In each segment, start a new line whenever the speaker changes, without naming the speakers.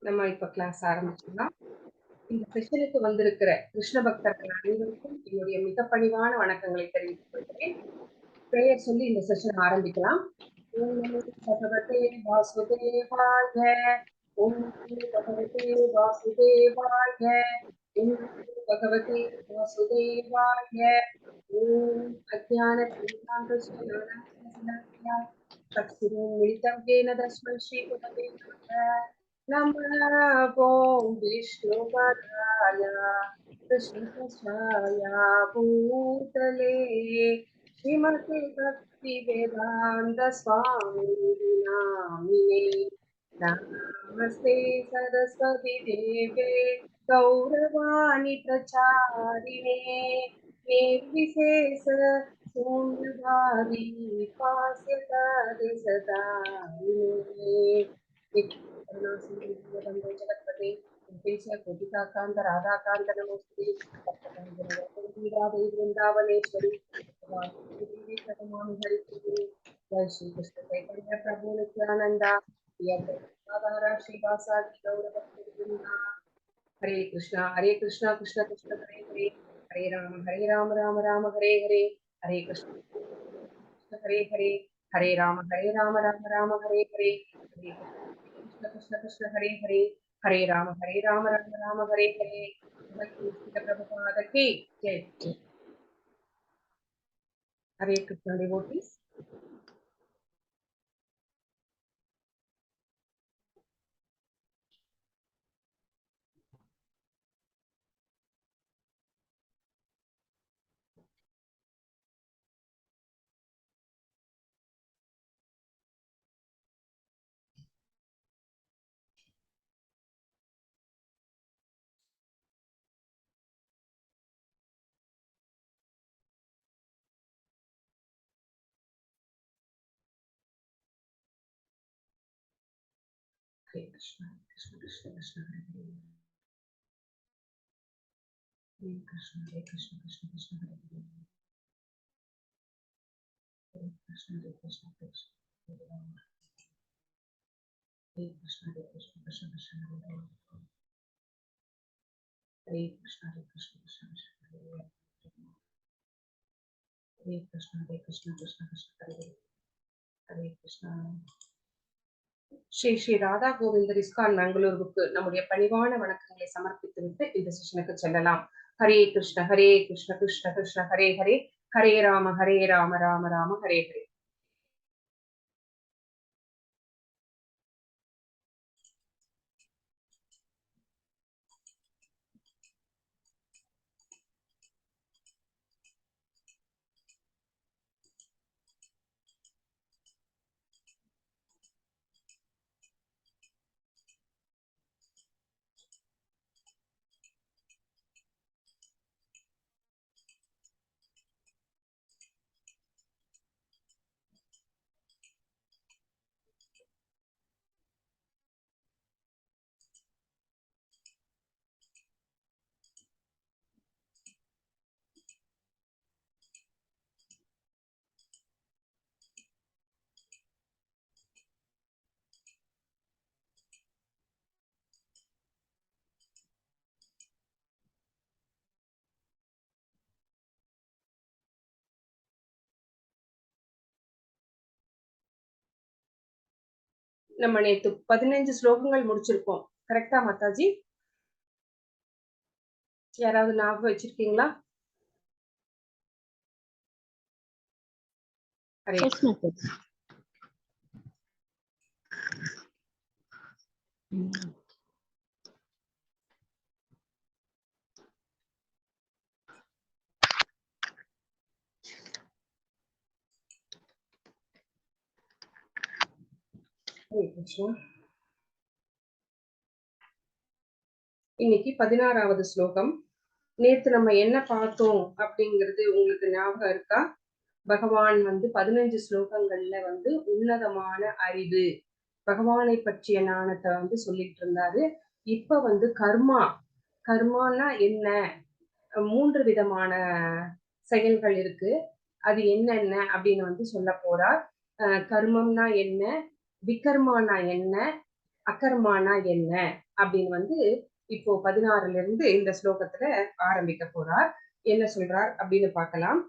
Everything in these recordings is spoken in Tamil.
நம்ம இப்ப கிளாஸ் ஆரம்பிச்சிடலாம். இந்த செஷனுக்கு வந்திருக்கிற கிருஷ்ண பக்தர்கள் அனைவருக்கும் என்னுடைய மிக பணிவான வணக்கங்களை தெரிவித்துக் கொள்கிறேன். பெயர் சொல்லி இந்த செஷன் ஆரம்பிக்கலாம். ஓம் நமோ பகவதே வாசுதேவாய, ஓம் நமோ பகவதே வாசுதேவாய, ஓம் நமோ பகவதே வாசுதேவாய, ஓம் அஜ்ஞான சக்ஷுரம் येन तस्मै श्रीगुरवे नमः। ओम विष्णुपदाय कृष्णकृष्णाय भूतले श्रीमते भक्ति वेदांत स्वामी नामिने नमस्ते सरस्वती देवे गौरवाणी प्रचारिणे निर्विशेष शून्यवादी पास्यकारि सदा जगत्पते गोपिकाकांत राधाकांत नमोस्तुते वृंदावनेश्वरी जय श्री कृष्ण चैतन्य प्रभु नित्यानंद राधा श्रीवासादि गौरभक्तवृंदा। हरे कृष्णा कृष्ण कृष्ण हरे हरे, हरे राम राम राम हरे हरे, हरे कृष्ण हरे हरे, हरे राम राम राम हरे हरे, हरे कृष्ण कृष्ण हरे हरे, हरे राम राम हरे हरे। प्रभुपाद की जय। हरे कृष्ण डिवोटीज, हरे कृष्ण कृष्ण कृष्ण कृष्ण हरे हरे, हरे कृष्ण कृष्ण कृष्ण हरे हरे, हरे कृष्ण कृष्ण हरे राम, हरे कृष्ण कृष्ण कृष्ण हरे हरे, हरे कृष्ण कृष्ण हरे हरे, हरे कृष्ण कृष्ण हरे हरे, हरे कृष्ण। ஸ்ரீ ஸ்ரீ ராதா கோவிந்தர் இஸ்கான் பெங்களூருக்கு நம்முடைய பணிவான வணக்கங்களை சமர்ப்பித்துவிட்டு இந்த செஷனுக்கு செல்லலாம். ஹரே கிருஷ்ண கிருஷ்ண கிருஷ்ண ஹரே ஹரே, ஹரே ராம ராம ராம ஹரே ஹரே. நம்ம நேத்து 15 ஸ்லோகங்கள் முடிச்சிருக்கோம். கரெக்டா மாதாஜி? யாராவது ஞாபகம் வச்சிருக்கீங்களா? இன்னைக்கு 16வது ஸ்லோகம். நேத்து நம்ம என்ன பார்த்தோம் அப்படிங்கிறது உங்களுக்கு ஞாபகம் இருக்கா? பகவான் 15 ஸ்லோகங்கள்ல உன்னதமான அறிவு, பகவானை பற்றிய ஞானத்தை சொல்லிட்டு இருந்தாரு. இப்ப கர்மானா என்ன? 3 விதமான செயல்கள் இருக்கு. அது என்னென்ன அப்படின்னு சொல்ல போறார். கர்மம்னா என்ன, விகர்மானா என்ன, அகர்மானா என்ன அப்படின்னு வந்து இப்போ 16ல இருந்து இந்த ஸ்லோகத்துல ஆரம்பிக்க போறார். என்ன சொல்றார் அப்படின்னு பார்க்கலாம்.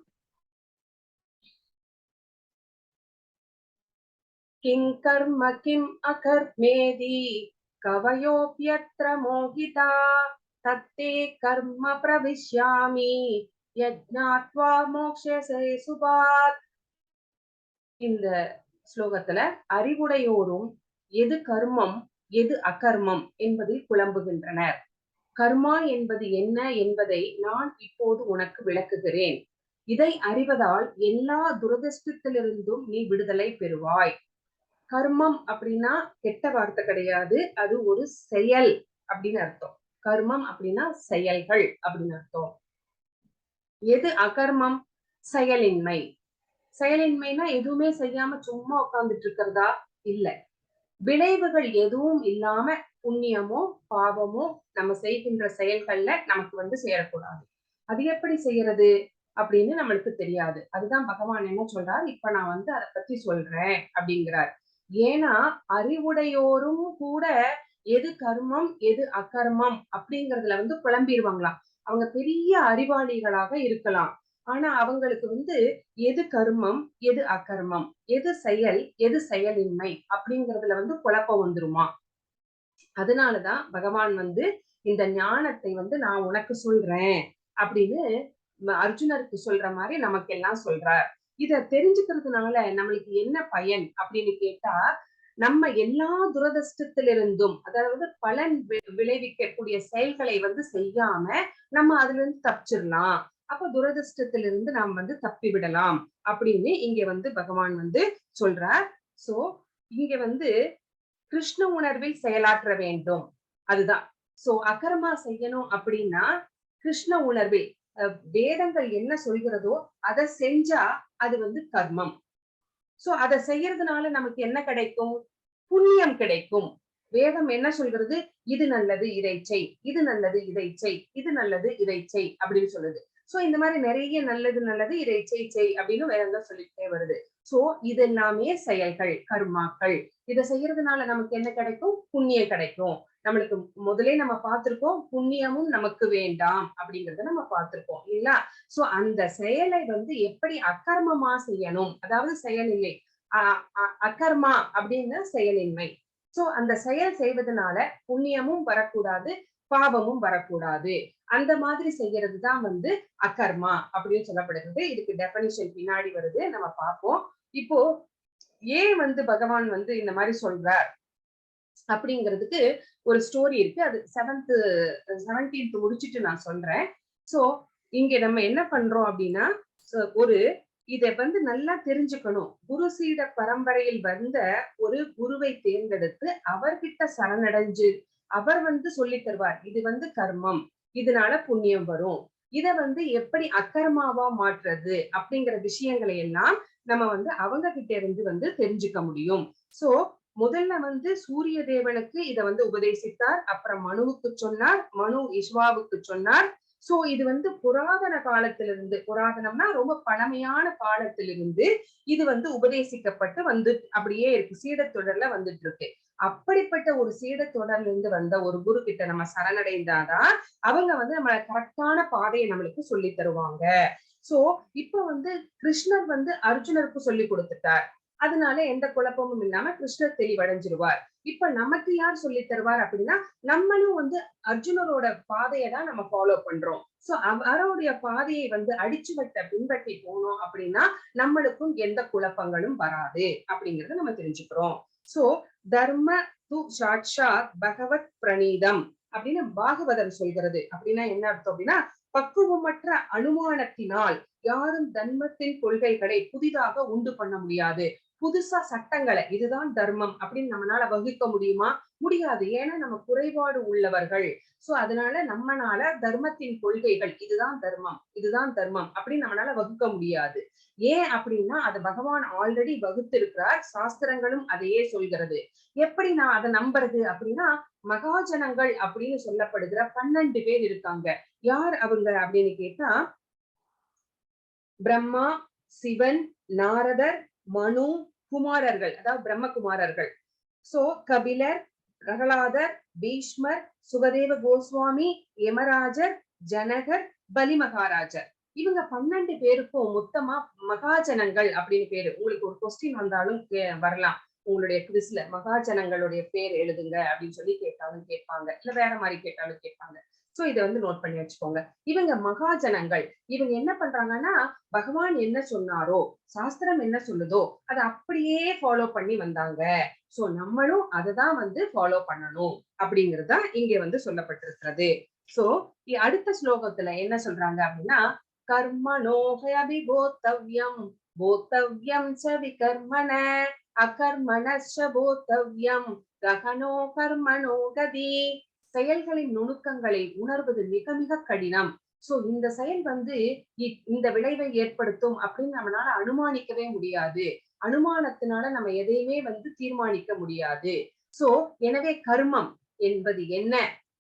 கிம் கர்ம கிம் அகர்மேதி கவயோப்யத்ர மோகிதா தத்தே கர்ம பிரவிஷ்யாமி யஜ்ஞாத்வா மோக்ஷசே சுபாத். இந்த ஸ்லோகத்துல அறிவுடையோரும் எது கர்மம் எது அகர்மம் என்பதில் குழம்புகின்றனர். கர்மா என்பது என்ன என்பதை நான் இப்போது உனக்கு விளக்குகிறேன். இதை அறிவதால் எல்லா துரதிர்ஷ்டத்திலிருந்தும் நீ விடுதலை பெறுவாய். கர்மம் அப்படின்னா கெட்ட வார்த்தை கிடையாது, அது ஒரு செயல் அப்படின்னு அர்த்தம். கர்மம் அப்படின்னா செயல்கள் அப்படின்னு அர்த்தம். எது அகர்மம்? செயலின்மை. செயலின்மைனா எதுவுமே செய்யாம சும்மா உட்கார்ந்துட்டு இருக்கிறதா? இல்ல. விளைவுகள் எதுவும் இல்லாம புண்ணியமோ பாவமோ நம்ம செய்கின்ற செயல்கள்ல நமக்கு வந்து சேரக்கூடாது. அது எப்படி செய்யறது அப்படின்னு நம்மளுக்கு தெரியாது. அதுதான் பகவான் என்ன சொல்றார், இப்ப நான் வந்து அதை பத்தி சொல்றேன் அப்படிங்கிறார். ஏன்னா அறிவுடையோரும் கூட எது கர்மம் எது அகர்மம் அப்படிங்கறதுல வந்து குழம்பிடுவாங்களாம். அவங்க பெரிய அறிவாளிகளாக இருக்கலாம், ஆனா அவங்களுக்கு வந்து எது கர்மம் எது அகர்மம், எது செயல் எது செயலின்மை அப்படிங்கறதுல வந்து குழப்பம் வந்துருமா. அதனாலதான் பகவான் வந்து இந்த ஞானத்தை வந்து நான் உனக்கு சொல்றேன் அப்படின்னு அர்ஜுனருக்கு சொல்ற மாதிரி நமக்கு எல்லாம் சொல்றார். இத தெரிஞ்சுக்கிறதுனால நம்மளுக்கு என்ன பயன் அப்படின்னு கேட்டா, நம்ம எல்லா துரதிர்ஷ்டத்திலிருந்தும், அதாவது பலன் விளைவிக்கக்கூடிய செயல்களை வந்து செய்யாம நம்ம அதுல இருந்து தப்பிச்சிடலாம். அப்ப துரதிர்ஷ்டத்திலிருந்து நாம் வந்து தப்பி விடலாம் அப்படின்னு இங்க வந்து பகவான் வந்து சொல்றார். சோ இங்க வந்து கிருஷ்ண உணர்வில் செயலாற்ற வேண்டும். அதுதான். சோ அகர்மா செய்யணும் அப்படின்னா கிருஷ்ண உணர்வில் வேதங்கள் என்ன சொல்கிறதோ அதை செஞ்சா அது வந்து கர்மம். சோ அதை செய்யறதுனால நமக்கு என்ன கிடைக்கும்? புண்ணியம் கிடைக்கும். வேதம் என்ன சொல்கிறது? இது நல்லது இதை செய், இது நல்லது இதை செய், இது நல்லது இதை செய் அப்படின்னு சொல்லுது. சோ இந்த மாதிரி நிறைய நல்லது நல்லது இதை செய் அப்படின்னு வேதங்கள் சொல்லிட்டே வருது. சோ இது எல்லாமே செயல்கள், கர்மாக்கள். இதை செய்யறதுனால நமக்கு என்ன கிடைக்கும்? புண்ணியம் கிடைக்கும். நம்மளுக்கு முதலே நம்ம பார்த்திருக்கோம், புண்ணியமும் நமக்கு வேண்டாம் அப்படிங்கறத நம்ம பார்த்திருக்கோம் இல்லைங்களா? சோ அந்த செயலை வந்து எப்படி அகர்மமா செய்யணும், அதாவது செயலில்லை அகர்மா அப்படின்னு செயலின்மை. சோ அந்த செயல் செய்வதனால புண்ணியமும் வரக்கூடாது, பாவமும் வரக்கூடாது. அந்த மாதிரி செய்யறதுதான் வந்து அகர்மா அப்படின்னு சொல்லப்படுகிறது. இதுக்கு டெபனிஷன் பின்னாடி வருது, நம்ம பார்ப்போம். இப்போ ஏன் வந்து பகவான் வந்து இந்த மாதிரி சொல்றார் அப்படிங்கிறதுக்கு ஒரு ஸ்டோரி இருக்கு. அது 17th முடிச்சிட்டு நான் சொல்றேன். சோ இங்க நம்ம என்ன பண்றோம் அப்படின்னா, ஒரு இத வந்து நல்லா தெரிஞ்சுக்கணும். குரு சீட பரம்பரையில் வந்த ஒரு குருவை தேர்ந்தெடுத்து அவர்கிட்ட சரணடைஞ்சு அவர் வந்து சொல்லி தருவார். இது வந்து கர்மம், இதனால புண்ணியம் வரும். இத வந்து எப்படி அக்கர்மாவா மாற்றுறது அப்படிங்கிற விஷயங்களை எல்லாம் நம்ம வந்து அவங்க கிட்ட இருந்து வந்து தெரிஞ்சுக்க முடியும். சோ முதல்ல வந்து சூரிய தேவனுக்கு இத வந்து உபதேசித்தார். அப்புறம் மனுவுக்கு சொன்னார், மனு இஸ்வாவுக்கு சொன்னார். சோ இது வந்து புராதன காலத்திலிருந்து, புராதனம்னா ரொம்ப பழமையான காலத்திலிருந்து இது வந்து உபதேசிக்கப்பட்டு வந்து அப்படியே இருக்கு, சீடத்தொடர்ல வந்துட்டு இருக்கு. அப்படிப்பட்ட ஒரு சீடத்தொடர்ல இருந்து வந்த ஒரு குரு கிட்ட நம்ம சரணடைந்தாதான் அவங்க வந்து நம்ம கரெக்டான பாதையை நம்மளுக்கு சொல்லி தருவாங்க. சோ இப்ப வந்து கிருஷ்ணர் வந்து அர்ஜுனருக்கு சொல்லி கொடுத்துட்டார். அதனால எந்த குழப்பமும் இல்லாம கிருஷ்ணர் தெளிவடைஞ்சிருவார். இப்ப நமக்கு யார் சொல்லி தருவார் அப்படின்னா, நம்மளும் வந்து அர்ஜுனரோட பாதையை தான் நம்ம ஃபாலோ பண்றோம். சோ அவருடைய பாதையை வந்து அடிச்சுவட்ட பின்பற்றி போனோம் அப்படின்னா நம்மளுக்கும் எந்த குழப்பங்களும் வராது அப்படிங்கறத நம்ம தெரிஞ்சுக்கிறோம். சோ தர்ம து சாட்சாத் பகவத் பிரணீதம் அப்படின்னு பாகவதம் சொல்கிறது. அப்படின்னா என்ன அர்த்தம் அப்படின்னா, பக்குவமற்ற அனுமானத்தினால் யாரும் தர்மத்தின் கொள்கைகளை புதிதாக உண்டு பண்ண முடியாது. புதுசா சட்டங்களை இதுதான் தர்மம் அப்படின்னு நம்மளால வகுக்க முடியுமா? முடியாது. ஏன்னா நம்ம குறைபாடு உள்ளவர்கள். சோ அதனால நம்மனால தர்மத்தின் கொள்கைகள் இதுதான் தர்மம், இதுதான் தர்மம் அப்படின்னு நம்மளால வகுக்க முடியாது. ஏன் அப்படின்னா அது பகவான் ஆல்ரெடி வகுத்திருக்கிறார். சாஸ்திரங்களும் அதையே சொல்கிறது. எப்படி நான் அதை நம்புறது அப்படின்னா, மகாஜனங்கள் அப்படின்னு சொல்லப்படுகிற 12 பேர் இருக்காங்க. யார் அவங்க அப்படின்னு கேட்டா, பிரம்மா, சிவன், நாரதர், மனு, குமாரர்கள், அதாவது பிரம்ம குமாரர்கள். சோ கபிலர், பிரகலாதர், பீஷ்மர், சுகதேவ கோஸ்வாமி, யமராஜர், ஜனகர், பலி மகாராஜர். இவங்க 12 பேருக்கும் மொத்தமா மகாஜனங்கள் அப்படின்னு பேரு. உங்களுக்கு ஒரு கொஸ்டின் வந்தாலும் வரலாம். உங்களுடைய குவிஸ்ல மகாஜனங்களுடைய பேர் எழுதுங்க அப்படின்னு சொல்லி கேட்டாலும் கேட்பாங்க, இல்ல வேற மாதிரி கேட்டாலும் கேட்பாங்க. சோ இதை வந்து நோட் பண்ணி வச்சுக்கோங்க. இவங்க மகாஜனங்கள். இவங்க என்ன பண்றாங்கன்னா, பகவான் என்ன சொன்னாரோ, சாஸ்திரம் என்ன சொல்லுதோ அதை அப்படியே ஃபாலோ பண்ணி வந்தாங்க. சோ நம்மளும் அததான் வந்து ஃபாலோ பண்ணணும் அப்படிங்கறதுதான் இங்க வந்து சொல்லப்பட்டிருக்கிறது. சோ அடுத்த ஸ்லோகத்துல என்ன சொல்றாங்க அப்படின்னா, கர்மணோஹயபிபோத்தவ்யம் போத்தவ்யம் ச விகர்மண அகர்மணஸ்ச போத்தவ்யம் ககனோ கர்மணோ கதி. செயல்களின் நுணுக்கங்களை உணர்வது மிக மிக கடினம். சோ இந்த செயல் வந்து இந்த விளைவை ஏற்படுத்தும் அப்படின்னு நம்மளால அனுமானிக்கவே முடியாது. அனுமானத்தினால நம்ம எதையுமே வந்து தீர்மானிக்க முடியாது. சோ எனவே கர்மம் என்பது என்ன,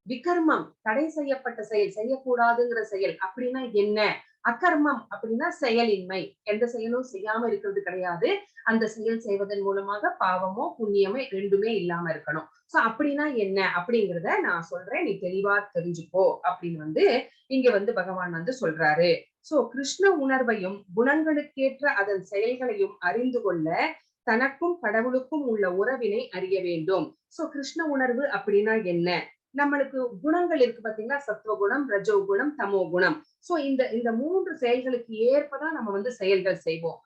விகர்மம் தடை செய்யப்பட்ட செயல், செய்யக்கூடாதுங்கிற செயல் அப்படின்னா என்ன, அகர்மம் அப்படின்னா செயலின்மை, எந்த செயலும் செய்யாம இருக்கிறது கிடையாது. அந்த செயல் செய்வதன் மூலமாக பாவமோ புண்ணியமோ ரெண்டுமே இல்லாம இருக்கணும். சோ அப்படின்னா என்ன அப்படிங்கிறத நான் சொல்றேன், நீ தெளிவா தெரிஞ்சுக்கோ அப்படின்னு வந்து இங்க வந்து பகவான் வந்து சொல்றாரு. சோ கிருஷ்ண உணர்வையும் குணங்களுக்கேற்ற அதன் செயல்களையும் அறிந்து கொள்ள தனக்கும் கடவுளுக்கும் உள்ள உறவினை அறிய வேண்டும். சோ கிருஷ்ண உணர்வு அப்படின்னா என்ன, நம்மளுக்கு குணங்கள் இருக்கு பாத்தீங்களா, சத்துவகுணம், ரஜோ குணம், தமோ குணம். சோ இந்த 3 செயல்களுக்கு ஏற்பதான் நம்ம வந்து செயல்கள் செய்வோம்.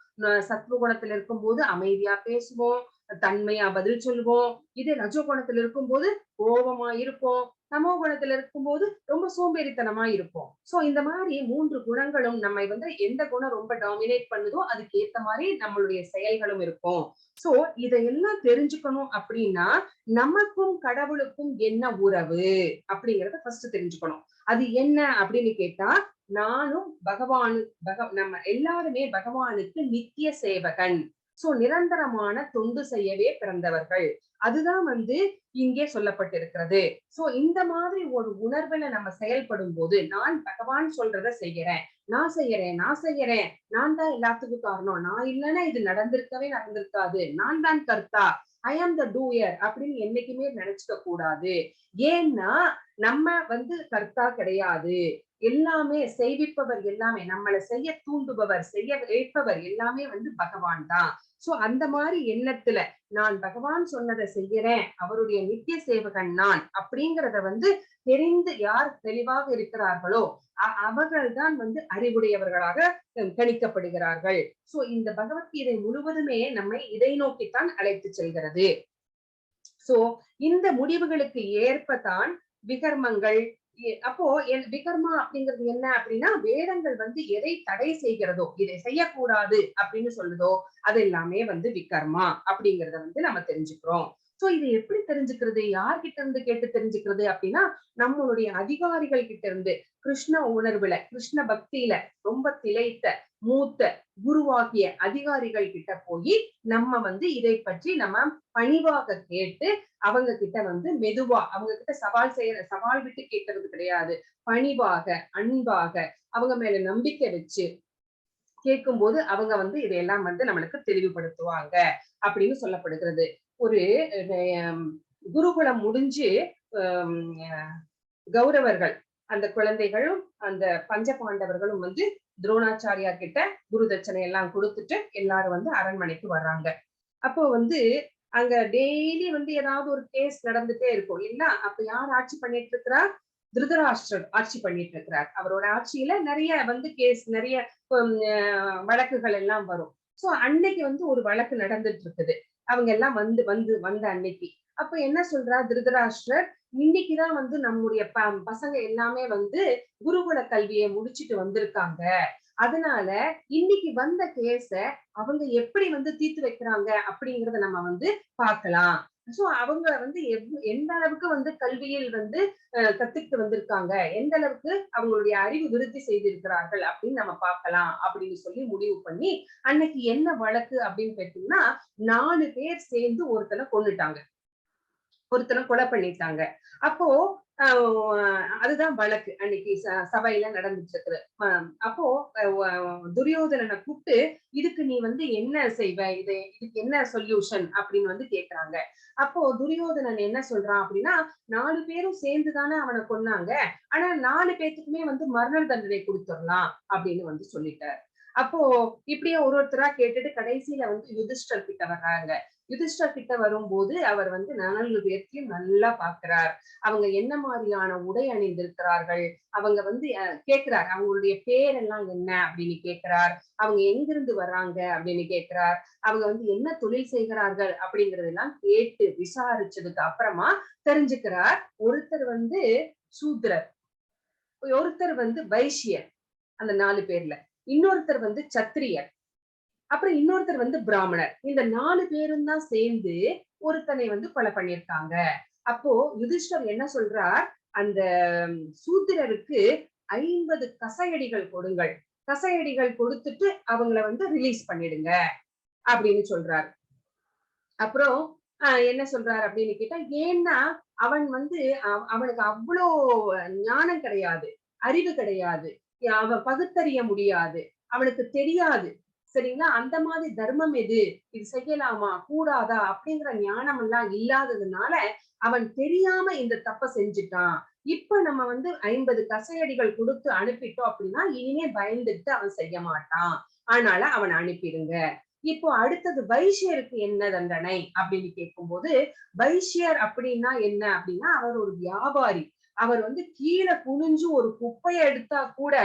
சத்துவகுணத்துல இருக்கும்போது அமைதியா பேசுவோம், தன்மையா பதில் சொல்லுவோம். இதே ரஜோ குணத்துல இருக்கும்போது கோபமா இருப்போம், தமோ குணத்துல இருக்கும்போது ரொம்ப சோம்பேறித்தனமா இருப்போம். சோ இந்த மாதிரி 3 குணங்களும் நம்மை வந்து எந்த குணம் ரொம்ப டாமினேட் பண்ணுதோ அதுக்கு ஏத்த மாதிரி நம்மளுடைய செயல்களும் இருக்கும். சோ இதையெல்லாம் தெரிஞ்சுக்கணும் அப்படின்னா நமக்கும் கடவுளுக்கும் என்ன உறவு அப்படிங்கறத ஃபர்ஸ்ட் தெரிஞ்சுக்கணும். அது என்ன அப்படின்னு கேட்டா, நானும் நம்ம எல்லாருமே பகவானுக்கு நித்திய சேவகன். சோ நிரந்தரமான தொண்டு செய்யவே பிறந்தவர்கள். அதுதான் வந்து இங்கே சொல்லப்பட்டிருக்கிறது. சோ இந்த மாதிரி ஒரு உணர்வுல நம்ம செயல்படும் போது, நான் பகவான் சொல்றத செய்யறேன், நான் தான் எல்லாத்துக்கும் காரணம், நான் இல்லைன்னா இது நடந்திருக்காது, நான் தான் கர்த்தா, ஐ ஆம் த டூயர் அப்படின்னு என்னைக்குமே நினைச்சுக்க கூடாது. ஏன்னா நம்ம வந்து கர்த்தா கிடையாது. எல்லாமே செய்விப்பவர், எல்லாமே நம்மளை செய்ய தூண்டுபவர், செய்ய வைப்பவர் எல்லாமே வந்து பகவான் தான். சோ அந்த மாதிரி எண்ணத்துல நான் பகவான் சொன்னதை செய்யறேன், அவருடைய நித்திய சேவகன் நான் அப்படிங்கிறத வந்து தெரிந்து யார் தெளிவாக இருக்கிறார்களோ அவர்கள் தான் வந்து அறிவுடையவர்களாக கணிக்கப்படுகிறார்கள். சோ இந்த பகவத்கீதை முழுவதுமே நம்மை இதை நோக்கித்தான் அழைத்து செல்கிறது. சோ இந்த முடிவுகளுக்கு ஏற்பதான் விகர்மங்கள். அப்போ விகர்மா அப்படிங்கிறது என்ன அப்படின்னா, வேதங்கள் வந்து எதை தடை செய்கிறதோ, இதை செய்யக்கூடாது அப்படின்னு சொல்லுதோ அது எல்லாமே வந்து விகர்மா அப்படிங்கிறத வந்து நம்ம தெரிஞ்சுக்கிறோம். சோ இதை எப்படி தெரிஞ்சுக்கிறது, யார்கிட்ட இருந்து கேட்டு தெரிஞ்சுக்கிறது அப்படின்னா, நம்மளுடைய அதிகாரிகள் கிட்ட இருந்து, கிருஷ்ண உணர்வுல, கிருஷ்ண பக்தியில ரொம்ப திளைத்த மூத்த குருவாகிய அதிகாரிகள் கிட்ட போய் நம்ம வந்து இதை பற்றி நம்ம பணிவாக கேட்டு அவங்க கிட்ட வந்து மெதுவா, அவங்க கிட்ட சவால் விட்டு கேட்கறது கிடையாது, பணிவாக அன்பாக அவங்க மேல நம்பிக்கை வச்சு கேட்கும்போது அவங்க வந்து இதையெல்லாம் வந்து நம்மளுக்கு தெளிவுபடுத்துவாங்க அப்படின்னு சொல்லப்படுகிறது. ஒரு குருகுலம் முடிஞ்சு கௌரவர்கள் அந்த குழந்தைகளும் அந்த பஞ்ச பாண்டவர்களும் வந்து துரோணாச்சாரியார் கிட்ட குரு தட்சணை எல்லாம் கொடுத்துட்டு எல்லாரும் வந்து அரண்மனைக்கு வர்றாங்க. அப்போ வந்து அங்க டெய்லி வந்து ஏதாவது ஒரு கேஸ் நடந்துட்டே இருக்கும் இல்ல. அப்ப யார் ஆட்சி பண்ணிட்டு இருக்கிறா, திருதராஷ்டிரர் ஆட்சி பண்ணிட்டு இருக்கிறார். அவரோட ஆட்சியில நிறைய வந்து கேஸ், நிறைய வழக்குகள் எல்லாம் வரும். சோ அன்னைக்கு வந்து ஒரு வழக்கு நடந்துட்டு இருக்குது. அவங்க எல்லாம் வந்த அன்னைக்கு அப்ப என்ன சொல்றா திருதராஷ்டிரர், இன்னைக்குதான் வந்து நம்முடைய பசங்க எல்லாமே வந்து குருகுல கல்வியை முடிச்சுட்டு வந்திருக்காங்க. அதனால இன்னைக்கு வந்த கேஸ அவங்க எப்படி வந்து தீர்த்து வைக்கிறாங்க அப்படிங்கறத நம்ம வந்து பார்க்கலாம். சோ அவங்க வந்து எந்த அளவுக்கு வந்து கல்வியில் வந்து கத்துக்கிட்டு வந்திருக்காங்க, எந்த அளவுக்கு அவங்களுடைய அறிவு விருத்தி செய்திருக்கிறார்கள் அப்படின்னு நம்ம பார்க்கலாம் அப்படின்னு சொல்லி முடிவு பண்ணி, அன்னைக்கு என்ன வழக்கு அப்படின்னு கேட்டீங்கன்னா, 4 பேர் சேர்ந்து ஒருத்தனை கொன்னுட்டாங்க, ஒருத்தனை கொலை பண்ணிட்டாங்க. அப்போ அதுதான் வழக்கு அன்னைக்கு சபையில நடந்துட்டு இருக்குது. அப்போ துரியோதனனை கூப்பிட்டு இதுக்கு நீ என்ன செய்வ, இதுக்கு என்ன சொல்யூஷன் அப்படின்னு கேக்குறாங்க. அப்போ துரியோதனன் என்ன சொல்றான் அப்படின்னா, 4 பேரும் சேர்ந்துதானே அவனை கொன்னாங்க. ஆனா 4 பேத்துக்குமே மரண தண்டனை கொடுத்துடலாம் அப்படின்னு சொல்லிட்டார். அப்போ இப்படியே ஒருத்தரா கேட்டுட்டு கடைசியில யுதிஷ்டர் கிட்ட வர்றாங்க. யுதிஷ்டர் கிட்ட வரும்போது அவர் 4 பேர்த்தையும் நல்லா பாக்குறார். அவங்க என்ன மாதிரியான உடை அணிந்திருக்கிறார்கள், அவங்க கேட்கிறார் அவங்களுடைய பேர் எல்லாம் என்ன அப்படின்னு கேட்கிறார். அவங்க எங்கிருந்து வர்றாங்க அப்படின்னு கேட்கிறார். அவங்க என்ன தொழில் செய்கிறார்கள் அப்படிங்கறதெல்லாம் கேட்டு விசாரிச்சதுக்கு அப்புறமா தெரிஞ்சுக்கிறார். ஒருத்தர் சூத்ரர், ஒருத்தர் வைசியர், அந்த 4 பேர்ல இன்னொருத்தர் சத்திரியர், அப்புறம் இன்னொருத்தர் பிராமணர். இந்த 4 பேரும் தான் சேர்ந்து ஒருத்தனை கொலை பண்ணியிருக்காங்க. அப்போ யுதிஷ்டர் என்ன சொல்றார், அந்த சூத்திரருக்கு 50 கசையடிகள் கொடுங்கள், கசையடிகள் கொடுத்துட்டு அவங்கள ரிலீஸ் பண்ணிடுங்க அப்படின்னு சொல்றார். அப்புறம் என்ன சொல்றாரு அப்படின்னு கேட்டா, ஏன்னா அவன் அவனுக்கு அவ்வளோ ஞானம் கிடையாது, அறிவு கிடையாது, அவன் பகுத்தறிய முடியாது, அவனுக்கு தெரியாது. சரிங்களா? அந்த மாதிரி தர்மம் எது, இது செய்யலாமா கூடாதா அப்படிங்கிற ஞானம் எல்லாம் இல்லாததுனால அவன் தெரியாம இந்த தப்ப செஞ்சுட்டான். இப்ப நம்ம 50 கசையடிகள் கொடுத்து அனுப்பிட்டோம் அப்படின்னா இனிமே பயந்துட்டு அவன் செய்ய மாட்டான். அதனால அவனை அனுப்பிடுங்க. இப்போ அடுத்தது வைசியருக்கு என்ன தண்டனை அப்படின்னு கேட்கும்போது, வைசியர் அப்படின்னா என்ன அப்படின்னா, அவர் ஒரு வியாபாரி. அவர் கீழே குனிஞ்சு ஒரு குப்பையை எடுத்தா கூட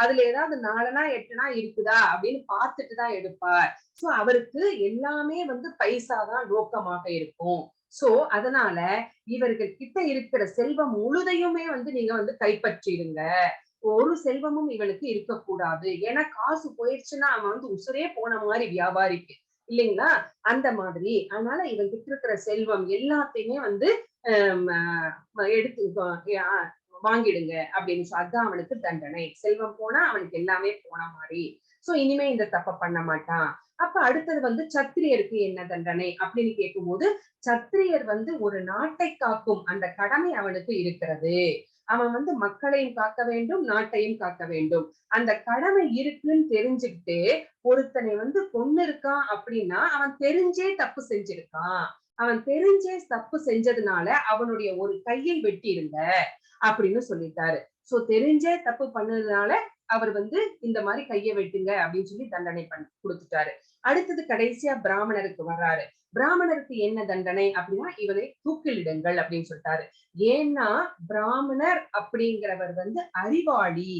அதுல ஏதாவது 4னா 8னா இருக்குதா அப்படின்னு பார்த்துட்டு தான் எடுப்பார். சோ அவருக்கு எல்லாமே பைசா தான் நோக்கமாக இருக்கும். சோ அதனால இவர்கள் கிட்ட இருக்கிற செல்வம் முழுதையுமே நீங்க கைப்பற்றிடுங்க. ஒரு செல்வமும் இவனுக்கு இருக்கக்கூடாது. ஏன்னா காசு போயிடுச்சுன்னா அவன் உசுரே போன மாதிரி வியாபாரிக்கு, இல்லைங்களா? அந்த மாதிரி. அதனால இவன் கிட்ட இருக்கிற செல்வம் எல்லாத்தையுமே எடுத்து வாங்கிடுங்க அப்படின்னு அதான் அவனுக்கு தண்டனை. செல்வம் போனா அவனுக்கு எல்லாமே போன மாதிரி. சோ இனிமே இந்த தப்ப பண்ண மாட்டான். அப்ப அடுத்தது சத்திரியருக்கு என்ன தண்டனை அப்படின்னு கேட்கும்போது, சத்திரியர் ஒரு நாட்டை காக்கும் அந்த கடமை அவனுக்கு இருக்கிறது. அவன் மக்களையும் காக்க வேண்டும், நாட்டையும் காக்க வேண்டும். அந்த கடமை இருக்குன்னு தெரிஞ்சுக்கிட்டு ஒருத்தனை கொன்னு இருக்கான் அப்படின்னா அவன் தெரிஞ்சே தப்பு செஞ்சிருக்கான். அவன் தெரிஞ்சே தப்பு செஞ்சதுனால அவனுடைய ஒரு கையை வெட்டிருங்க அப்படின்னு சொல்லிட்டாரு. சோ தெரிஞ்சே தப்பு பண்ணதுனால அவர் இந்த மாதிரி கையை வெட்டுங்க அப்படின்னு சொல்லி தண்டனை கொடுத்துட்டாரு. அடுத்தது கடைசியா பிராமணருக்கு வர்றாரு. பிராமணருக்கு என்ன தண்டனை அப்படின்னா, இவனை தூக்கிலிடுங்கள் அப்படின்னு சொல்லிட்டாரு. ஏன்னா பிராமணர் அப்படிங்கிறவர் அறிவாளி,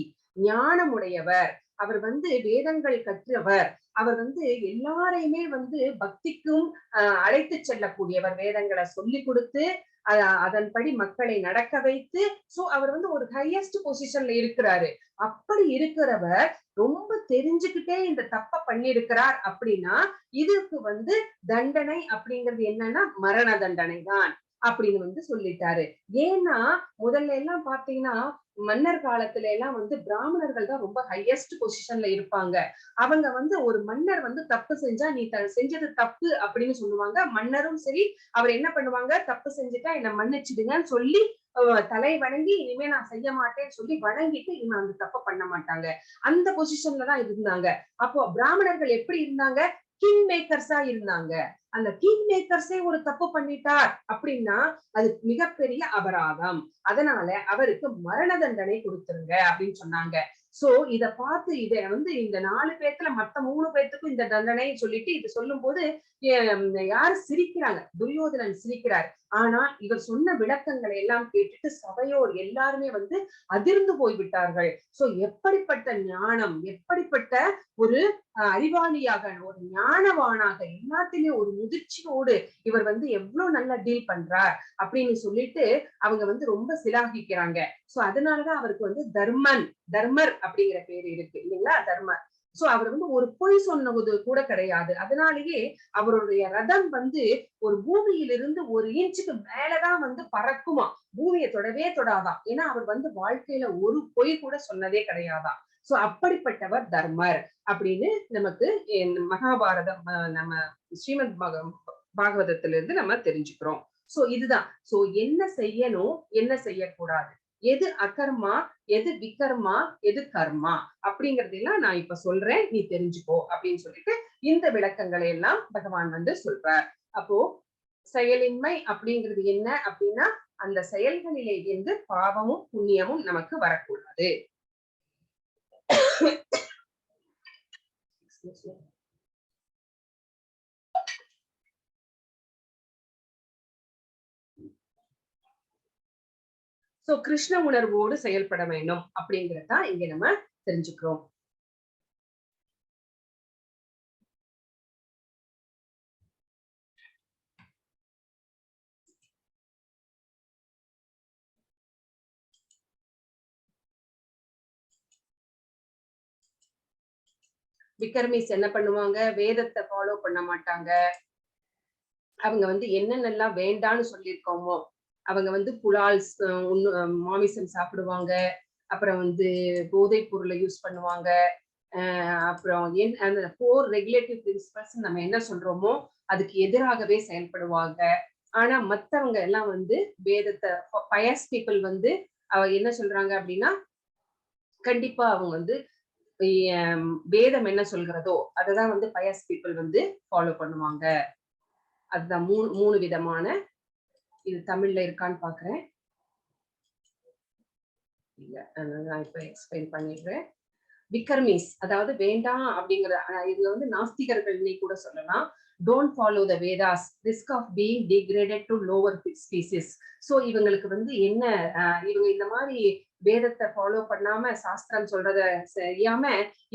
ஞானமுடையவர், அவர் வேதங்கள் கற்றவர், அவர் எல்லாரையுமே பக்திக்கும் அழைத்து செல்லக்கூடியவர், வேதங்களை சொல்லி கொடுத்து அதன்படி மக்களை நடக்க வைத்து. சோ அவர் ஒரு ஹையஸ்ட் பொசிஷன்ல இருக்கிறாரு. அப்படி இருக்கிறவர் ரொம்ப தெரிஞ்சுக்கிட்டே இந்த தப்ப பண்ணிருக்கிறார் அப்படின்னா இதுக்கு தண்டனை அப்படிங்கிறது என்னன்னா மரண தண்டனை தான் அப்படின்னு சொல்லிட்டாரு. ஏன்னா முதல்ல எல்லாம் பாத்தீங்கன்னா மன்னர் காலத்துல எல்லாம் பிராமணர்கள் தான் ரொம்ப ஹையஸ்ட் பொசிஷன்ல இருப்பாங்க. அவங்க ஒரு மன்னர் தப்பு செஞ்சா நீ செஞ்சது தப்பு அப்படின்னு சொல்லுவாங்க. மன்னரும் சரி அவர் என்ன பண்ணுவாங்க, தப்பு செஞ்சுட்டா என்ன மன்னிச்சிடுங்கன்னு சொல்லி தலை வணங்கி இனிமே நான் செய்ய மாட்டேன்னு சொல்லி வணங்கிட்டு இவன் அந்த தப்ப பண்ண மாட்டாங்க. அந்த பொசிஷன்ல தான் இருந்தாங்க. அப்போ பிராமணர்கள் எப்படி இருந்தாங்க, கிங் மேக்கர்ஸா இருந்தாங்க. அந்த கிங் மேக்கர்ஸே ஒரு தப்பு பண்ணிட்டார் அப்படின்னா அது மிகப்பெரிய அபராதம். அதனால அவருக்கு மரண தண்டனை கொடுத்துருங்க அப்படின்னு சொன்னாங்க. சோ இத பார்த்து இத இந்த 4 பேத்துல மத்த 3 பேத்துக்கும் இந்த தண்டனை சொல்லிட்டு இது சொல்லும் போது யாரு சிரிக்கிறாங்க, துரியோதனன் சிரிக்கிறார். ஆனா இவர் சொன்ன விளக்கங்களை எல்லாம் கேட்டுட்டு சபையோர் எல்லாருமே அதிர்ந்து போய்விட்டார்கள். சோ எப்படிப்பட்ட ஞானம், எப்படிப்பட்ட ஒரு அறிவாளியாக, ஒரு ஞானவானாக, எல்லாத்திலுமே ஒரு முதிர்ச்சியோடு இவர் எவ்வளவு நல்லா டீல் பண்றார் அப்படின்னு சொல்லிட்டு அவங்க ரொம்ப சிலாகிக்கிறாங்க. சோ அதனாலதான் அவருக்கு தர்மர் அப்படிங்கிற பேரு இருக்கு இல்லைங்களா, தர்மர். சோ அவர் ஒரு பொய் சொன்னது கூட கிடையாது. அதனாலேயே அவருடைய ரதம் ஒரு பூமியிலிருந்து 1 இன்ச்சுக்கு மேலதான் பறக்குமா, பூமியை தொடவே தொடாதான். ஏன்னா அவர் வாழ்க்கையில ஒரு பொய் கூட சொன்னதே கிடையாதாம். சோ அப்படிப்பட்டவர் தர்மர் அப்படின்னு நமக்கு மகாபாரதம் நம்ம ஸ்ரீமத் பாகவதத்திலிருந்து நம்ம தெரிஞ்சுக்கிறோம். சோ இதுதான். சோ என்ன செய்யணும், என்ன செய்யக்கூடாது, எது அகர்மா, எது விகர்மா, எது கர்மா அப்படிங்கறதெல்லாம் நான் இப்ப சொல்றேன், நீ தெரிஞ்சுக்கோ அப்படின்னு சொல்லிட்டு இந்த விளக்கங்களை எல்லாம் பகவான் வந்து சொல்றார். அப்போ செயலின்மை அப்படிங்கிறது என்ன அப்படின்னா, அந்த செயல்களிலே இருந்து பாவமும் புண்ணியமும் நமக்கு வரக்கூடாது. சோ கிருஷ்ண உணர்வோடு செயல்பட வேண்டும் அப்படிங்கறத இங்க நம்ம தெரிஞ்சுக்கிறோம். விக்ரமிஸ் என்ன பண்ணுவாங்க, வேதத்தை ஃபாலோ பண்ண மாட்டாங்க. அவங்க வந்து என்னென்னலாம் வேண்டான்னு சொல்லியிருக்கோமோ, அவங்க வந்து புலால் மாமிசம் சாப்பிடுவாங்க. அப்புறம் வந்து போதைப் பொருளை யூஸ் பண்ணுவாங்க. அப்புறம் அந்த 4 ரெகுலேட்டிவ் பிரின்சிபல்ஸ் நம்ம என்ன சொல்றோமோ அதுக்கு எதிராகவே செயல்படுவாங்க. ஆனா மத்தவங்க எல்லாம் வந்து வேதத்தை பயஸ் பீப்புள் வந்து என்ன சொல்றாங்க அப்படின்னா, கண்டிப்பா அவங்க வந்து வேதம் என்ன சொல்கிறதோ அததான் வந்து பயஸ் பீப்புள் வந்து ஃபாலோ பண்ணுவாங்க. அதுதான் மூணு விதமான, இது தமிழ்ல இருக்கான்னு பாக்குறேன். இல்ல நான் இப்ப எக்ஸ்பிளைன் பண்ணிடுறேன். விக்ரமிஸ் அதாவது வேண்டாம் அப்படிங்கிற இதுல வந்து நாஸ்திகர்கள் கூட சொல்லலாம். Don't follow the Vedas, risk of being degraded to lower species. So இவங்களுக்கு வந்து என்ன, இவங்க இந்த மாதிரி வேதத்தை ஃபாலோ பண்ணாம சாஸ்திரம் சொல்றத செய்யாம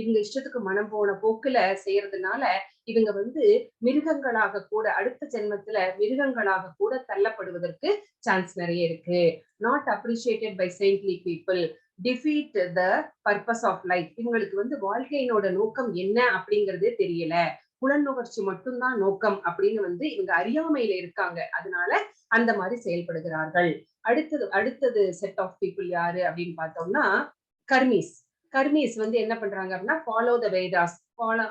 இவங்க இஷ்டத்துக்கு மனம் போன போக்குல செய்யறதுனால இவங்க வந்து மிருகங்களாக கூட அடுத்த ஜென்மத்துல மிருகங்களாக கூட தள்ளப்படுவதற்கு சான்ஸ் நிறைய இருக்கு. Not appreciated by saintly people, defeat the purpose of life. இவங்களுக்கு வந்து வாழ்க்கையினோட நோக்கம் என்ன அப்படிங்கறதே தெரியல, புலநுகர்ச்சி மட்டும்தான் நோக்கம் அப்படின்னு வந்து இவங்க அறியாமையில இருக்காங்க. அதனால அந்த மாதிரி செயல்படுகிறார்கள். அடுத்தது செட் ஆஃப் பீப்புள் யாரு அப்படின்னு பார்த்தோம்னா கர்மீஸ். கர்மீஸ் வந்து என்ன பண்றாங்க அப்படின்னா ஃபாலோ த வேதாஸ்,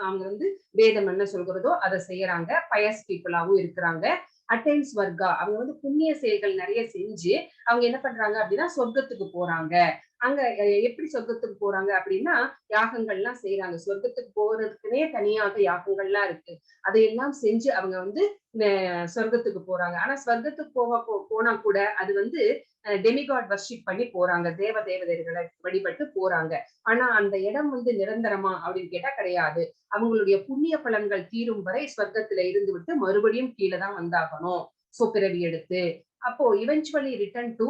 அவங்க வந்து வேதம் என்ன சொல்கிறதோ அதை செய்யறாங்க. பயஸ் பீப்புளாவும் இருக்கிறாங்க. அட்டைன்ஸ் வர்க்கா, அவங்க வந்து புண்ணிய செயல்கள் நிறைய செஞ்சு அவங்க என்ன பண்றாங்க அப்படின்னா சொர்க்கத்துக்கு போறாங்க. அங்க எப்படி சொர்க்கத்துக்கு போறாங்க அப்படின்னா யாகங்கள்லாம் செய்யறாங்க. சொர்க்கத்துக்கு போறதுக்குன்னே தனியாக யாகங்கள்லாம் இருக்கு. அதையெல்லாம் செஞ்சு அவங்க வந்து சொர்க்கத்துக்கு போறாங்க. ஆனா சொர்க்கத்துக்கு போனா கூட அது வந்து டெமிகாட் வர்ஷிப் பண்ணி போறாங்க, தேவதைகளை வழிபட்டு போறாங்க. ஆனா அந்த இடம் வந்து நிரந்தரமா அப்படின்னு கேட்டா கிடையாது. அவங்களுடைய புண்ணிய பலன்கள் தீரும் வரை சொர்க்கத்துல இருந்து விட்டு மறுபடியும் கீழே தான் வந்தாகணும். சோ பிறவி எடுத்து அப்போ இவென்ச்சுவலி ரிட்டர்ன் டு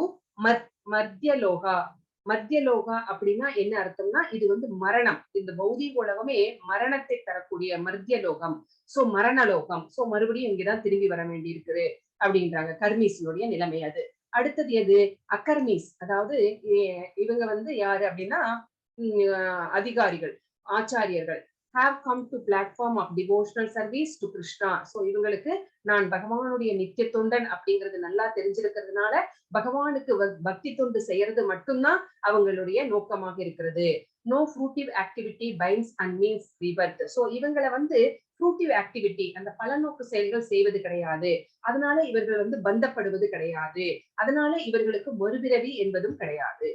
மத்தியலோகா. மத்தியலோகா அப்படின்னா என்ன அர்த்தம்னா இது வந்து மரணம். இந்த பௌதிக உலகமே மரணத்தை தரக்கூடிய மத்தியலோகம். சோ மரணலோகம். சோ மறுபடியும் இங்கதான் திரும்பி வர வேண்டி இருக்குது அப்படின்றாங்க. கர்மீஸினுடைய நிலைமை அது. அடுத்தது எது, அகர்மீஸ். அதாவது இவங்க வந்து யாரு அப்படின்னா அதிகாரிகள், ஆச்சாரியர்கள். have come to platform of devotional service to Krishna. So இவங்களுக்கு நான் பகவானுடைய நித்திய தொண்டன் அப்படிங்கிறது நல்லா தெரிஞ்சிருக்கிறதுனால பகவானுக்கு பக்தி தொண்டு செய்யறது மட்டும்தான் அவங்களுடைய நோக்கமாக இருக்கிறது. No fruitive activity binds and means rebirth. So இவங்களை வந்து ஃப்ரூட்டிவ் ஆக்டிவிட்டி அந்த பலநோக்கு செயல்கள் செய்வது கிடையாது. அதனால இவர்கள் வந்து பந்தப்படுவது கிடையாது. அதனால இவர்களுக்கு மறுபிறவி என்பதும் கிடையாது.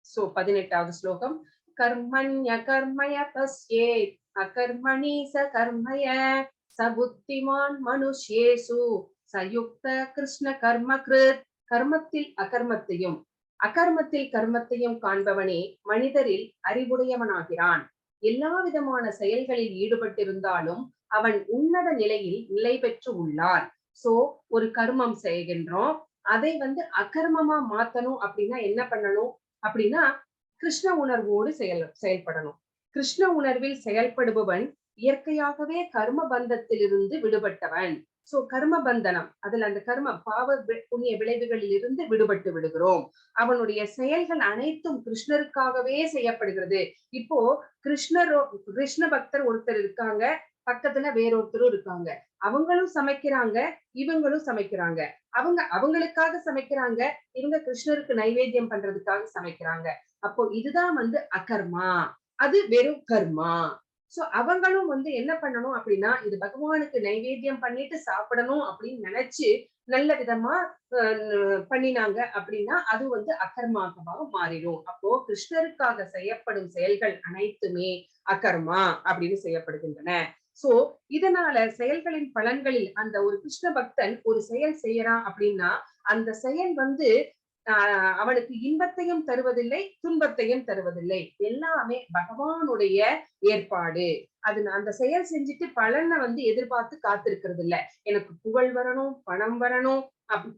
சோ 18வது ஸ்லோகம். கர்மண்ய கர்மய பஸ்யேத் அகர்மணி ச கர்மய சபுத்திமான் மனுஷ்யேசு சயுக்த கிருஷ்ண கர்ம கிருத். கர்மத்தில் அகர்மத்தையும் அகர்மத்தில் கர்மத்தையும் காண்பவனே மனிதரில் அறிவுடையவனாகிறான். எல்லா விதமான செயல்களில் ஈடுபட்டிருந்தாலும் அவன் உன்னத நிலையில் நிலை பெற்று உள்ளான். சோ ஒரு கர்மம் செய்கின்றோம், அதை வந்து அகர்மமா மாத்தணும் அப்படின்னா என்ன பண்ணணும் அப்படின்னா கிருஷ்ண உணர்வோடு செயல்படணும். கிருஷ்ண உணர்வில் செயல்படுபவன் இயற்கையாகவே கர்ம பந்தத்திலிருந்து விடுபட்டவன். சோ கர்ம பந்தனம், அதுல அந்த கர்ம பாவ புண்ணிய விளைவுகளில் இருந்து விடுபட்டு விடுகிறோம். அவனுடைய செயல்கள் அனைத்தும் கிருஷ்ணருக்காகவே செய்யப்படுகிறது. இப்போ கிருஷ்ண பக்தர் ஒருத்தர் இருக்காங்க, பக்கத்துல வேறொருத்தரும் இருக்காங்க. அவங்களும் சமைக்கிறாங்க, இவங்களும் சமைக்கிறாங்க. அவங்களுக்காக சமைக்கிறாங்க, இவங்க கிருஷ்ணருக்கு நைவேத்தியம் பண்றதுக்காக சமைக்கிறாங்க. அப்போ இதுதான் வந்து அகர்மா. அது வெறும் கர்மா. சோ அவங்களும் வந்து என்ன பண்ணணும் அப்படின்னா, இது பகவானுக்கு நைவேத்தியம் பண்ணிட்டு சாப்பிடணும் அப்படின்னு நினைச்சு நல்ல விதமா பண்ணினாங்க அப்படின்னா அது வந்து அகர்மாகமாக மாறிடும். அப்போ கிருஷ்ணருக்காக செய்யப்படும் செயல்கள் அனைத்துமே அகர்மா அப்படின்னு செய்யப்படுகின்றன. சோ இதனால செயல்களின் பலன்களில் அந்த ஒரு கிருஷ்ண பக்தன் ஒரு செயல் செய்யறான் அப்படின்னா அந்த செயல் வந்து அவனுக்கு இன்பத்தையும் தருவதில்லை, துன்பத்தையும் தருவதில்லை. எல்லாமே பகவானுடைய ஏற்பாடு. அது அந்த செயல் செஞ்சுட்டு பலனை வந்து எதிர்பார்த்து காத்திருக்கிறது இல்ல. எனக்கு புகழ் வரணும், பணம் வரணும்,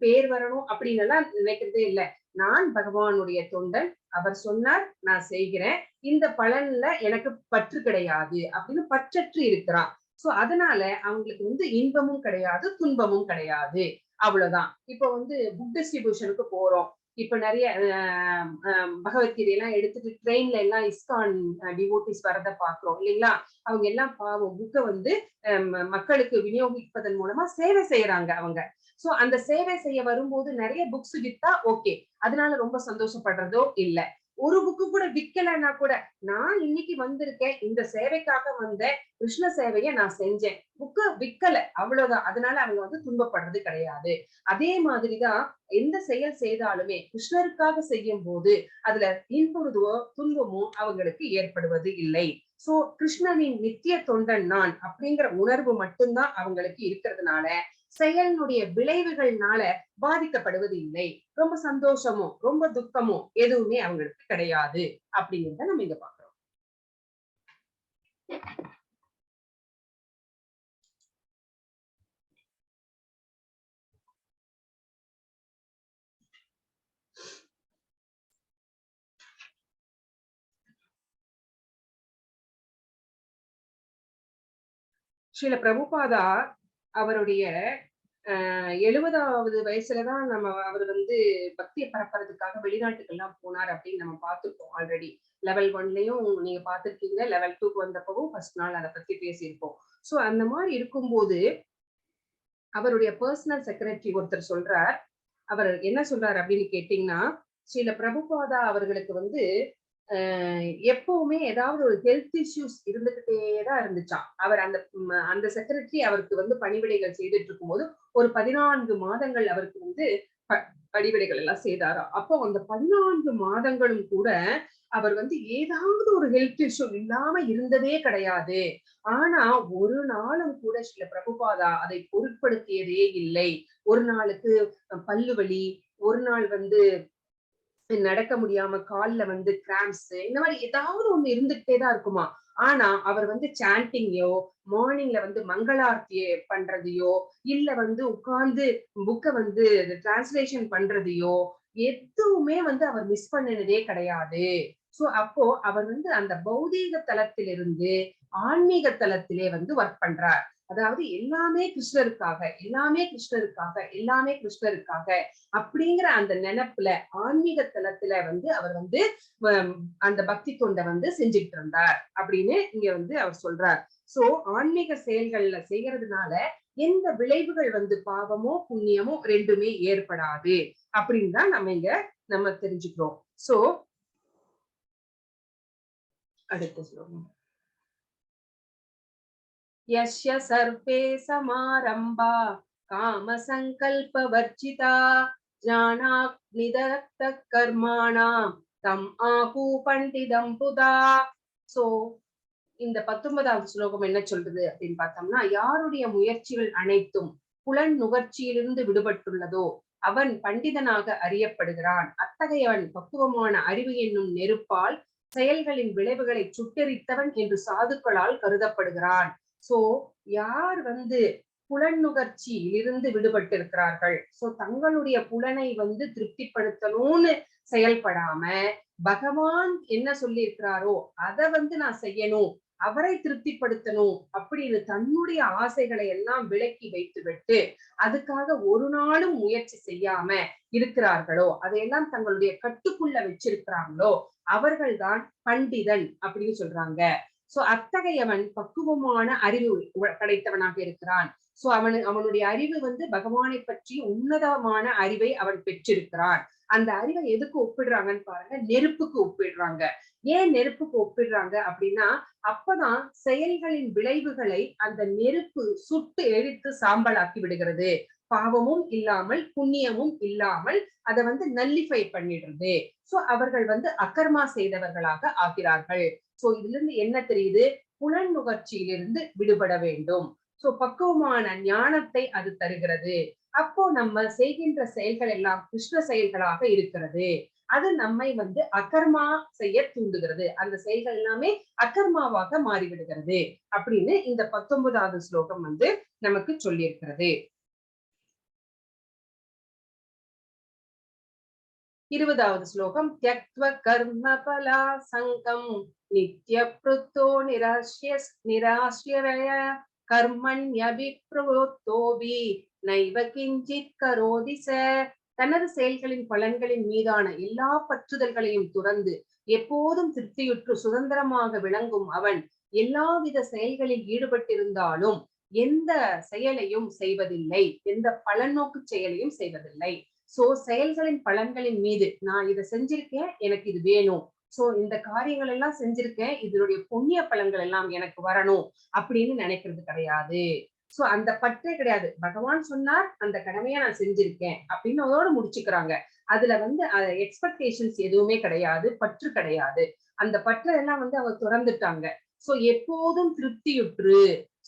பேர் வரணும் அப்படின்னு எல்லாம் நினைக்கிறதே இல்ல. நான் பகவானுடைய தொண்டன், அவர் சொன்னார் நான் செய்கிறேன், இந்த பலன்ல எனக்கு பற்று கிடையாது அப்படின்னு பற்றற்று இருக்கிறான். சோ அதனால அவங்களுக்கு வந்து இன்பமும் கிடையாது, துன்பமும் கிடையாது. அவ்வளவுதான். இப்ப வந்து புக் டிஸ்ட்ரிபியூஷனுக்கு போறோம். இப்ப நிறைய பகவத்கீதை எல்லாம் எடுத்துட்டு ட்ரெயின்ல எல்லாம் இஸ்கான் டிவோட்டிஸ் வரத பாக்குறோம் இல்லைங்களா? அவங்க எல்லாம் பாவம் புக்க வந்து மக்களுக்கு விநியோகிப்பதன் மூலமா சேவை செய்யறாங்க அவங்க. சோ அந்த சேவை செய்ய வரும்போது நிறைய புக்ஸ் வித்தா ஓகே, அதனால ரொம்ப சந்தோஷப்படுறதோ இல்ல. ஒரு புக்கு கூட விக்கலைன்னா கூட நான் இன்னைக்கு வந்திருக்கேன், இந்த சேவைக்காக வந்த கிருஷ்ண சேவையை நான் செஞ்சேன், புக்கு விக்கல, அவ்வளவுதான். அதனால அவங்க வந்து துன்பப்படுறது கிடையாது. அதே மாதிரிதான் எந்த செயல் செய்தாலுமே கிருஷ்ணருக்காக செய்யும் போது அதுல இன்புறுதோ துன்பமோ அவங்களுக்கு ஏற்படுவது இல்லை. சோ கிருஷ்ணனின் நித்திய தொண்டன் நான் அப்படிங்கிற உணர்வு மட்டும்தான் அவங்களுக்கு இருக்கிறதுனால செயலினுடைய விளைவுகள்னால பாதிக்கப்படுவது இல்லை. ரொம்ப சந்தோஷமோ ரொம்ப துக்கமோ எதுவுமே அவங்களுக்கு கிடையாது அப்படிங்கிறத நம்ம இங்க பாக்குறோம். ஸ்ரீல பிரபுபாதா அவருடைய 70வது வயசுலதான் அவர் வந்து பக்தியை பரப்புறதுக்காக வெளிநாட்டுக்கெல்லாம் போனார் அப்படின்னு நம்ம பார்த்திருக்கோம் ஆல்ரெடி. லெவல் 1லயும் நீங்க பார்த்திருக்கீங்க, லெவல் 2க்கு வந்தப்பவும் ஃபர்ஸ்ட் நாள் அதை பத்தி பேசியிருப்போம். சோ அந்த மாதிரி இருக்கும்போது அவருடைய பர்சனல் செக்ரட்டரி ஒருத்தர் சொல்றார். அவர் என்ன சொல்றாரு அப்படின்னு கேட்டீங்கன்னா, ஸ்ரீல பிரபுபாதா அவர்களுக்கு வந்து எப்பவுமே ஏதாவது ஒரு ஹெல்த் இஷ்யூஸ் இருந்துகிட்டேதான் இருந்துச்சாம். அவர் அந்த செக்ரட்டரி அவருக்கு வந்து பணிவிடைகள் செய்துட்டு இருக்கும்போது ஒரு 14 மாதங்கள் அவருக்கு வந்து பணிவிடைகள் எல்லாம் செய்தாராம். அப்போ அந்த 14 மாதங்களும் கூட அவர் வந்து ஏதாவது ஒரு ஹெல்த் இஷ்யூ இல்லாம இருந்ததே கிடையாது. ஆனா ஒரு நாளும் கூட ஸ்ரீல பிரபுபாதா அதை பொருட்படுத்தியதே இல்லை. ஒரு நாளுக்கு பல்லு வலி, ஒரு நாள் வந்து நடக்க முடியாம கால்ல வந்து கிராம்ப்ஸ், இந்த மாதிரி ஏதாவது ஒண்ணு இருந்துகிட்டே தான் இருக்குமா. ஆனா அவர் வந்து சாண்டிங்கையோ, மார்னிங்ல வந்து மங்களார்த்தி பண்றதையோ, இல்ல வந்து உட்கார்ந்து புக்க வந்து டிரான்ஸ்லேஷன் பண்றதையோ எதுவுமே வந்து அவர் மிஸ் பண்ணினதே கிடையாது. சோ அப்போ அவர் வந்து அந்த பௌதீக தளத்திலிருந்து ஆன்மீக தளத்திலே வந்து ஒர்க் பண்றார். அதாவது எல்லாமே கிருஷ்ணருக்காக, எல்லாமே கிருஷ்ணருக்காக, எல்லாமே கிருஷ்ணருக்காக அப்படிங்கிற அந்த நினைப்புல ஆன்மீக தளத்துல வந்து அவர் வந்து அந்த பக்தி தொண்டை வந்து செஞ்சுட்டு இருந்தார் அப்படின்னு இங்க வந்து அவர் சொல்றார். சோ ஆன்மீக செயல்கள்ல செய்யறதுனால எந்த விளைவுகள் வந்து பாவமோ புண்ணியமோ ரெண்டுமே ஏற்படாது அப்படின்னு தான் நம்ம தெரிஞ்சுக்கிறோம். சோ அடுத்த ஸ்லோகம். यस्य सर्वे समारम्भा कामसङ्कल्पवर्जिता ज्ञानाग्निदग्धः कर्माणां தம் ஆகு பண்டிதம் புதா. சோ இந்த 19வது ஸ்லோகம் என்ன சொல்றது அப்படின்னு பார்த்தோம்னா, யாருடைய முயற்சிகள் அனைத்தும் புலன் நுகர்ச்சியிலிருந்து விடுபட்டுள்ளதோ அவன் பண்டிதனாக அறியப்படுகிறான். அத்தகையவன் பக்குவமான அறிவு என்னும் நெருப்பால் செயல்களின் விளைவுகளை சுட்டெரித்தவன் என்று சாதுக்களால் கருதப்படுகிறான். சோ யார் வந்து புலனுகர்ச்சியிலிருந்து விடுபட்டு இருக்கிறார்கள், சோ தங்களுடைய புலனை வந்து திருப்திப்படுத்தணும்னு செயல்படாம பகவான் என்ன சொல்லி இருக்கிறாரோ அதை வந்து நான் செய்யணும், அவரை திருப்திப்படுத்தணும் அப்படின்னு தன்னுடைய ஆசைகளை எல்லாம் விலக்கி வைத்து விட்டு அதுக்காக ஒரு நாளும் முயற்சி செய்யாம இருக்கிறார்களோ, அதையெல்லாம் தங்களுடைய கட்டுக்குள்ள வச்சிருக்கிறாங்களோ அவர்கள்தான் பண்டிதன் அப்படின்னு சொல்றாங்க. சோ அத்தகையவன் பக்குவமான அறிவு படைத்தவனாக இருக்கிறான். சோ அவனுடைய அறிவு வந்து பகவானை பற்றி உன்னதமான அறிவை அவன் பெற்றிருக்கிறான். அந்த அறிவை எதுக்கு ஒப்பிடுறாங்கன்னு பாருங்க, நெருப்புக்கு ஒப்பிடுறாங்க. ஏன் நெருப்புக்கு ஒப்பிடுறாங்க அப்படின்னா, அப்பதான் செயல்களின் விளைவுகளை அந்த நெருப்பு சுட்டு எரித்து சாம்பலாக்கி விடுகிறது. பாவமும் இல்லாமல் புண்ணியமும் இல்லாமல் அதை வந்து நல்லிஃபை பண்ணிடுறது. சோ அவர்கள் வந்து அகர்மா செய்தவர்களாக ஆகிறார்கள். சோ இதுல இருந்து என்ன தெரியுது, புலன் நுகர்ச்சியிலிருந்து விடுபட வேண்டும். சோ பக்குவமான ஞானத்தை அது தருகிறது. அப்போ நம்ம செய்கின்ற செயல்கள் எல்லாம் கிருஷ்ண செயல்களாக இருக்கிறது. அது நம்மை வந்து அகர்மா செய்ய தூண்டுகிறது. அந்த செயல்கள் எல்லாமே அகர்மாவாக மாறிவிடுகிறது அப்படின்னு இந்த 19வது ஸ்லோகம் வந்து நமக்கு சொல்லியிருக்கிறது. 20வது ஸ்லோகம் த்யக்த்வ கர்ம பலா சங்கம் நித்ய ப்ருத்தோ நிராஸ்யய கர்மண்யபிப்ரவృத்தோபி நைவ கிஞ்சித் கரோதி ச. தனது செயல்களின் பலன்களின் மீதான எல்லா பற்றுதல்களையும் துறந்து எப்போதும் திருப்தியுற்று சுதந்திரமாக விளங்கும் அவன் எல்லாவித செயல்களில் ஈடுபட்டிருந்தாலும் எந்த செயலையும் செய்வதில்லை, எந்த பலநோக்கு செயலையும் செய்வதில்லை. சோ செயல்களின் பலன்களின் மீது நான் இதை செஞ்சிருக்கேன், எனக்கு இது வேணும், சோ இந்த காரியங்கள் எல்லாம் செஞ்சிருக்கேன், இதனுடைய புண்ணிய பலன்கள் எல்லாம் எனக்கு வரணும் அப்படின்னு நினைக்கிறது கிடையாது. சோ அந்த பற்றே கிடையாது. பகவான் சொன்னார், அந்த கடமையை நான் செஞ்சிருக்கேன் அப்படின்னு அதோட முடிச்சுக்கிறாங்க. அதுல வந்து எக்ஸ்பெக்டேஷன்ஸ் எதுவுமே கிடையாது, பற்று கிடையாது. அந்த பற்றெல்லாம் வந்து அவங்க துறந்துட்டாங்க. சோ எப்போதும் திருப்தியுற்று,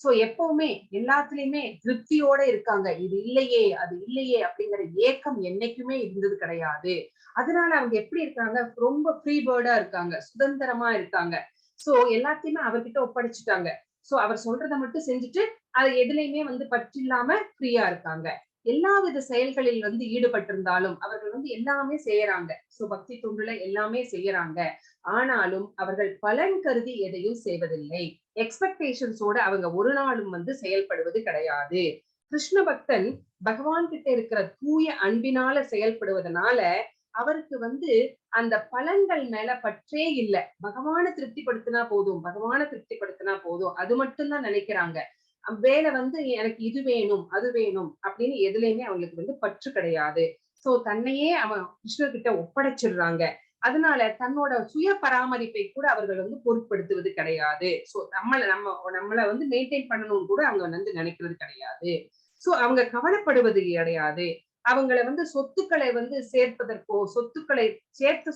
சோ எப்பவுமே எல்லாத்துலயுமே திருப்தியோட இருக்காங்க. இது இல்லையே அது இல்லையே அப்படிங்கிற ஏக்கம் என்னைக்குமே இருந்தது கிடையாது. அதனால அவங்க எப்படி இருக்காங்க, ரொம்ப ஃப்ரீ பேர்டா இருக்காங்க, சுதந்திரமா இருக்காங்க. சோ எல்லாத்தையுமே அவர்கிட்ட ஒப்படைச்சிட்டாங்க. சோ அவர் சொல்றதை மட்டும் செஞ்சுட்டு அது எதுலையுமே வந்து பற்றில்லாம ஃப்ரீயா இருக்காங்க. எல்லாவித செயல்களில் வந்து ஈடுபட்டிருந்தாலும் அவர்கள் வந்து எல்லாமே செய்யறாங்க. சோ பக்தி தொண்டுல எல்லாமே செய்யறாங்க. ஆனாலும் அவர்கள் பலன் கருதி எதையும் செய்வதில்லை. எக்ஸ்பெக்டேஷன்ஸோட அவங்க ஒரு நாளும் வந்து செயல்படுவது கிடையாது. கிருஷ்ண பக்தன் பகவான் கிட்ட இருக்கிற தூய அன்பினால செயல்படுவதனால அவருக்கு வந்து அந்த பலன்கள் மேல பற்றே இல்லை. பகவானை திருப்திப்படுத்தினா போதும், பகவானை திருப்திப்படுத்தினா போதும், அது மட்டும்தான் நினைக்கிறாங்க. வேலை வந்து எனக்கு இது வேணும் அது வேணும் அப்படின்னு எதுலையுமே அவங்களுக்கு வந்து பற்று கிடையாது. சோ தன்னையே அவன் கிருஷ்ணர்கிட்ட ஒப்படைச்சிடுறாங்க. அதனால தன்னோட சுய பராமரிப்பை கூட அவர்கள் வந்து பொருட்படுத்துவது கிடையாது. சோ நம்மள வந்து மெயின்டைன் பண்ணணும்னு கூட அவங்க வந்து நினைக்கிறது கிடையாது. சோ அவங்க கவலைப்படுவது கிடையாது. அவங்கள வந்து சொத்துக்களை வந்து சேர்ப்பதற்கோ,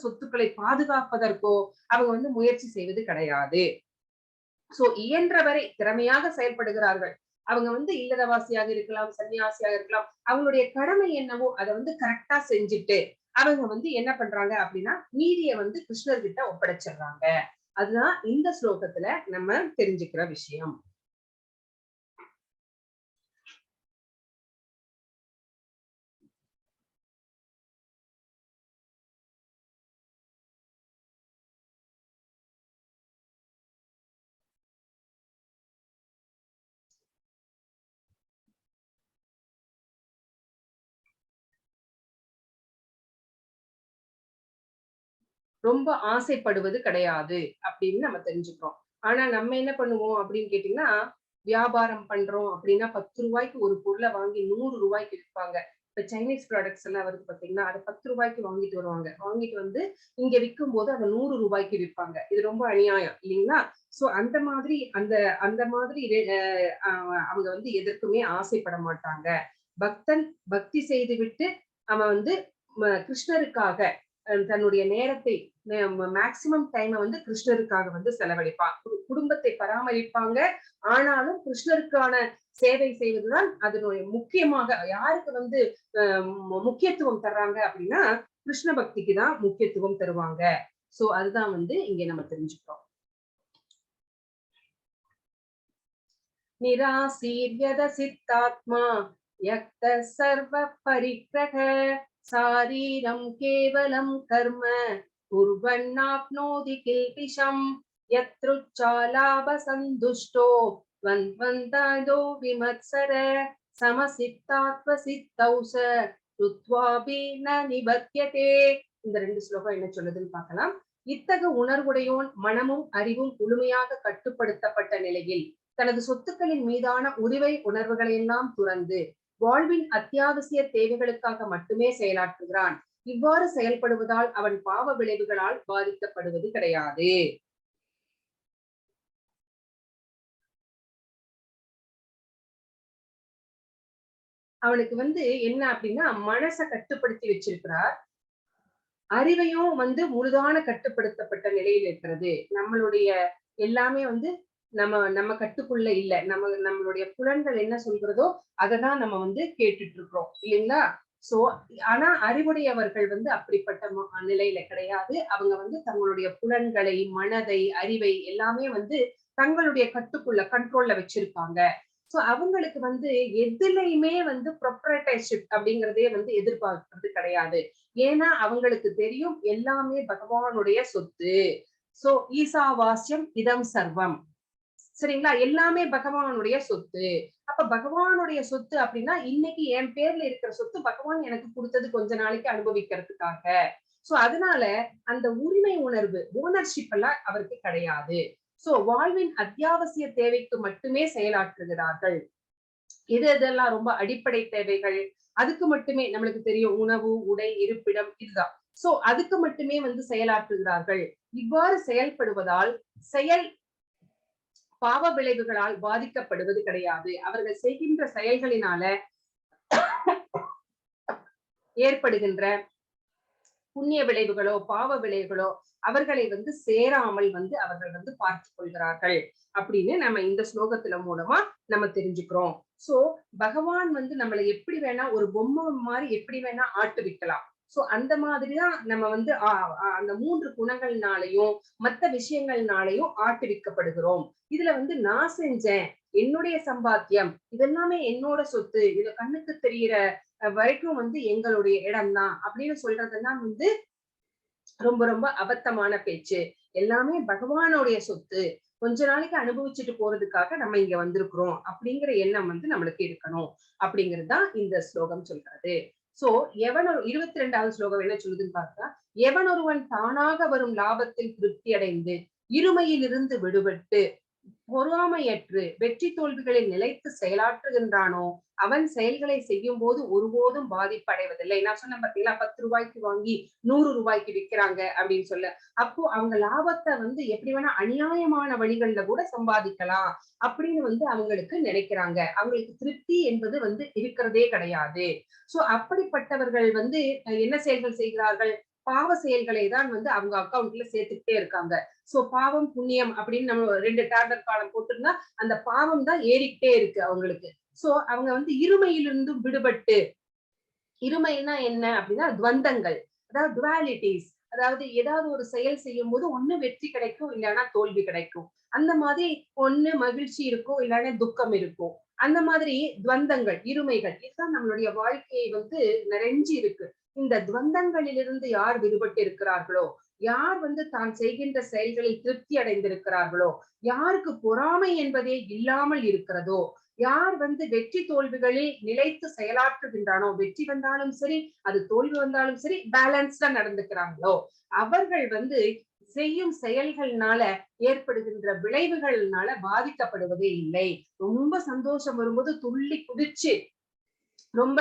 சொத்துக்களை பாதுகாப்பதற்கோ அவங்க வந்து முயற்சி செய்வது கிடையாது. சோ இயன்றவரை திறமையாக செயல்படுகிறார்கள். அவங்க வந்து இல்லறவாசியாக இருக்கலாம், சன்னியாசியாக இருக்கலாம். அவங்களுடைய கடமை என்னவோ அதை வந்து கரெக்டா செஞ்சுட்டு அவங்க வந்து என்ன பண்றாங்க அப்படின்னா மீதியை வந்து கிருஷ்ணர் கிட்ட ஒப்படைச்சிடுறாங்க. அதுதான் இந்த ஸ்லோகத்துல நம்ம தெரிஞ்சுக்கிற விஷயம். ரொம்ப ஆசைப்படுவது கிடையாது அப்படின்னு நம்ம தெரிஞ்சுக்கிறோம். ஆனா நம்ம என்ன பண்ணுவோம் அப்படின்னு கேட்டீங்கன்னா, வியாபாரம் பண்றோம் அப்படின்னா 10 ரூபாய்க்கு ஒரு பொருளை வாங்கி 100 ரூபாய்க்கு விற்பாங்க. இப்ப சைனீஸ் ப்ராடக்ட்ஸ் எல்லாம் வருது பாத்தீங்கன்னா, அதை 10 ரூபாய்க்கு வாங்கிட்டு வருவாங்க. வாங்கிட்டு வந்து இங்க விற்கும் போது அதை 100 ரூபாய்க்கு விற்பாங்க. இது ரொம்ப அநியாயம் இல்லைங்களா? சோ அந்த மாதிரி அந்த மாதிரி அவங்க வந்து எதற்குமே ஆசைப்பட மாட்டாங்க. பக்தன் பக்தி செய்து விட்டு அவன் வந்து கிருஷ்ணருக்காக தன்னுடைய நேரத்தை மேக்சிமம் டைமை வந்து கிருஷ்ணருக்காக வந்து செலவழிப்பான். குடும்பத்தை பராமரிப்பாங்க. ஆனாலும் கிருஷ்ணருக்கான சேவை செய்வதுதான் அதனுடைய முக்கியமாக. யாருக்கு வந்து முக்கியத்துவம் தர்றாங்க அப்படின்னா கிருஷ்ண பக்திக்கு தான் முக்கியத்துவம் தருவாங்க. சோ அதுதான் வந்து இங்க நம்ம தெரிஞ்சுக்கிறோம். நிராசீர்யத சித்தாத்மா யக்த சர்வ பரிக்ரக சாரீரம் கேவலம் கர்ம குர்வன்னாப்னோதி கில்பிஷம் யத்ருச்சாலாப சந்துஷ்டோ வந்தோ விமத்சர சமசித்தாத்வ சித்தௌச ருத்வாபி ந நிபத்யதே. இந்த 2 ஸ்லோகம் என்ன சொல்லுதுன்னு பார்க்கலாம். இத்தகு உணர்வுடையோன் மனமும் அறிவும் முழுமையாக கட்டுப்படுத்தப்பட்ட நிலையில் தனது சொத்துக்களின் மீதான உரிமை உணர்வுகளை எல்லாம் துறந்து வாழ்வின் அத்தியாவசிய தேவைகளுக்காக மட்டுமே செயலாற்றுகிறான். இவ்வாறு செயல்படுவதால் அவன் பாவ விளைவுகளால் பாதிக்கப்படுவது கிடையாது. அவனுக்கு என்ன அப்படின்னா மனசை கட்டுப்படுத்தி வச்சிருக்கிறார். அறிவையும் முழுதான கட்டுப்படுத்தப்பட்ட நிலையில் இருக்கிறது. நம்மளுடைய எல்லாமே நம்ம நம்ம கட்டுக்குள்ள இல்ல. நம்மளுடைய புலன்கள் என்ன சொல்கிறதோ அததான் நம்ம கேட்டுட்டு இருக்கிறோம் இல்லைங்களா? சோ ஆனா அறிவுடையவர்கள் அப்படிப்பட்ட நிலையில கிடையாது. அவங்க தங்களுடைய புலன்களை, மனதை, அறிவை எல்லாமே தங்களுடைய கட்டுக்குள்ள கண்ட்ரோல்ல வச்சிருப்பாங்க. சோ அவங்களுக்கு எதுலையுமே ப்ரொப்ரைட்டர்ஷிப் அப்படிங்கறதே எதிர்பார்க்கிறது கிடையாது. ஏன்னா அவங்களுக்கு தெரியும் எல்லாமே பகவானுடைய சொத்து. சோ ஈசாவாஸ்யம் இதம் சர்வம். சரிங்களா? எல்லாமே பகவானுடைய சொத்து. அப்ப பகவானுடைய சொத்து அப்படின்னா இன்னைக்கு என் பேர்ல இருக்கிற சொத்து பகவான் எனக்கு கொடுத்தது கொஞ்ச நாளைக்கு அனுபவிக்கிறதுக்காக. சோ அதனால அந்த உரிமை உணர்வு, ஓனர்ஷிப் எல்லாம் அவருக்கு கிடையாது. சோ வாழ்வின் அத்தியாவசிய தேவைக்கு மட்டுமே செயலாற்றுகிறார்கள். எதெல்லாம் ரொம்ப அடிப்படை தேவைகள் அதுக்கு மட்டுமே நம்மளுக்கு தெரியும். உணவு, உடை, இருப்பிடம் இதுதான். சோ அதுக்கு மட்டுமே செயலாற்றுகிறார்கள். இவ்வாறு செயல்படுவதால் செயல் பாவ விளைவுகளால் பாதிக்கப்படுவது கிடையாது. அவர்கள் செய்கின்ற செயல்களினால ஏற்படுகின்ற புண்ணிய விளைவுகளோ பாவ விளைவுகளோ அவர்களை சேராமல் அவர்கள் பார்த்துக் கொள்கிறார்கள் அப்படின்னு நம்ம இந்த ஸ்லோகத்துல மூலமா நம்ம தெரிஞ்சுக்கிறோம். சோ பகவான் நம்மளை எப்படி வேணா ஒரு பொம்மை மாதிரி எப்படி வேணா ஆட்டுவிக்கலாம். சோ அந்த மாதிரிதான் நம்ம அந்த 3 குணங்கள்னாலையும் மத்த விஷயங்கள்னாலையும் ஆட்டுவிக்கப்படுகிறோம். இதுல நான் செஞ்சேன், என்னுடைய சம்பாத்தியம், இதெல்லாமே என்னோட சொத்து, இது கண்ணுக்கு தெரிகிற வரைக்கும் எங்களுடைய இடம் தான் அப்படின்னு சொல்றதெல்லாம் ரொம்ப ரொம்ப அபத்தமான பேச்சு. எல்லாமே பகவானுடைய சொத்து. கொஞ்ச நாளைக்கு அனுபவிச்சுட்டு போறதுக்காக நம்ம இங்க வந்திருக்கிறோம் அப்படிங்கிற எண்ணம் நம்மளுக்கு இருக்கணும் அப்படிங்கறதுதான் இந்த ஸ்லோகம் சொல்றது. சோ எவன் 22வது ஸ்லோகம் என்ன சொல்லுதுன்னு பார்த்தா, எவன் ஒருவன் தானாக வரும் லாபத்தில் திருப்தி அடைந்து இருமையிலிருந்து விடுபட்டு பொறாமையற்று வெற்றி தோல்விகளில் நிலைத்து செயலாற்றுகின்றானோ அவன் செயல்களை செய்யும் போது ஒருபோதும் பாதிப்படைவதில்லை. நான் சொன்னேன் பாத்தீங்களா, 10 ரூபாய்க்கு வாங்கி 100 ரூபாய்க்கு விற்கிறாங்க அப்படின்னு சொல்ல. அப்போ அவங்க லாபத்தை எப்படி வேணா அநியாயமான வழிகள்ல கூட சம்பாதிக்கலாம் அப்படின்னு அவங்களுக்கு நினைக்கிறாங்க. அவங்களுக்கு திருப்தி என்பது இருக்கிறதே கிடையாது. சோ அப்படிப்பட்டவர்கள் என்ன செயல்கள் செய்கிறார்கள்? பாவ செயல்களை தான் அவங்க அக்கௌண்ட்ல சேர்த்துக்கிட்டே இருக்காங்க. சோ பாவம் புண்ணியம் அப்படின்னு நம்ம 2 டேப்லெட் காலம் போட்டிருந்தா அந்த பாவம் தான் ஏறிக்கிட்டே இருக்கு அவங்களுக்கு. சோ அவங்க இருமையிலிருந்து விடுபட்டு, இருமைன்னா என்ன அப்படின்னா துவந்தங்கள், அதாவது டுவாலிட்டிஸ், அதாவது ஏதாவது ஒரு செயல் செய்யும் போது ஒண்ணு வெற்றி கிடைக்கும், இல்லைன்னா தோல்வி கிடைக்கும். அந்த மாதிரி ஒண்ணு மகிழ்ச்சி இருக்கும், இல்லைன்னா துக்கம் இருக்கும். அந்த மாதிரி துவந்தங்கள், இருமைகள், இதுதான் நம்மளுடைய வாழ்க்கையை நிறைஞ்சு இருக்கு. இந்த துவந்தங்களிலிருந்து யார் விடுபட்டு இருக்கிறார்களோ, யார் தான் செய்கின்ற செயல்களில் திருப்தி அடைந்திருக்கிறார்களோ, யாருக்கு பொறாமை என்பதே இல்லாமல் இருக்கிறதோ, யார் வெற்றி தோல்விகளில் நிலைத்து செயலாற்றுகின்றானோ, வெற்றி வந்தாலும் சரி அது தோல்வி வந்தாலும் சரி பேலன்ஸ்டா நடந்துக்கிறாங்களோ, அவர்கள் செய்யும் செயல்கள்னால ஏற்படுகின்ற விளைவுகள்னால பாதிக்கப்படுவதே இல்லை. ரொம்ப சந்தோஷம் வரும்போது துள்ளி குதிச்சு, ரொம்ப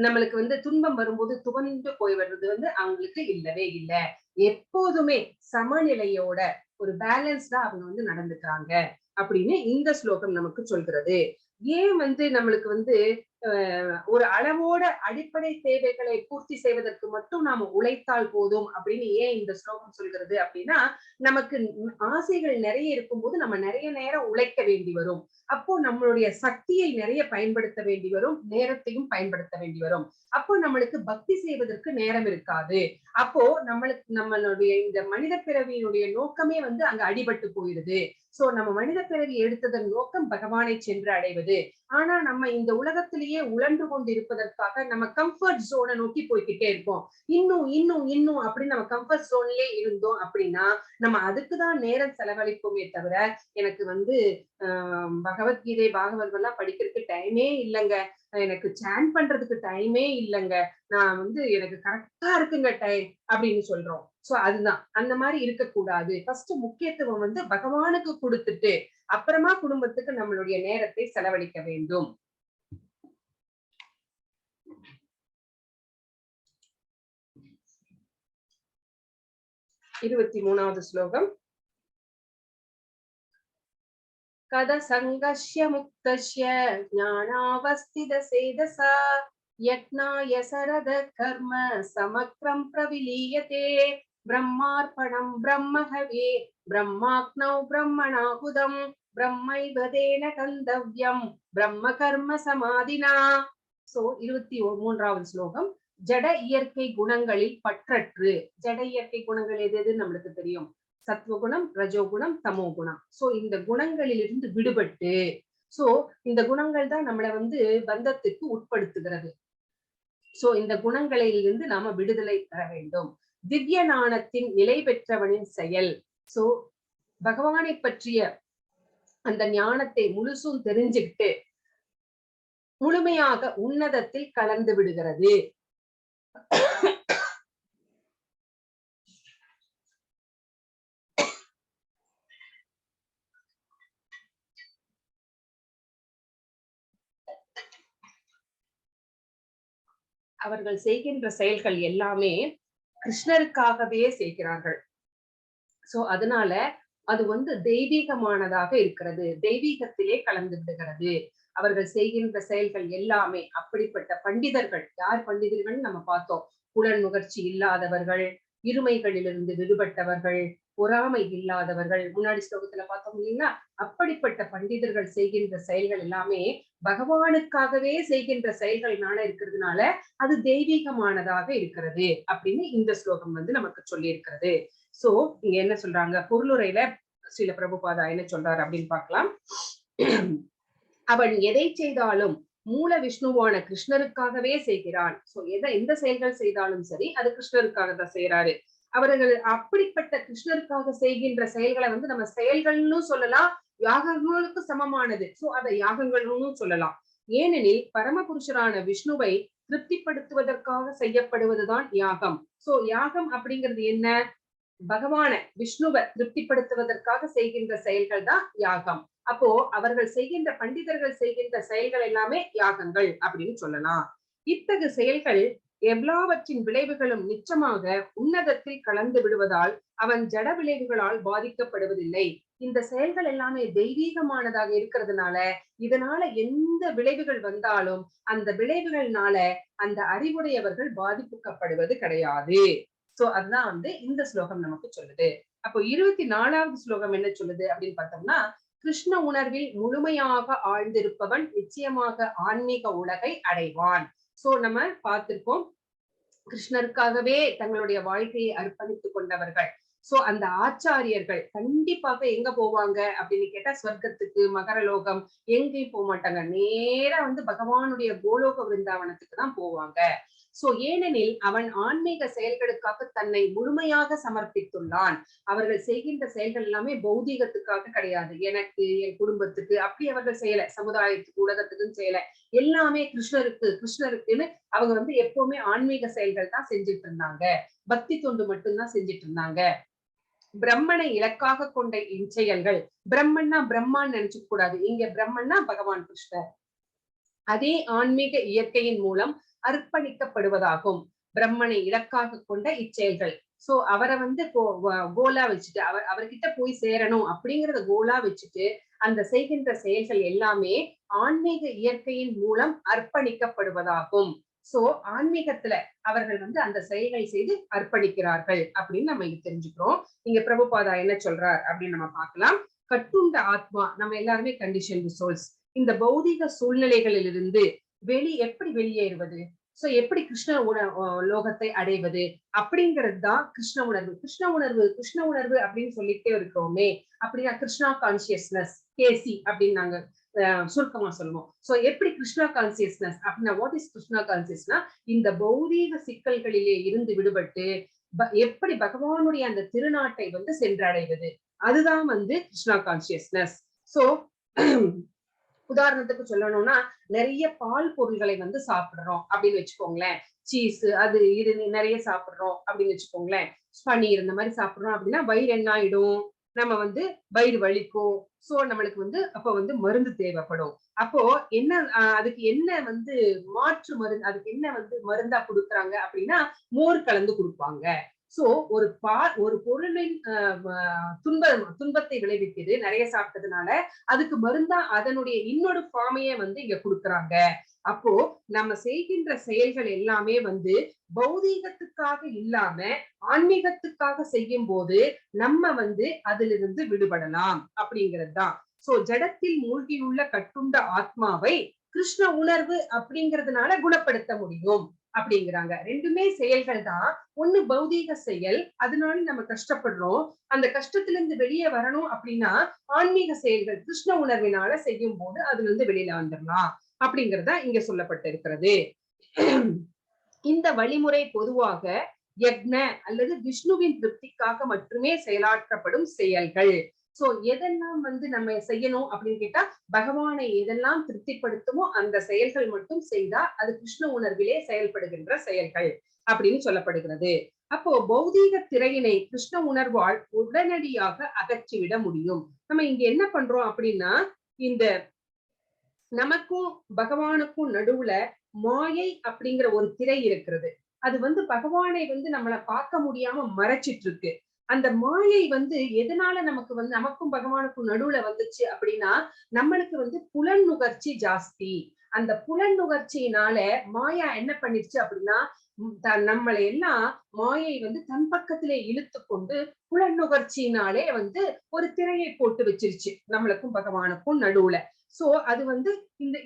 நம்மளுக்கு துன்பம் வரும்போது துவண்டு போய் வர்றது அவங்களுக்கு இல்லவே இல்லை. எப்போதுமே சமநிலையோட ஒரு பேலன்ஸ்டா அவங்க நடந்துக்கிறாங்க அப்படின்னு இந்த ஸ்லோகம் நமக்கு சொல்கிறது. ஏன் நம்மளுக்கு ஒரு அளவோட அடிப்படை தேவைகளை பூர்த்தி செய்வதற்கு மட்டும் நாம உழைத்தால் போதும் அப்படின்னு ஏன் இந்த ஸ்லோகம் சொல்கிறது அப்படின்னா, நமக்கு ஆசைகள் நிறைய இருக்கும்போது நம்ம நிறைய நேரம் உழைக்க வேண்டி வரும். அப்போ நம்மளுடைய சக்தியை நிறைய பயன்படுத்த வேண்டி வரும், நேரத்தையும் பயன்படுத்த வேண்டி வரும். அப்போ நம்மளுக்கு பக்தி செய்வதற்கு நேரம் இருக்காது. அப்போ நம்மளுடைய இந்த மனித பிறவியினுடைய நோக்கமே அங்க அடிபட்டு போயிடுது. சோ நம்ம மனித பிறவி எடுத்ததன் நோக்கம் பகவானை சென்று அடைவது. ஆனா நம்ம இந்த உலகத்திலேயே உழன்று கொண்டு இருப்பதற்காக நம்ம கம்ஃபர்ட் ஜோனை நோக்கி போய்கிட்டே இருப்போம். இன்னும் இன்னும் இன்னும் அப்படின்னு நம்ம கம்ஃபர்ட் ஜோன்லயே இருந்தோம் அப்படின்னா நம்ம அதுக்குதான் நேரம் செலவழிப்போமே தவிர, எனக்கு பகவத்கீதை பாகவதம் எல்லாம் படிக்கிறதுக்கு டைமே இல்லைங்க, எனக்கு சான் பண்றதுக்கு டைமே இல்லைங்க, நான் எனக்கு கரெக்டா இருக்குங்க டைம் அப்படின்னு சொல்றோம். சோ அதுதான் அந்த மாதிரி இருக்கக்கூடாது. ஃபர்ஸ்ட் முக்கியத்துவம் வந்து பகவானுக்கு கொடுத்துட்டு அப்புறமா குடும்பத்துக்கு நம்மளுடைய நேரத்தை செலவழிக்க வேண்டும். 23வது ஸ்லோகம். கத சங்கஸ்ய முக்தஸ்ய ஞானாவஸ்தித சேதசா யக்ஞாய சரத கர்ம சமக்ரம் பிரவிலீயதே பிரம்மார்ப்பணம் பிரம்மஹவே பிரம்மாக்னௌ பிரம்மணாகுதம் பிரம்மைவதேன கந்தவ்யம் பிரம்ம கர்ம சமாதினா. சோ 23வது ஸ்லோகம். ஜட இயற்கை குணங்களில் பற்றற்று. ஜட இயற்கை குணங்கள் எது எது நம்மளுக்கு தெரியும். சத்வகுணம், ரஜோகுணம், தமோ குணம். சோ இந்த குணங்களில் இருந்து விடுபட்டு, சோ இந்த குணங்கள் தான் நம்மளை வந்து பந்தத்துக்கு உட்படுத்துகிறது. சோ இந்த குணங்களிலிருந்து நாம விடுதலை பெற வேண்டும். திவ்ய ஞானத்தின் நிலை பெற்றவனின் செயல். சோ பகவானை பற்றிய அந்த ஞானத்தை முழுசும் தெரிஞ்சுக்கிட்டு முழுமையாக உன்னதத்தில் கலந்து விடுகிறது. அவர்கள் செய்கின்ற செயல்கள் எல்லாமே கிருஷ்ணருக்காகவே செய்கிறார்கள். சோ அதனால அது வந்து தெய்வீகமானதாக இருக்கிறது, தெய்வீகத்திலே கலந்து விடுகிறது. அவர்கள் செய்கின்ற செயல்கள் எல்லாமே. அப்படிப்பட்ட பண்டிதர்கள், யார் பண்டிதர்கள் நம்ம பார்த்தோம். புலன் நுகர்ச்சி இல்லாதவர்கள், இருமைகளிலிருந்து விடுபட்டவர்கள், பொறாமை இல்லாதவர்கள், முன்னாடி ஸ்லோகத்துல பார்த்தோம் இல்லைங்களா. அப்படிப்பட்ட பண்டிதர்கள் செய்கின்ற செயல்கள் எல்லாமே பகவானுக்காகவே செய்கின்ற செயல்களினால இருக்கிறதுனால அது தெய்வீகமானதாக இருக்கிறது அப்படின்னு இந்த ஸ்லோகம் வந்து நமக்கு சொல்லி இருக்கிறது. சோ இங்க என்ன சொல்றாங்க, பொருளுரையில ஸ்ரீல பிரபுபாதா என்ன சொல்றாரு அப்படின்னு பார்க்கலாம். அவன் எதை செய்தாலும் மூல விஷ்ணுவான கிருஷ்ணருக்காகவே செய்கிறான். சோ எந்த செயல்கள் செய்தாலும் சரி அது கிருஷ்ணருக்காக தான் செய்யறாரு. அவர்கள் அப்படிப்பட்ட கிருஷ்ணருக்காக செய்கின்ற செயல்களை வந்து நம்ம செயல்கள்னு சொல்லலாம், யாகங்களுக்கு சமமானது. சோ அதை யாகங்கள்னு சொல்லலாம். ஏனெனில் பரமபுருஷரான விஷ்ணுவை திருப்திப்படுத்துவதற்காக செய்யப்படுவதுதான் யாகம். சோ யாகம் அப்படிங்கிறது என்ன, பகவான விஷ்ணுவை திருப்திப்படுத்துவதற்காக செய்கின்ற செயல்கள் தான் யாகம். அப்போ அவர்கள் செய்கின்ற பண்டிதர்கள் செய்கின்ற செயல்கள் எல்லாமே யாகங்கள் அப்படின்னு சொல்லலாம். இத்தகு செயல்கள் எல்லாவற்றின் விளைவுகளும் நிச்சயமாக உன்னதத்தில் கலந்து விடுவதால் அவன் ஜட விளைவுகளால் பாதிக்கப்படுவதில்லை. இந்த செயல்கள் எல்லாமே தெய்வீகமானதாக இருக்கிறதுனால இதனால எந்த விளைவுகள் வந்தாலும் அந்த விளைவுகள்னால அந்த அறிவுடையவர்கள் பாதிப்புக்கப்படுவது கிடையாது. சோ அதுதான் வந்து இந்த ஸ்லோகம் நமக்கு சொல்லுது. அப்போ 24வது ஸ்லோகம் என்ன சொல்லுது அப்படின்னு பார்த்தோம்னா, கிருஷ்ண உணர்வில் முழுமையாக ஆழ்ந்திருப்பவன் நிச்சயமாக ஆன்மீக உலகை அடைவான். சோ நம்ம பார்த்திருக்கோம், கிருஷ்ணருக்காகவே தங்களுடைய வாழ்க்கையை அர்ப்பணித்துக் கொண்டவர்கள். சோ அந்த ஆச்சாரியர்கள் கண்டிப்பாக எங்க போவாங்க அப்படின்னு கேட்டா ஸ்வர்க்கத்துக்கு, மகரலோகம் எங்கேயும் போக மாட்டாங்க. நேரா வந்து பகவானுடைய கோலோக விருந்தாவனத்துக்கு தான் போவாங்க. சோ ஏனெனில் அவன் ஆன்மீக செயல்களுக்காக தன்னை முழுமையாக சமர்ப்பித்துள்ளான். அவர்கள் செய்கின்ற செயல்கள் எல்லாமே பௌதீகத்துக்காக கிடையாது, எனக்கு என் குடும்பத்துக்கு அப்படி அவர்கள் செய்யல, சமுதாயத்துக்கு உலகத்துக்கும் செய்யல. எல்லாமே கிருஷ்ணருக்குன்னு அவங்க வந்து எப்பவுமே ஆன்மீக செயல்கள் தான் செஞ்சுட்டு இருந்தாங்க. பக்தி தொண்டு மட்டும்தான் செஞ்சுட்டு இருந்தாங்க. பிரம்மனை இலக்காக கொண்ட இச்செயல்கள், பிரம்மன்னா பிரம்மான்னு நினைச்சுக்க கூடாது. இங்க பிரம்மன்னா பகவான் கிருஷ்ணர். அதே ஆன்மீக இயற்கையின் மூலம் அர்ப்பணிக்கப்படுவதாகும். பிரம்மனை இலக்காக கொண்ட இச்செயல்கள். சோ அவரை வந்து கோலா வச்சுட்டு அவர்கிட்ட போய் சேரணும் அப்படிங்கறத கோலா வச்சுட்டு அந்த செய்கின்ற செயல்கள் எல்லாமே ஆன்மீக இயற்கையின் மூலம் அர்ப்பணிக்கப்படுவதாகும். சோ ஆன்மீகத்துல அவர்கள் வந்து அந்த செயல்களை செய்து அர்ப்பணிக்கிறார்கள் அப்படின்னு நம்ம இது தெரிஞ்சுக்கிறோம். இங்க பிரபுபாதா என்ன சொல்றார் அப்படின்னு நம்ம பார்க்கலாம். கட்டுண்ட ஆத்மா, நம்ம எல்லாருமே கண்டிஷன் சோல்ஸ். இந்த பௌதிக சூழ்நிலைகளிலிருந்து எப்படி வெளியேறுவது, சோ எப்படி கிருஷ்ண லோகத்தை அடைவது அப்படிங்கிறது தான் கிருஷ்ண உணர்வு. கிருஷ்ண உணர்வு அப்படின்னு சொல்லிட்டே இருக்கிறோமே, அப்படின்னா கிருஷ்ணா கான்சியஸ்னஸ், கேசி அப்படின்னு நாங்க சுருக்கமா சொல்லுவோம். சோ எப்படி கிருஷ்ணா கான்சியஸ்னஸ் அப்படின்னா, வாட் இஸ் கிருஷ்ணா கான்சியஸ்னா, இந்த பௌதீக சிக்கல்களிலே இருந்து விடுபட்டு எப்படி பகவானுடைய அந்த திருநாட்டை வந்து சென்றடைவது, அதுதான் வந்து கிருஷ்ணா கான்சியஸ்னஸ். சோ உதாரணத்துக்கு சொல்லணும்னா, நிறைய பால் பொருள்களை வந்து சாப்பிடுறோம் அப்படின்னு வச்சுக்கோங்களேன். சீஸ் அது இது நிறைய சாப்பிடுறோம் அப்படின்னு வச்சுக்கோங்களேன். பன்னீர் இந்த மாதிரி சாப்பிடுறோம் அப்படின்னா வயிறு என்ன ஆயிடும், நம்ம வந்து வயிறு வலிக்கும். சோ நம்மளுக்கு வந்து அப்ப வந்து மருந்து தேவைப்படும். அப்போ என்ன அதுக்கு என்ன வந்து மாற்று மருந்து, அதுக்கு என்ன வந்து மருந்தா குடுக்குறாங்க அப்படின்னா மோர் கலந்து குடுப்பாங்க. சோ ஒரு பொருளின் துன்பத்தை விளைவிக்குது நிறைய சாப்பிட்டதுனால, அதுக்கு மருந்தா அதனுடைய இன்னொரு ஃபார்மையே வந்து இங்க குடுக்குறாங்க. அப்போ நம்ம செய்கின்ற செயல்கள் எல்லாமே வந்து பௌதீகத்துக்காக இல்லாம ஆன்மீகத்துக்காக செய்யும் போது நம்ம வந்து அதிலிருந்து விடுபடலாம் அப்படிங்கிறது தான். சோ ஜடத்தில் மூழ்கியுள்ள கட்டுண்ட ஆத்மாவை கிருஷ்ண உணர்வு அப்படிங்கிறதுனால குணப்படுத்த முடியும் அப்படிங்கிறாங்க. ரெண்டுமே செயல்கள் தான். ஒண்ணு பௌதீக செயல், அதனால நம்ம கஷ்டப்படுறோம். அந்த கஷ்டத்துல இருந்து வெளியே வரணும் அப்படின்னா ஆன்மீக செயல்கள் கிருஷ்ண உணர்வினால செய்யும் போது அதுல இருந்து வெளியில வந்துடலாம் அப்படிங்கறத இங்க சொல்லப்பட்டிருக்கிறது. இந்த வழிமுறை பொதுவாக யக்ன அல்லது விஷ்ணுவின் திருப்திக்காக மட்டுமே செயலாற்றப்படும் செயல்கள். சோ எதெல்லாம் வந்து நம்ம செய்யணும் அப்படின்னு கேட்டா பகவானை எதெல்லாம் திருப்திப்படுத்துமோ அந்த செயல்கள் மட்டும் செய்தா அது கிருஷ்ண உணர்விலே செயல்படுகின்ற செயல்கள் அப்படின்னு சொல்லப்படுகிறது. அப்போ பௌதீக திரையினை கிருஷ்ண உணர்வால் உடனடியாக அகற்றிவிட முடியும். நம்ம இங்க என்ன பண்றோம் அப்படின்னா, இந்த நமக்கும் பகவானுக்கும் நடுவுல மாயை அப்படிங்கிற ஒரு திரை இருக்கிறது. அது வந்து பகவானை வந்து நம்மள பார்க்க முடியாம மறைச்சிட்டு இருக்கு. அந்த மாயை வந்து எதனால நமக்கு வந்து நமக்கும் பகவானுக்கும் நடுவுல வந்துச்சு அப்படின்னா, நம்மளுக்கு வந்து புலன் நுகர்ச்சி ஜாஸ்தி. அந்த புலன் நுகர்ச்சியினால மாயா என்ன பண்ணிருச்சு அப்படின்னா, நம்மளை எல்லாம் மாயை வந்து தன் பக்கத்திலே இழுத்து கொண்டு புலன் நுகர்ச்சியினாலே வந்து ஒரு திரையை போட்டு வச்சிருச்சு நம்மளுக்கும் பகவானுக்கும் நடுவுல. சோ அது வந்து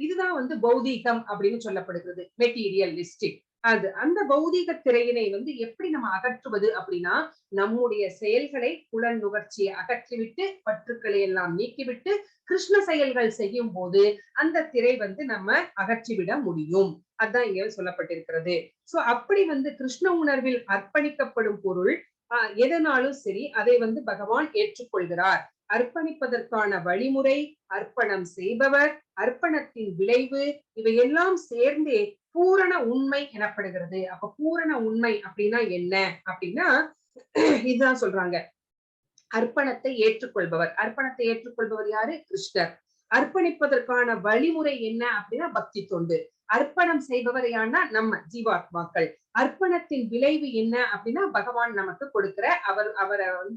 இதுதான் வந்து பௌதீகம் அப்படின்னு சொல்லப்படுகிறது, மெட்டீரியலிஸ்டிக். அது அந்த பௌதீக திரையினை வந்து எப்படி நம்ம அகற்றுவது அப்படின்னா, நம்முடைய செயல்களை புலன் நுகர்ச்சியை அகற்றிவிட்டு பற்றுக்களை எல்லாம் நீக்கிவிட்டு கிருஷ்ண செயல்கள் செய்யும் போது அந்த திரை வந்து நம்ம அகற்றிவிட முடியும். அதான் இங்க சொல்லப்பட்டிருக்கிறது. சோ அப்படி வந்து கிருஷ்ண உணர்வில் அர்ப்பணிக்கப்படும் பொருள் எதனாலும் சரி அதை வந்து பகவான் ஏற்றுக்கொள்கிறார். அர்ப்பணிப்பதற்கான வழிமுறை, அர்ப்பணம் செய்பவர், அர்ப்பணத்தின் விளைவு, இவையெல்லாம் சேர்ந்தே பூரண உண்மை எனப்படுகிறது. அப்ப பூரண உண்மை அப்படின்னா என்ன அப்படின்னா இதுதான் சொல்றாங்க. அர்ப்பணத்தை ஏற்றுக்கொள்பவர். அர்ப்பணத்தை ஏற்றுக்கொள்பவர் யாரு? கிருஷ்ணர். அர்ப்பணிப்பதற்கான வழிமுறை என்ன அப்படின்னா பக்தி தொண்டு. அர்ப்பணம் செய்பவர் யாருன்னா நம்ம ஜீவாத்மாக்கள். அர்ப்பணத்தின் விளைவு என்ன அப்படின்னா பகவான் நமக்கு கொடுக்கிற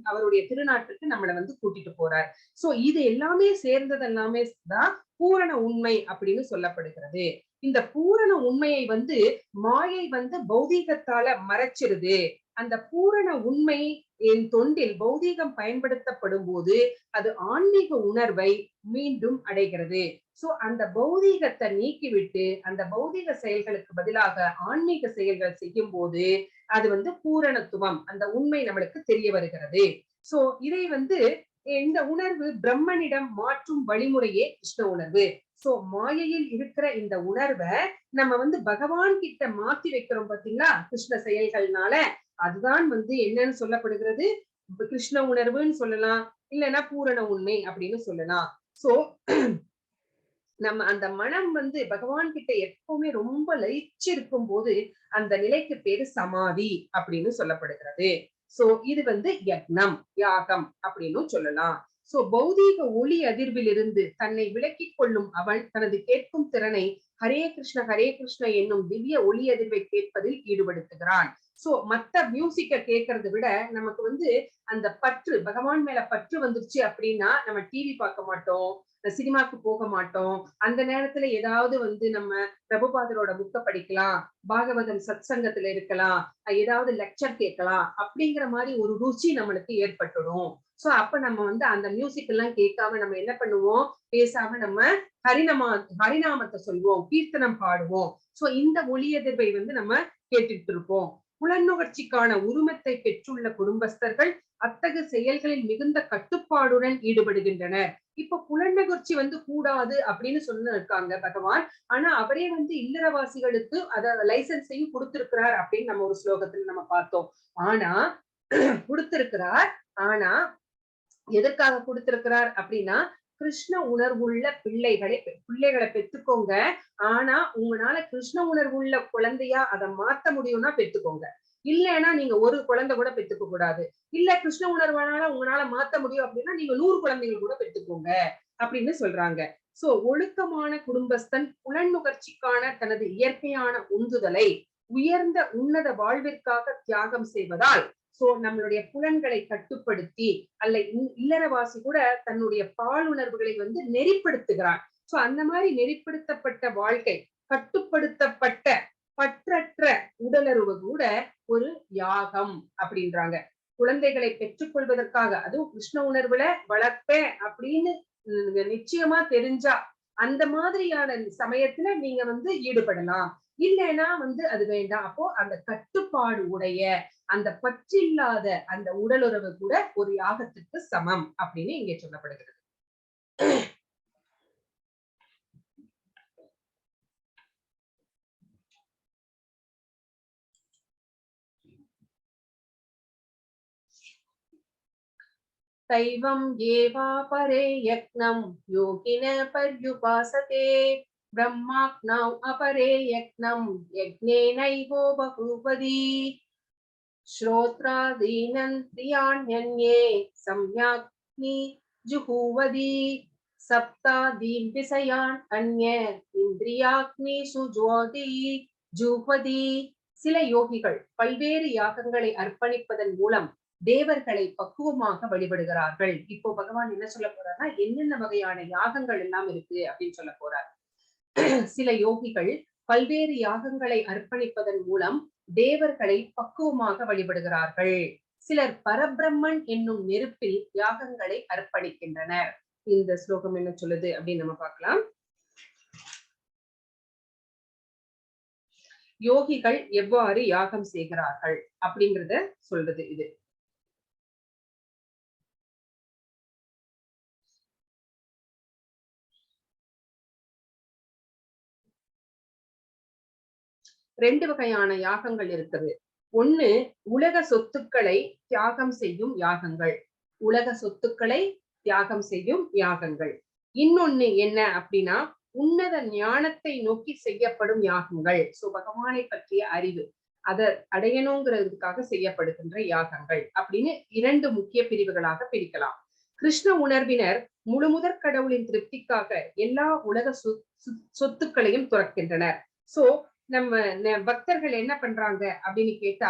அவருடைய திருநாட்டுக்கு நம்மளை வந்து கூட்டிட்டு போறார். சோ இது எல்லாமே சேர்ந்தது எல்லாமே தான் பூரண உண்மை அப்படின்னு சொல்லப்படுகிறது. இந்த பூரண உண்மையை வந்து மாயை வந்து பௌதீகத்தால மறைச்சிருது. அந்த பூரண உண்மை என் தொண்டில் பௌதீகம் பயன்படுத்தப்படும் போது அது ஆன்மீக உணர்வை மீண்டும் அடைகிறது. சோ அந்த பௌதீகத்தை நீக்கிவிட்டு அந்த பௌதீக செயல்களுக்கு பதிலாக ஆன்மீக செயல்கள் செய்யும் போது அது வந்து பூரணத்துவம், அந்த உண்மை நம்மளுக்கு தெரிய வருகிறது. சோ இதை வந்து இந்த உணர்வு பிரம்மனிடம் மாற்றும் வழிமுறையே கிருஷ்ண உணர்வு. சோ மாயையில் இருக்கிற இந்த உணர்வை நம்ம வந்து பகவான் கிட்ட மாத்தி வைக்கிறோம் பாத்தீங்களா கிருஷ்ண செயல்கள்னால. அதுதான் வந்து என்னன்னு சொல்லப்படுகிறது, கிருஷ்ண உணர்வுன்னு சொல்லலாம், இல்லைன்னா பூரண உண்மை அப்படின்னு சொல்லலாம். சோ நம்ம அந்த மனம் வந்து பகவான் கிட்ட எப்பவுமே ரொம்ப லயிச்சு இருக்கும் போது அந்த நிலைக்கு பேரு சமாதி அப்படின்னு சொல்லப்படுகிறது. சோ இது வந்து யக்னம், யாகம் அப்படின்னு சொல்லலாம். சோ பௌதீக ஒளி அதிர்வில் இருந்து தன்னை விலக்கிக் கொள்ளும் அவன் தனது கேட்கும் திறனை ஹரே கிருஷ்ண என்னும் திவ்ய ஒளி அதிர்வை கேட்பதில் ஈடுபடுத்துகிறான். சோ மத்த மியூசிக்க கேட்கறதை விட நமக்கு வந்து அந்த பற்று, பகவான் மேல பற்று வந்துருச்சு அப்படின்னா நம்ம டிவி பார்க்க மாட்டோம், சினிமாக்கு போக மாட்டோம். அந்த நேரத்துல ஏதாவது வந்து நம்ம பிரபுபாதரோட புக்க படிக்கலாம், பாகவதம் சத் சங்கத்துல இருக்கலாம், ஏதாவது லெக்சர் கேட்கலாம் அப்படிங்கிற மாதிரி ஒரு ருச்சி நம்மளுக்கு ஏற்பட்டுடும். சோ அப்ப நம்ம வந்து அந்த மியூசிக் எல்லாம் கேட்காம நம்ம என்ன பண்ணுவோம், பேசாம நம்ம ஹரிநாமத்தை சொல்வோம், கீர்த்தனம் பாடுவோம். சோ இந்த ஒளியதிர்வை வந்து நம்ம கேட்டுட்டு இருப்போம். புலனுணர்ச்சிக்கான உரிமத்தை பெற்றுள்ள குடும்பஸ்தர்கள் அத்தகு செயல்களில் மிகுந்த கட்டுப்பாடுடன் ஈடுபடுகின்றனர். இப்ப புலநுகர்ச்சி வந்து கூடாது அப்படின்னு இருக்காங்க பகவான். ஆனா அவரே வந்து இல்லறவாசிகளுக்கு அத லைசன்ஸையும் கொடுத்திருக்கிறார் அப்படின்னு நம்ம ஒரு ஸ்லோகத்துல நம்ம பார்த்தோம். ஆனா கொடுத்திருக்கிறார். ஆனா எதற்காக கொடுத்திருக்கிறார் அப்படின்னா கிருஷ்ண உணர்வுள்ள பிள்ளைகளை பெத்துக்கோங்க. ஆனா உங்களால கிருஷ்ண உணர்வுள்ள குழந்தையா அதை மாத்த முடியும்னா பெத்துக்கோங்க. இல்லைன்னா நீங்க ஒரு குழந்தை கூட பெத்துக்க கூடாது. இல்ல கிருஷ்ண உணர்வானால உங்களால மாத்த முடியும் அப்படின்னா நீங்க 100 குழந்தைகள் கூட பெத்துக்கோங்க அப்படின்னு சொல்றாங்க. சோ ஒழுக்கமான குடும்பஸ்தன் புலன்நுகர்ச்சிக்கான தனது இயற்கையான உந்துதலை உயர்ந்த உன்னத வாழ்விற்காக தியாகம் செய்வதால் சோ நம்மளுடைய புலன்களை கட்டுப்படுத்தி அல்ல இல்லறவாசி கூட தன்னுடைய பாலுணர்வுகளை வந்து நெறிப்படுத்துகிறான். சோ அந்த மாதிரி நெறிப்படுத்தப்பட்ட வாழ்க்கை, கட்டுப்படுத்தப்பட்ட பற்றற்ற உடலுறவு கூட ஒரு யாகம் அப்படின்றாங்க. குழந்தைகளை பெற்றுக் கொள்வதற்காக அதுவும் கிருஷ்ண உணர்வுல வளர்ப்பேன் அப்படின்னு நிச்சயமா தெரிஞ்சா அந்த மாதிரியான சமயத்துல நீங்க வந்து ஈடுபடலாம். இல்லைன்னா வந்து அது வேண்டாம். அப்போ அந்த கட்டுப்பாடு உடைய அந்த பற்றில்லாத அந்த உடலுறவு கூட ஒரு யாகத்துக்கு சமம் அப்படின்னு இங்கே சொல்லப்படுகிறது. दैवं येवापरे यज्ञं योगिन पर्युपासते ब्रह्माग्नौ अपरे यज्ञं यज्ञेनैवो बहुपदी श्रोत्रादीनन्द्रियाण्यन्ये सम्याग्नि जुहुवदी सप्तादीन् विषयान् अन्य इन्द्रियाग्निषु ज्योति जुह्वதி. சில யோகிகள் பல்வேறு யாகங்களை அர்ப்பணிப்பதன் மூலம் தேவர்களை பக்குவமாக வழிபடுகிறார்கள். இப்போ பகவான் என்ன சொல்ல போறாருன்னா என்னென்ன வகையான யாகங்கள் எல்லாம் இருக்கு அப்படின்னு சொல்ல போறார். சில யோகிகள் பல்வேறு யாகங்களை அர்ப்பணிப்பதன் மூலம் தேவர்களை பக்குவமாக வழிபடுகிறார்கள். சிலர் பரபிரம்மன் என்னும் நெருப்பில் யாகங்களை அர்ப்பணிக்கின்றனர். இந்த ஸ்லோகம் என்ன சொல்லுது அப்படின்னு நம்ம பார்க்கலாம். யோகிகள் எவ்வாறு யாகம் செய்கிறார்கள் அப்படிங்கறத சொல்றது இது. ரெண்டு வகையான யாகங்கள் இருக்குது. ஒண்ணு உலக சொத்துக்களை தியாகம் செய்யும் யாகங்கள். உலக சொத்துக்களை தியாகம் செய்யும் யாகங்கள். இன்னொன்னு என்ன அப்படின்னா உன்னத ஞானத்தை நோக்கி செய்யப்படும் யாகங்கள். சோ பகவானை பற்றிய அறிவு அதை அடையணுங்கிறதுக்காக செய்யப்படுகின்ற யாகங்கள் அப்படின்னு இரண்டு முக்கிய பிரிவுகளாக பிரிக்கலாம். கிருஷ்ண உணர்வினர் முழுமுதற் கடவுளின் திருப்திக்காக எல்லா உலக சொத்துக்களையும் துறக்கின்றனர். சோ நம்ம பக்தர்கள் என்ன பண்றாங்க அப்படின்னு கேட்டா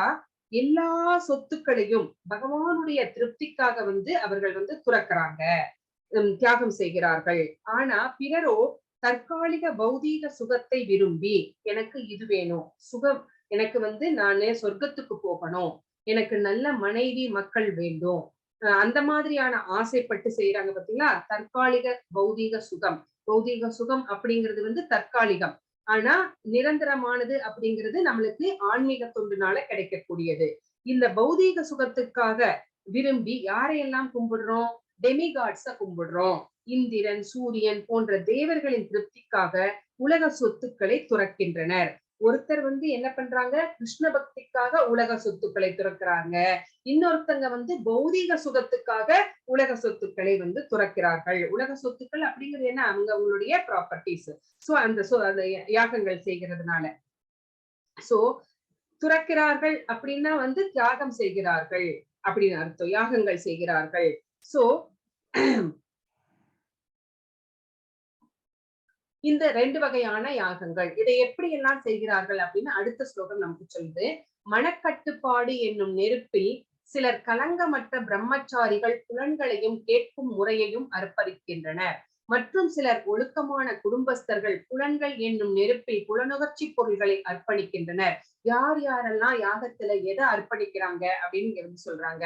எல்லா சொத்துக்களையும் பகவானுடைய திருப்திக்காக வந்து அவர்கள் வந்து துறக்கிறாங்க, தியாகம் செய்கிறார்கள். ஆனா பிறரோ தற்காலிக பௌதீக சுகத்தை விரும்பி எனக்கு இது வேணும், சுகம் எனக்கு வந்து நானே சொர்க்கத்துக்கு போகணும், எனக்கு நல்ல மனைவி மக்கள் வேண்டும், அந்த மாதிரியான ஆசைப்பட்டு செய்யறாங்க பாத்தீங்களா. தற்காலிக பௌதீக சுகம். பௌதீக சுகம் அப்படிங்கிறது வந்து தற்காலிகம். ஆனா நிரந்தரமானது அப்படிங்கிறது நம்மளுக்கு ஆன்மீக தொண்டுனால கிடைக்கக்கூடியது. இந்த பௌதீக சுகத்துக்காக விரும்பி யாரையெல்லாம் கும்பிடுறோம்? டெமிகாட்ஸ கும்பிடுறோம். இந்திரன், சூரியன் போன்ற தேவர்களின் திருப்திக்காக உலக சொத்துக்களை துறக்கின்றனர். ஒருத்தர் வந்து என்ன பண்றாங்க? கிருஷ்ண பக்திக்காக உலக சொத்துக்களை துறக்கிறாங்க. இன்னொருத்தங்க வந்து பௌதீக சுகத்துக்காக உலக சொத்துக்களை வந்து துறக்கிறார்கள். உலக சொத்துக்கள் அப்படிங்கிறது என்ன? அவங்களுடைய ப்ராப்பர்ட்டிஸ். சோ அந்த யாகங்கள் செய்கிறதுனால சோ துறக்கிறார்கள் அப்படின்னா வந்து தியாகம் செய்கிறார்கள் அப்படின்னு அர்த்தம். யாகங்கள் செய்கிறார்கள். சோ இந்த ரெண்டு வகையான யாகங்கள் இதை எப்படி எல்லாம் செய்கிறார்கள் அப்படின்னு அடுத்த ஸ்லோகம் நமக்கு சொல்லுது. மனக்கட்டுப்பாடு என்னும் நெருப்பில் சிலர் கலங்கமற்ற பிரம்மச்சாரிகள் புலன்களையும் கேட்கும் முறையையும் அர்ப்பணிக்கின்றனர். மற்றும் சிலர் ஒழுக்கமான குடும்பஸ்தர்கள் புலன்கள் என்னும் நெருப்பில் புலனுகர்ச்சி பொருள்களை அர்ப்பணிக்கின்றனர். யார் யாரெல்லாம் யாகத்துல எதை அர்ப்பணிக்கிறாங்க அப்படின்னு சொல்றாங்க.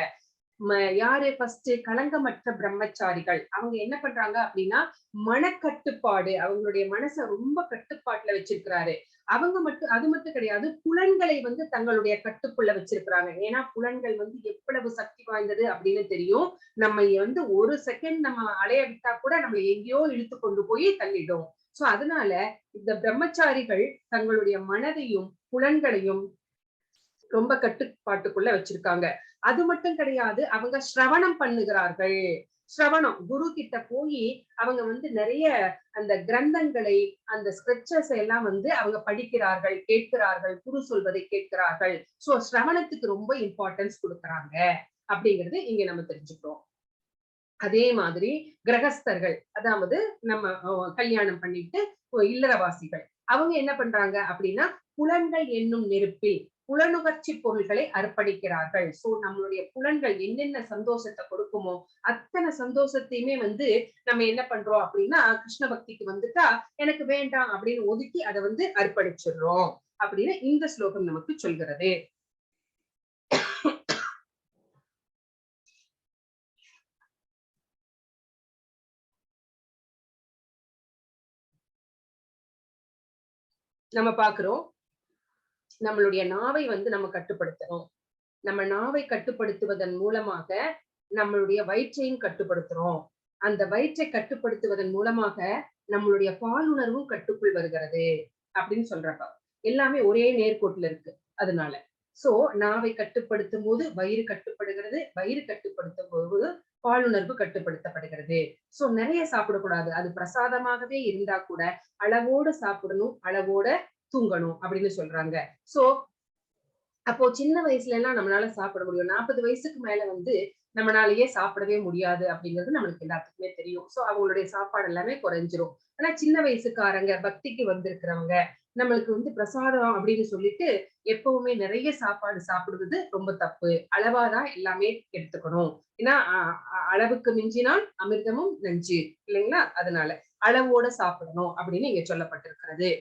யாரு ஃபர்ஸ்ட்? களங்கமற்ற பிரம்மச்சாரிகள். அவங்க என்ன பண்றாங்க அப்படின்னா மனக்கட்டுப்பாடு, அவங்களுடைய மனசை ரொம்ப கட்டுப்பாட்டுல வச்சிருக்கிறாரு. அவங்க மட்டும் அது மட்டும் கிடையாது, புலன்களை வந்து தங்களுடைய கட்டுக்குள்ள வச்சிருக்கிறாங்க. ஏன்னா புலன்கள் வந்து எவ்வளவு சக்தி வாய்ந்தது அப்படின்னு தெரியும். நம்ம வந்து ஒரு செகண்ட் நம்ம அலைய விட்டா கூட நம்ம எங்கேயோ இழுத்து கொண்டு போய் தள்ளிடும். சோ அதனால இந்த பிரம்மச்சாரிகள் தங்களுடைய மனதையும் புலன்களையும் ரொம்ப கட்டுப்பாட்டுக்குள்ள வச்சிருக்காங்க. அது மட்டும் கிடையாது, அவங்க சிரவணம் பண்ணுகிறார்கள். சிரவணம், குரு கிட்ட போய் அவங்க வந்து நிறைய அந்த கிரந்தங்களை, அந்த ஸ்கிரிப்சர்ஸ் எல்லாம் வந்து அவங்க படிக்கிறார்கள், கேட்கிறார்கள், குரு சொல்வதை கேட்கிறார்கள். சோ சிரவணத்துக்கு ரொம்ப இம்பார்ட்டன்ஸ் கொடுக்கறாங்க அப்படிங்கிறது இங்க நம்ம தெரிஞ்சுக்கிறோம். அதே மாதிரி கிரகஸ்தர்கள், அதாவது நம்ம கல்யாணம் பண்ணிட்டு இல்லறவாசிகள், அவங்க என்ன பண்றாங்க அப்படின்னா புலன்கள் என்னும் நெருப்பில் புலனுகர்ச்சி பொருள்களை அர்ப்பணிக்கிறார்கள். சோ நம்மளுடைய புலன்கள் என்னென்ன சந்தோஷத்தை கொடுக்குமோ அத்தனை சந்தோஷத்தையுமே வந்து நம்ம என்ன பண்றோம் அப்படின்னா கிருஷ்ண பக்திக்கு வந்துட்டா எனக்கு வேண்டாம் அப்படின்னு ஒதுக்கி அதை வந்து அர்ப்பணிச்சிடுறோம் அப்படின்னு இந்த ஸ்லோகம் நமக்கு சொல்கிறது. நம்ம பாக்குறோம், நம்மளுடைய நாவை வந்து நம்ம கட்டுப்படுத்தணும். நம்ம நாவை கட்டுப்படுத்துவதன் மூலமாக நம்மளுடைய வயிற்றையும் கட்டுப்படுத்துறோம். அந்த வயிற்றை கட்டுப்படுத்துவதன் மூலமாக நம்மளுடைய பாலுணர்வும் கட்டுக்குள் வருகிறது அப்படின்னு சொல்றப்ப எல்லாமே ஒரே நேர்கோட்டுல இருக்கு. அதனால சோ நாவை கட்டுப்படுத்தும் போது வயிறு கட்டுப்படுகிறது, வயிறு கட்டுப்படுத்தும் போது பாலுணர்வு கட்டுப்படுத்தப்படுகிறது. சோ நிறைய சாப்பிடக்கூடாது. அது பிரசாதமாகவே இருந்தா கூட அளவோட சாப்பிடணும், அளவோட தூங்கணும் அப்படின்னு சொல்றாங்க. சோ அப்போ சின்ன வயசுல எல்லாம் நம்மளால சாப்பிட முடியும். 40 வயசுக்கு மேல வந்து நம்மளாலேயே சாப்பிடவே முடியாது அப்படிங்கிறது நம்மளுக்கு எல்லாத்துக்குமே தெரியும். சோ அவங்களுடைய சாப்பாடு எல்லாமே குறைஞ்சிரும். ஆனா சின்ன வயசுக்காரங்க, பக்திக்கு வந்திருக்கிறவங்க, நம்மளுக்கு வந்து பிரசாதம் அப்படின்னு சொல்லிட்டு எப்பவுமே நிறைய சாப்பாடு சாப்பிடுவது ரொம்ப தப்பு. அளவாதான் எல்லாமே எடுத்துக்கணும். ஏன்னா அளவுக்கு மிஞ்சினால் அமிர்தமும் நஞ்சு இல்லைங்களா? அதனால அளவோட சாப்பிடணும் அப்படின்னு இங்க சொல்லப்பட்டிருக்கிறது.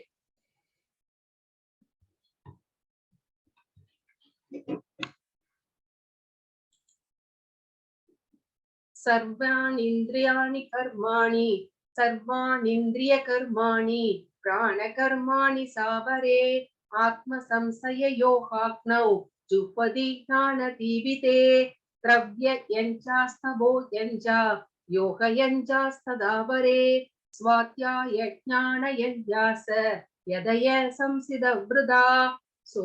सर्वाणीन्द्रियाणि कर्माणि सर्वाणीन्द्रिय कर्माणि प्राणकर्माणि सावरे आत्मसंशय योगाग्नौ जुह्वति ज्ञानदीपिते द्रव्ययञ्चास्तभोजञ्च योगयञ्चास्तदावरे स्वाध्याय ज्ञानयञ्चास यदय संसिदव्रदा. சோ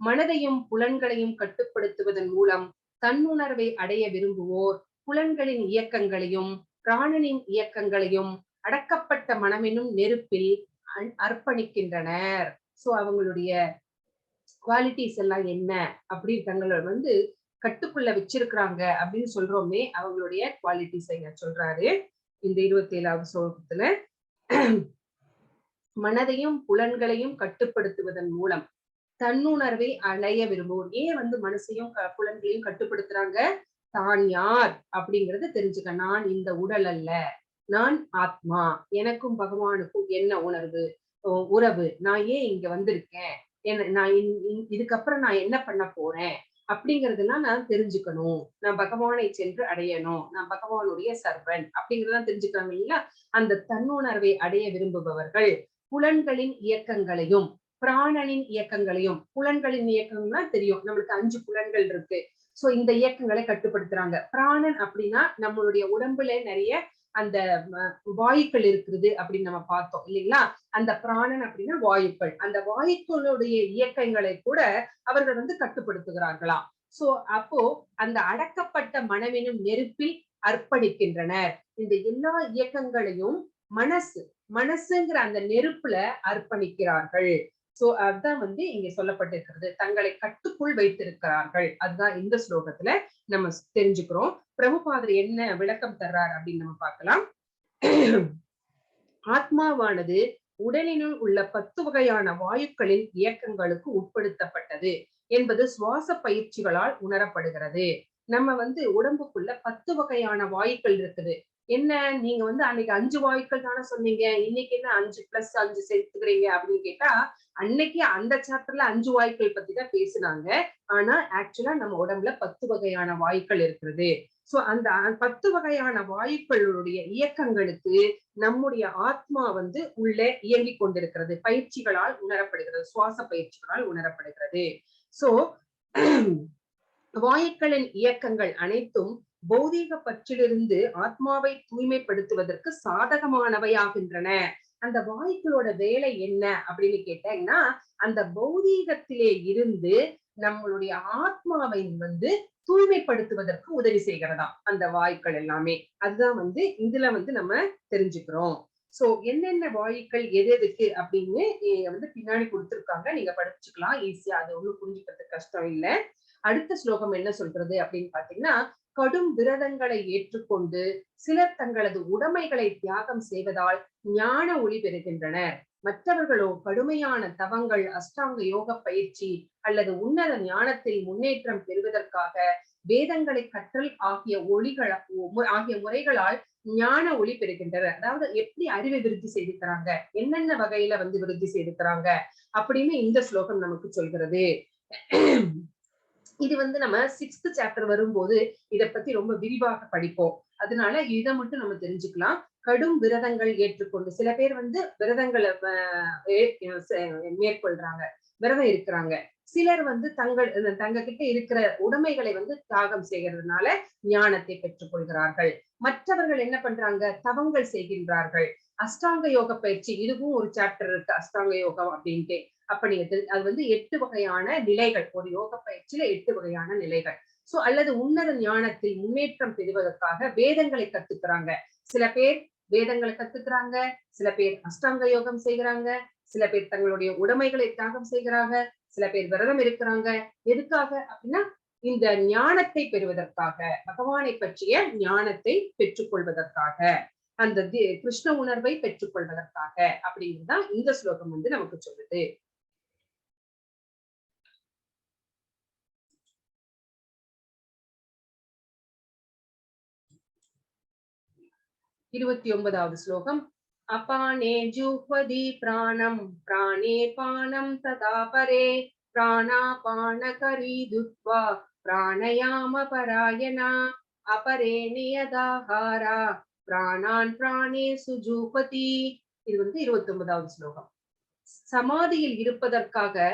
மனதையும் புலன்களையும் கட்டுப்படுத்துவதன் மூலம் தன்னுணர்வை அடைய விரும்புவோர் புலன்களின் இயக்கங்களையும் பிராணனின் இயக்கங்களையும் அடக்கப்பட்ட மனமெனும் நெருப்பில் அர்ப்பணிக்கின்றனர். சோ அவங்களுடைய குவாலிட்டிஸ் எல்லாம் என்ன அப்படி தங்களோட வந்து கட்டுக்குள்ள வச்சிருக்கிறாங்க அப்படின்னு சொல்றோமே, அவங்களுடைய குவாலிட்டிஸ் சொல்றாரு இந்த 27வது ஸ்லோகத்துல. மனதையும் புலன்களையும் கட்டுப்படுத்துவதன் மூலம் தன்னுணர்வை அடைய விரும்புவோர். ஏன் வந்து மனசையும் புலன்களையும் கட்டுப்படுத்துறாங்க? தான் யார் அப்படிங்கறத தெரிஞ்சுக்க. நான் இந்த உடல் அல்ல, நான் ஆத்மா, எனக்கும் பகவானுக்கும் என்ன உறவு, நான் ஏன் இங்க வந்திருக்கேன், நான் இதுக்கப்புறம் நான் என்ன பண்ண போறேன் அப்படிங்கறதெல்லாம் நான் தெரிஞ்சுக்கணும். நான் பகவானை சென்று அடையணும், நான் பகவானுடைய சர்வன் அப்படிங்கறதான் தெரிஞ்சுக்கிறாங்க இல்லையா? அந்த தன்னுணர்வை அடைய விரும்புபவர்கள் புலன்களின் இயக்கங்களையும் பிராணனின் இயக்கங்களையும், புலன்களின் இயக்கங்கள்னா தெரியும், நம்மளுக்கு 5 புலன்கள் இருக்கு. சோ இந்த இயக்கங்களை கட்டுப்படுத்துறாங்க. பிராணன் அப்படின்னா நம்மளுடைய உடம்புல நிறைய அந்த வாயுக்கள் இருக்குது அப்படின்னு நம்ம பார்த்தோம் இல்லைங்களா? அந்த பிராணன் அப்படின்னா வாயுக்கள். அந்த வாயுக்களுடைய இயக்கங்களை கூட அவர்கள் வந்து கட்டுப்படுத்துகிறார்களாம். சோ அப்போ அந்த அடக்கப்பட்ட மனமெனும் நெருப்பில் அர்ப்பணிக்கின்றனர். இந்த எல்லா இயக்கங்களையும் மனசுங்கிற அந்த நெருப்புல அர்ப்பணிக்கிறார்கள். சோ அதுதான் வந்து இங்க சொல்லப்பட்டிருக்கிறது. தங்களை கட்டுக்குள் வைத்திருக்கிறார்கள். அதுதான் இந்த ஸ்லோகத்துல நம்ம தெரிஞ்சுக்கிறோம். பிரபுபாதர் என்ன விளக்கம் தர்றார் அப்படின்னு நம்ம பார்க்கலாம். ஆத்மாவானது உடலினுள் உள்ள 10 வகையான வாயுக்களின் இயக்கங்களுக்கு உட்படுத்தப்பட்டது என்பது சுவாச பயிற்சிகளால் உணரப்படுகிறது. நம்ம வந்து உடம்புக்குள்ள 10 வகையான வாயுக்கள் இருக்குது. என்ன நீங்க வந்து அன்னைக்கு 5 வாயுக்கள் தானே சொன்னீங்க, இன்னைக்கு என்ன 5+5 சேர்த்துக்கிறீங்க அப்படின்னு கேட்டா, அன்னைக்கு அந்த சாப்டர்ல 5 வாயுக்கள் பத்தி தான் பேசினாங்க. ஆனா ஆக்சுவலா நம்ம உடம்புல 10 வகையான வாயுக்கள் இருக்கிறது. சோ அந்த 10 வகையான வாயுக்களுடைய இயக்கங்களுக்கு நம்முடைய ஆத்மா வந்து உள்ளே இயங்கிக் கொண்டிருக்கிறது. பயிற்சிகளால் உணரப்படுகிறது, சுவாச பயிற்சிகளால் உணரப்படுகிறது. சோ வாயுக்களின் இயக்கங்கள் அனைத்தும் பௌதீக பற்றிலிருந்து ஆத்மாவை தூய்மைப்படுத்துவதற்கு சாதகமானவையாகின்றன. அந்த வாயுக்களோட வேலை என்ன அப்படின்னு கேட்டீங்கன்னா, அந்த பௌதீகத்திலே இருந்து நம்மளுடைய ஆத்மாவை தூய்மைப்படுத்துவதற்கு உதவி செய்கிறதா அந்த வாயுக்கள் எல்லாமே. அதுதான் இதுல நம்ம தெரிஞ்சுக்கிறோம். சோ என்னென்ன வாயுக்கள் எது எதுக்கு அப்படின்னு பின்னாடி கொடுத்திருக்காங்க. நீங்க படிச்சுக்கலாம் ஈஸியா. அது ஒண்ணும் புரிஞ்சுக்கிறதுக்கு கஷ்டம் இல்ல. அடுத்த ஸ்லோகம் என்ன சொல்றது அப்படின்னு பாத்தீங்கன்னா, கடும் விரதங்களை ஏற்றுக்கொண்டு சிலர் தங்களது உடைமைகளை தியாகம் செய்வதால் ஞான ஒளி பெறுகின்றனர். மற்றவர்களோ கடுமையான தவங்கள், அஷ்டாங்க யோக பயிற்சி அல்லது உன்னத ஞானத்தில் முன்னேற்றம் பெறுவதற்காக வேதங்களை கற்றல் ஆகிய முறைகளால் ஞான ஒளி பெறுகின்றனர். அதாவது எப்படி அறிவை விருத்தி செய்திருக்கிறாங்க, என்னென்ன வகையில விருத்தி செய்திருக்கிறாங்க அப்படின்னு இந்த ஸ்லோகம் நமக்கு சொல்கிறது. இது நம்ம 6th சாப்டர் வரும்போது இத பத்தி ரொம்ப விரிவாக படிப்போம். அதனால இதை மட்டும் நம்ம தெரிஞ்சுக்கலாம். கடும் விரதங்கள் ஏற்றுக்கொண்டு சில பேர் விரதங்களை மேற்கொள்றாங்க, விரதம் இருக்கிறாங்க. சிலர் தங்க கிட்ட இருக்கிற உடைமைகளை தியாகம் செய்கிறதுனால ஞானத்தை பெற்றுக் கொள்கிறார்கள். மற்றவர்கள் என்ன பண்றாங்க, தவங்கள் செய்கின்றார்கள். அஷ்டாங்க யோக பயிற்சி, இதுவும் ஒரு சாப்டர் இருக்கு அஷ்டாங்க யோகம் அப்படின்ட்டு. அப்ப நீங்க அது 8 வகையான நிலைகள். ஒரு யோக பயிற்சியில 8 வகையான நிலைகள். சோ அல்லது உன்னத ஞானத்தில் முன்னேற்றம் பெறுவதற்காக வேதங்களை கத்துக்கிறாங்க. சில பேர் வேதங்களை கத்துக்கிறாங்க, சில பேர் அஷ்டாங்க யோகம் செய்கிறாங்க, சில பேர் தங்களுடைய உடைமைகளை தியாகம் செய்கிறாங்க, சில பேர் விரதம் இருக்கிறாங்க. எதுக்காக அப்படின்னா இந்த ஞானத்தை பெறுவதற்காக, பகவானை பற்றிய ஞானத்தை பெற்றுக்கொள்வதற்காக, அந்த கிருஷ்ண உணர்வை பெற்றுக்கொள்வதற்காக அப்படின்னுதான் இந்த ஸ்லோகம் நமக்கு சொல்லுது. 29வது ஸ்லோகம். அபானே ஜுஹ்வதி பிராணம் பிராணே பானம் ததா பரே பிராணாபானகரி துத்வா பிராணயாம பராயணா அபரே நியதாஹாரா பிராணான் பிராணே சுஜூபதி. இது 29வது ஸ்லோகம். சமாதியில் இருப்பதற்காக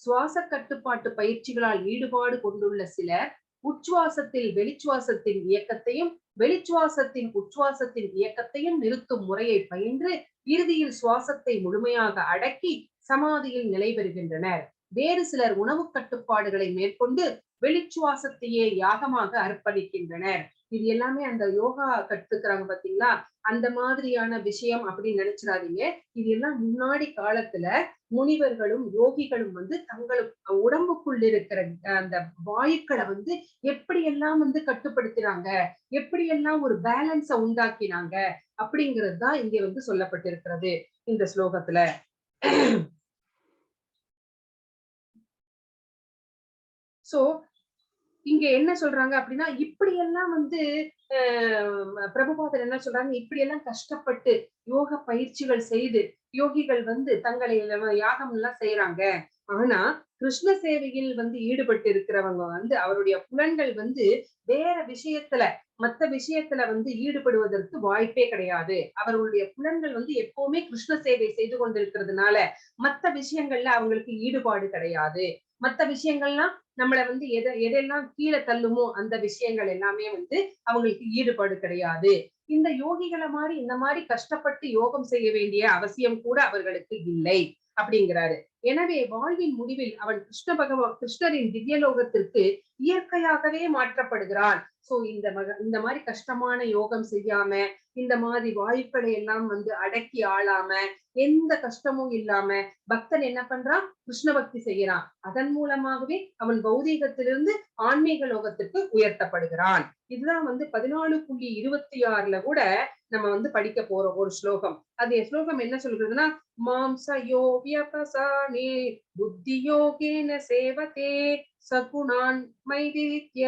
சுவாச கட்டுப்பாட்டு பயிற்சிகளால் ஈடுபாடு கொண்டுள்ள சிலர் உச்சுவாசத்தில் வெளிச்சுவாசத்தின் இயக்கத்தையும் வெளிச்சுவாசத்தின் உச்சுவாசத்தின் இயக்கத்தையும் நிறுத்தும் முறையை பயின்று இறுதியில் சுவாசத்தை முழுமையாக அடக்கி சமாதியில் நிலை பெறுகின்றனர். வேறு சிலர் உணவு கட்டுப்பாடுகளை மேற்கொண்டு வெளிச்சுவாசத்தையே யாகமாக அர்ப்பணிக்கின்றனர். இது எல்லாமே அந்த யோகா கத்துக்கிறாங்க பாத்தீங்களா, அந்த மாதிரியான விஷயம் அப்படின்னு நினைச்சிடாதீங்க. இது எல்லாம் முன்னாடி காலத்துல முனிவர்களும் யோகிகளும் தங்களுக்கு உடம்புக்குள் இருக்கிற அந்த வாயுக்களை எப்படியெல்லாம் கட்டுப்படுத்தினாங்க, எப்படியெல்லாம் ஒரு பேலன்ஸ உண்டாக்கினாங்க அப்படிங்கிறது தான் இங்க சொல்லப்பட்டிருக்கிறது இந்த ஸ்லோகத்துல. சோ இங்க என்ன சொல்றாங்க அப்படின்னா, இப்படி எல்லாம் பிரபுபாதர் என்ன சொல்றாங்க, இப்படி எல்லாம் கஷ்டப்பட்டு யோக பயிற்சிகள் செய்து யோகிகள் தங்களை யாகம் எல்லாம் செய்யறாங்க. ஆனா கிருஷ்ண சேவையில் ஈடுபட்டு இருக்கிறவங்க அவருடைய புலன்கள் வேற விஷயத்துல மத்த விஷயத்துல ஈடுபடுவதற்கு வாய்ப்பே கிடையாது. அவர்களுடைய புலன்கள் எப்பவுமே கிருஷ்ண சேவை செய்து கொண்டிருக்கிறதுனால மத்த விஷயங்கள்ல அவங்களுக்கு ஈடுபாடு கிடையாது. மத்த விஷயங்கள்லாம் நம்மள எதெல்லாம் கீழே தள்ளுமோ அந்த விஷயங்கள் எல்லாமே அவங்களுக்கு ஈடுபாடு கிடையாது. இந்த யோகிகளை மாதிரி இந்த மாதிரி கஷ்டப்பட்டு யோகம் செய்ய வேண்டிய அவசியம் கூட அவர்களுக்கு இல்லை அப்படிங்கிறாரு. எனவே வாழ்வின் முடிவில் அவன் கிருஷ்ணரின் திவ்யலோகத்திற்கு இயற்கையாகவே மாற்றப்படுகிறான். சோ இந்த மாதிரி கஷ்டமான யோகம் செய்யாம, இந்த மாதிரி வாயுக்களை எல்லாம் அடக்கி ஆளாம, எந்த கஷ்டமும் இல்லாம பக்தன் என்ன பண்றான், கிருஷ்ண பக்தி செய்யறான். அதன் மூலமாகவே அவன் பௌதீகத்திலிருந்து ஆன்மீக லோகத்திற்கு உயர்த்தப்படுகிறான். இதுதான் 14.26ல கூட நம்ம படிக்க போறோம் ஒரு ஸ்லோகம். அது ஸ்லோகம் என்ன சொல்றதுன்னா, மாம்சயோ வியபசானே புத்தி யோகேன சேவதே சகுணான் மைதித்ய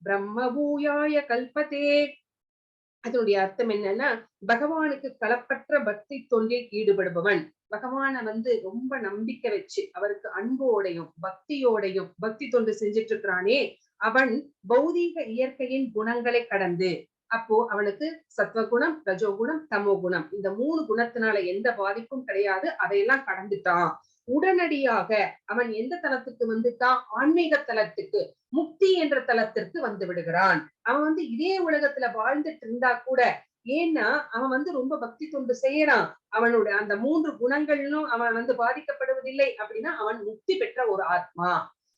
பிரம்ம பூயாய கல்பதே. அதனுடைய அர்த்தம் என்னன்னா, பகவானுக்கு களப்பற்ற பக்தி தொண்டில் ஈடுபடுபவன், பகவான ரொம்ப நம்பிக்கை வச்சு அவருக்கு அன்போடையும் பக்தியோடையும் பக்தி தொண்டு செஞ்சிட்டு இருக்கிறானே, அவன் பௌதீக இயற்கையின் குணங்களை கடந்து, அப்போ அவனுக்கு சத்வகுணம், ரஜோகுணம், தமோ குணம், இந்த 3 குணத்தினால எந்த பாதிப்பும் கிடையாது. அதையெல்லாம் கடந்துட்டான். உடனடியாக அவன் எந்த தலத்துக்கு வந்துட்டான், ஆன்மீக தலத்துக்கு, முக்தி என்ற தலத்திற்கு வந்து விடுகிறான். அவன் இதே உலகத்துல வாழ்ந்துட்டு இருந்தா கூட, ஏன்னா அவன் ரொம்ப பக்தி தொண்டு செய்யறான், அவனோட அந்த 3 குணங்களும் அவன் பாதிக்கப்படுவதில்லை அப்படின்னா அவன் முக்தி பெற்ற ஒரு ஆத்மா.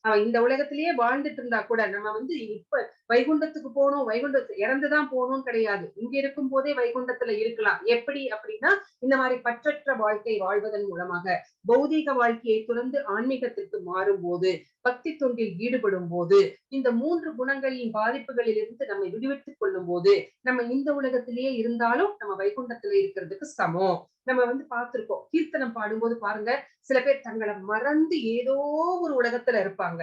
இந்த உலகத்திலேயே வாழ்ந்துட்டு இருந்தா கூட நம்ம இப்ப வைகுண்டத்துக்கு போகணும், வைகுண்டத்துக்கு இறந்துதான் போகணும் கிடையாது. இங்க இருக்கும் போதே வைகுண்டத்துல இருக்கலாம். எப்படி அப்படின்னா இந்த மாதிரி பற்றற்ற வாழ்க்கை வாழ்வதன் மூலமாக பௌதீக வாழ்க்கையை துறந்து ஆன்மீகத்திற்கு மாறும் போது, பக்தி தொண்டில் ஈடுபடும் போது, இந்த 3 குணங்களின் பாதிப்புகளில் இருந்து நம்மை விடுவித்துக் கொள்ளும் போது நம்ம இந்த உலகத்திலேயே இருந்தாலும் நம்ம வைகுண்டத்துல இருக்கிறதுக்கு சமம். நம்ம பார்த்திருக்கோம். கீர்த்தனம் பாடும்போது பாருங்க, சில பேர் தங்களை மறந்து ஏதோ ஒரு உலகத்துல இருப்பாங்க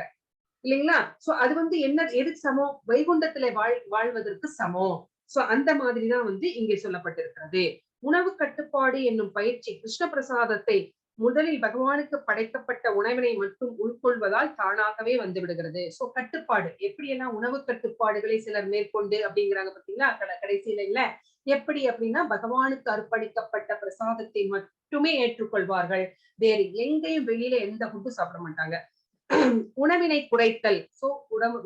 இல்லைங்களா? சோ அது என்ன எதுக்கு சமம்? வைகுண்டத்துல வாழ்வதற்கு சமம். சோ அந்த மாதிரிதான் இங்கே சொல்லப்பட்டிருக்கிறது. உணவு கட்டுப்பாடு என்னும் பயிற்சி கிருஷ்ண பிரசாதத்தை முதலில் பகவானுக்கு படைக்கப்பட்ட உணவினை மட்டும் உட்கொள்வதால் தானாகவே வந்து விடுகிறது. சோ கட்டுப்பாடு எப்படியெல்லாம் உணவு கட்டுப்பாடுகளை சிலர் மேற்கொண்டு அப்படிங்கிறாங்க பாத்தீங்களா கடைசியில இல்ல. எப்படி அப்படின்னா பகவானுக்கு அர்ப்பணிக்கப்பட்ட பிரசாதத்தை மட்டுமே ஏற்றுக்கொள்வார்கள். வேறு எங்கேயும் வெளியில எந்த ஃபுட்டும் சாப்பிட மாட்டாங்க. உணவினை குறைத்தல். சோ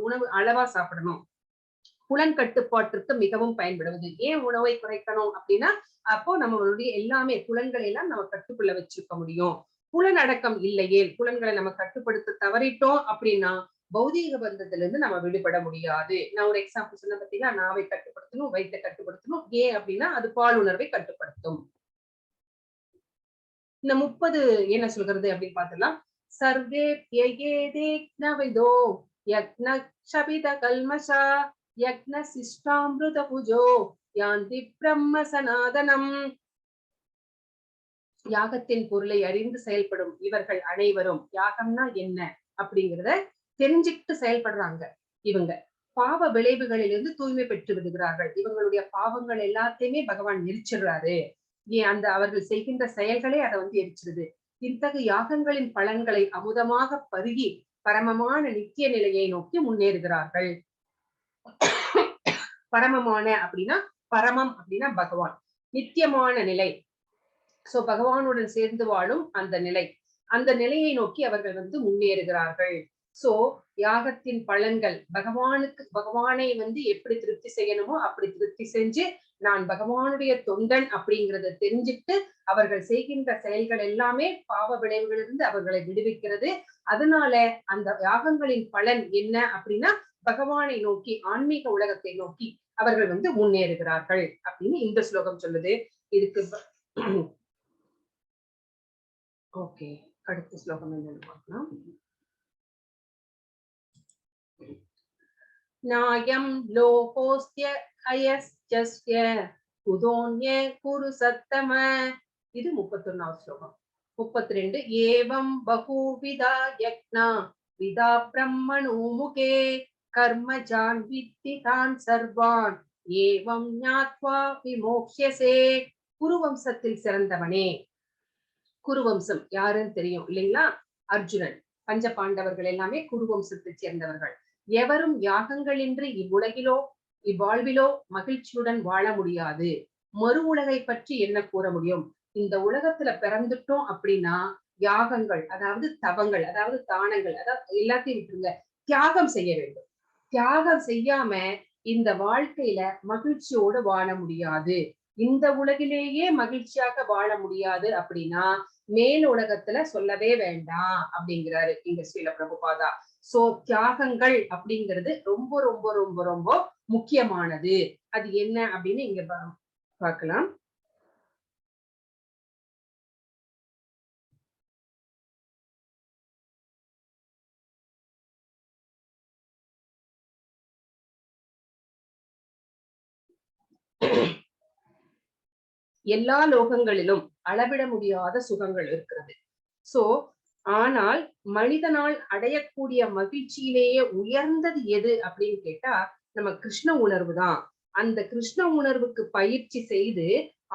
உணவு அளவா சாப்பிடணும். புலன் கட்டுப்பாட்டிற்கு மிகவும் பயன்படுவது. ஏன் உணவை குறைக்கணும் அப்படின்னா அப்போ நம்மளுடைய எல்லாமே புலன்களை எல்லாம் நம்ம கட்டுக்குள்ள வச்சிருக்க முடியும். புலனடக்கம் இல்லையே, புலன்களை நம்ம கட்டுப்படுத்த தவறிட்டோம் அப்படின்னா பௌதீக பந்தத்துல இருந்து நம்ம விடுபட முடியாது. நான் ஒரு எக்ஸாம்பிள் சொன்ன பார்த்தீங்கன்னா, நாவை கட்டுப்படுத்தணும், வயிற்றை கட்டுப்படுத்தணும். ஏன் அப்படின்னா அது பாலுணர்வை கட்டுப்படுத்தும். இந்த 30 என்ன சொல்கிறது அப்படின்னு பார்த்துலாம். சர்வே யகேதேக்னவிதோ யக்ன க்ஷபித கல்மஷா யக்ன சிஷ்டாமிருத புஜோ யாந்தி பிரம்ம சனாதனம். யாகத்தின் பொருளை அறிந்து செயல்படும் இவர்கள் அனைவரும், யாகம்னா என்ன அப்படிங்கிறத தெரிஞ்சுக்கிட்டு செயல்படுறாங்க. இவங்க பாவ விளைவுகளிலிருந்து தூய்மை பெற்று விடுகிறார்கள். இவங்களுடைய பாவங்கள் எல்லாத்தையுமே பகவான் எரிச்சிடுறாரு. அந்த அவர்கள் செய்கின்ற செயல்களே அதை எரிச்சிருது. இத்தகைய யாகங்களின் பலன்களை அமுதமாக பருகி பரமமான நித்திய நிலையை நோக்கி முன்னேறுகிறார்கள். பரமமான அப்படின்னா பரமம் அப்படின்னா பகவான், நித்தியமான நிலை. சோ பகவானுடன் சேர்ந்து வாழும் அந்த நிலை, அந்த நிலையை நோக்கி அவர்கள் முன்னேறுகிறார்கள். சோ யாகத்தின் பலன்கள் பகவானை எப்படி திருப்தி செய்யணுமோ அப்படி திருப்தி செஞ்சு நான் பகவானுடைய தொண்டன் அப்படிங்கிறத தெரிஞ்சுட்டு அவர்கள் செய்கின்ற செயல்கள் எல்லாமே பாவ விளைவுகளிலிருந்து அவர்களை விடுவிக்கிறது. அதனால அந்த யாகங்களின் பலன் என்ன அப்படின்னா பகவானை நோக்கி, ஆன்மீக உலகத்தை நோக்கி அவர்கள் முன்னேறுகிறார்கள் அப்படின்னு இந்த ஸ்லோகம் சொல்லுது. இதுக்கு ஓகே, அடுத்த ஸ்லோகம் என்னன்னு பார்க்கலாம். நாயம் லோகோஸ்ய அயஸ்ய குதோன்யே குரு சத்தம. இது 31வது ஸ்லோகம். 32 ஏவம் பகுவிதா யக்னா விதா பிரம்மணு முகே கர்மஜான் வித்தி தான் சர்வான் ஏவம் ஞாத்வா விமோக்ஷ்யசே. குருவம்சத்தில் சிறந்தவனே. குருவம்சம் யாருன்னு தெரியும் இல்லைங்களா? அர்ஜுனன். பஞ்ச பாண்டவர்கள் எல்லாமே குருவம்சத்தை சேர்ந்தவர்கள். எவரும் யாகங்களின்றி இவ்வுலகிலோ இவ்வாழ்விலோ மகிழ்ச்சியுடன் வாழ முடியாது. மறு உலகை பற்றி என்ன கூற முடியும்? இந்த உலகத்துல பிறந்துட்டோம் அப்படின்னா யாகங்கள், அதாவது தவங்கள், அதாவது தானங்கள், அதாவது எல்லாத்தையும் விட்டுருங்க, தியாகம் செய்ய வேண்டும். தியாகம் செய்யாம இந்த வாழ்க்கையில மகிழ்ச்சியோடு வாழ முடியாது. இந்த உலகிலேயே மகிழ்ச்சியாக வாழ முடியாது அப்படின்னா மேல் உலகத்துல சொல்லவே வேண்டாம் அப்படிங்கிறாரு இங்க ஸ்ரீல பிரபுபாதா. சோ தியாகங்கள் அப்படிங்கிறது ரொம்ப ரொம்ப ரொம்ப ரொம்ப முக்கியமானது. அது என்ன அப்படின்னு இங்க பார்க்கலாம். எல்லா லோகங்களிலும் அளவிட முடியாத சுகங்கள் இருக்கிறது. சோ ஆனால் மனிதனால் அடையக்கூடிய மகிழ்ச்சியிலேயே உயர்ந்தது எது அப்படின்னு கேட்டா நம்ம கிருஷ்ண உணர்வு தான். அந்த கிருஷ்ண உணர்வுக்கு பயிற்சி செய்து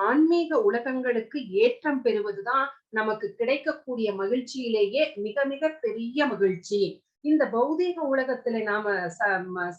ஆன்மீக உலகங்களுக்கு ஏற்றம் பெறுவதுதான் நமக்கு கிடைக்கக்கூடிய மகிழ்ச்சியிலேயே மிக மிக பெரிய மகிழ்ச்சி. இந்த பௌதீக உலகத்துல நாம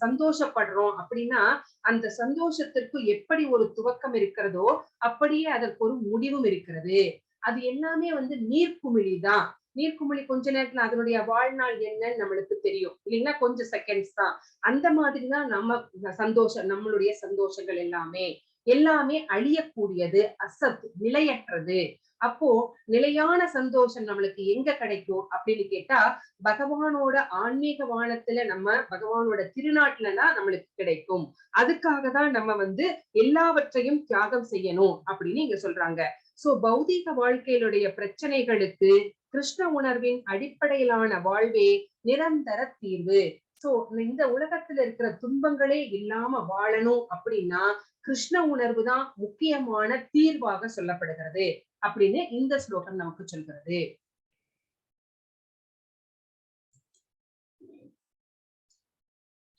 சந்தோஷப்படுறோம் அப்படின்னா அந்த சந்தோஷத்திற்கு எப்படி ஒரு துவக்கம் இருக்கிறதோ அப்படியே அதற்கு ஒரு முடிவும் இருக்கிறது. அது எல்லாமே நீர்க்குமிழிதான். நீர்க்குமிழி கொஞ்ச நேரத்துல அதனுடைய வாழ்நாள் என்னன்னு நம்மளுக்கு தெரியும் இல்லைன்னா கொஞ்சம் செகண்ட்ஸ் தான். அந்த மாதிரிதான் நம்ம சந்தோஷம், நம்மளுடைய சந்தோஷங்கள் எல்லாமே. எல்லாமே அழியக்கூடியது, அசத், நிலையற்றது. அப்போ நிலையான சந்தோஷம் நம்மளுக்கு எங்க கிடைக்கும் அப்படின்னு கேட்டா, பகவானோட ஆன்மீக வானத்துல நம்ம பகவானோட திருநாட்டுலதான் நம்மளுக்கு கிடைக்கும். அதுக்காக தான் நம்ம வந்து எல்லாவற்றையும் தியாகம் செய்யணும் அப்படின்னு இங்க சொல்றாங்க. சோ பௌதீக வாழ்க்கையிலுடைய பிரச்சனைகளுக்கு கிருஷ்ண உணர்வின் அடிப்படையிலான வாழ்வே நிரந்தர தீர்வு. சோ இந்த உலகத்துல இருக்கிற துன்பங்களே இல்லாம வாழணும் அப்படின்னா கிருஷ்ண உணர்வு தான் முக்கியமான தீர்வாக சொல்லப்படுகிறது அப்படின்னு இந்த ஸ்லோகம் நமக்கு சொல்கிறது.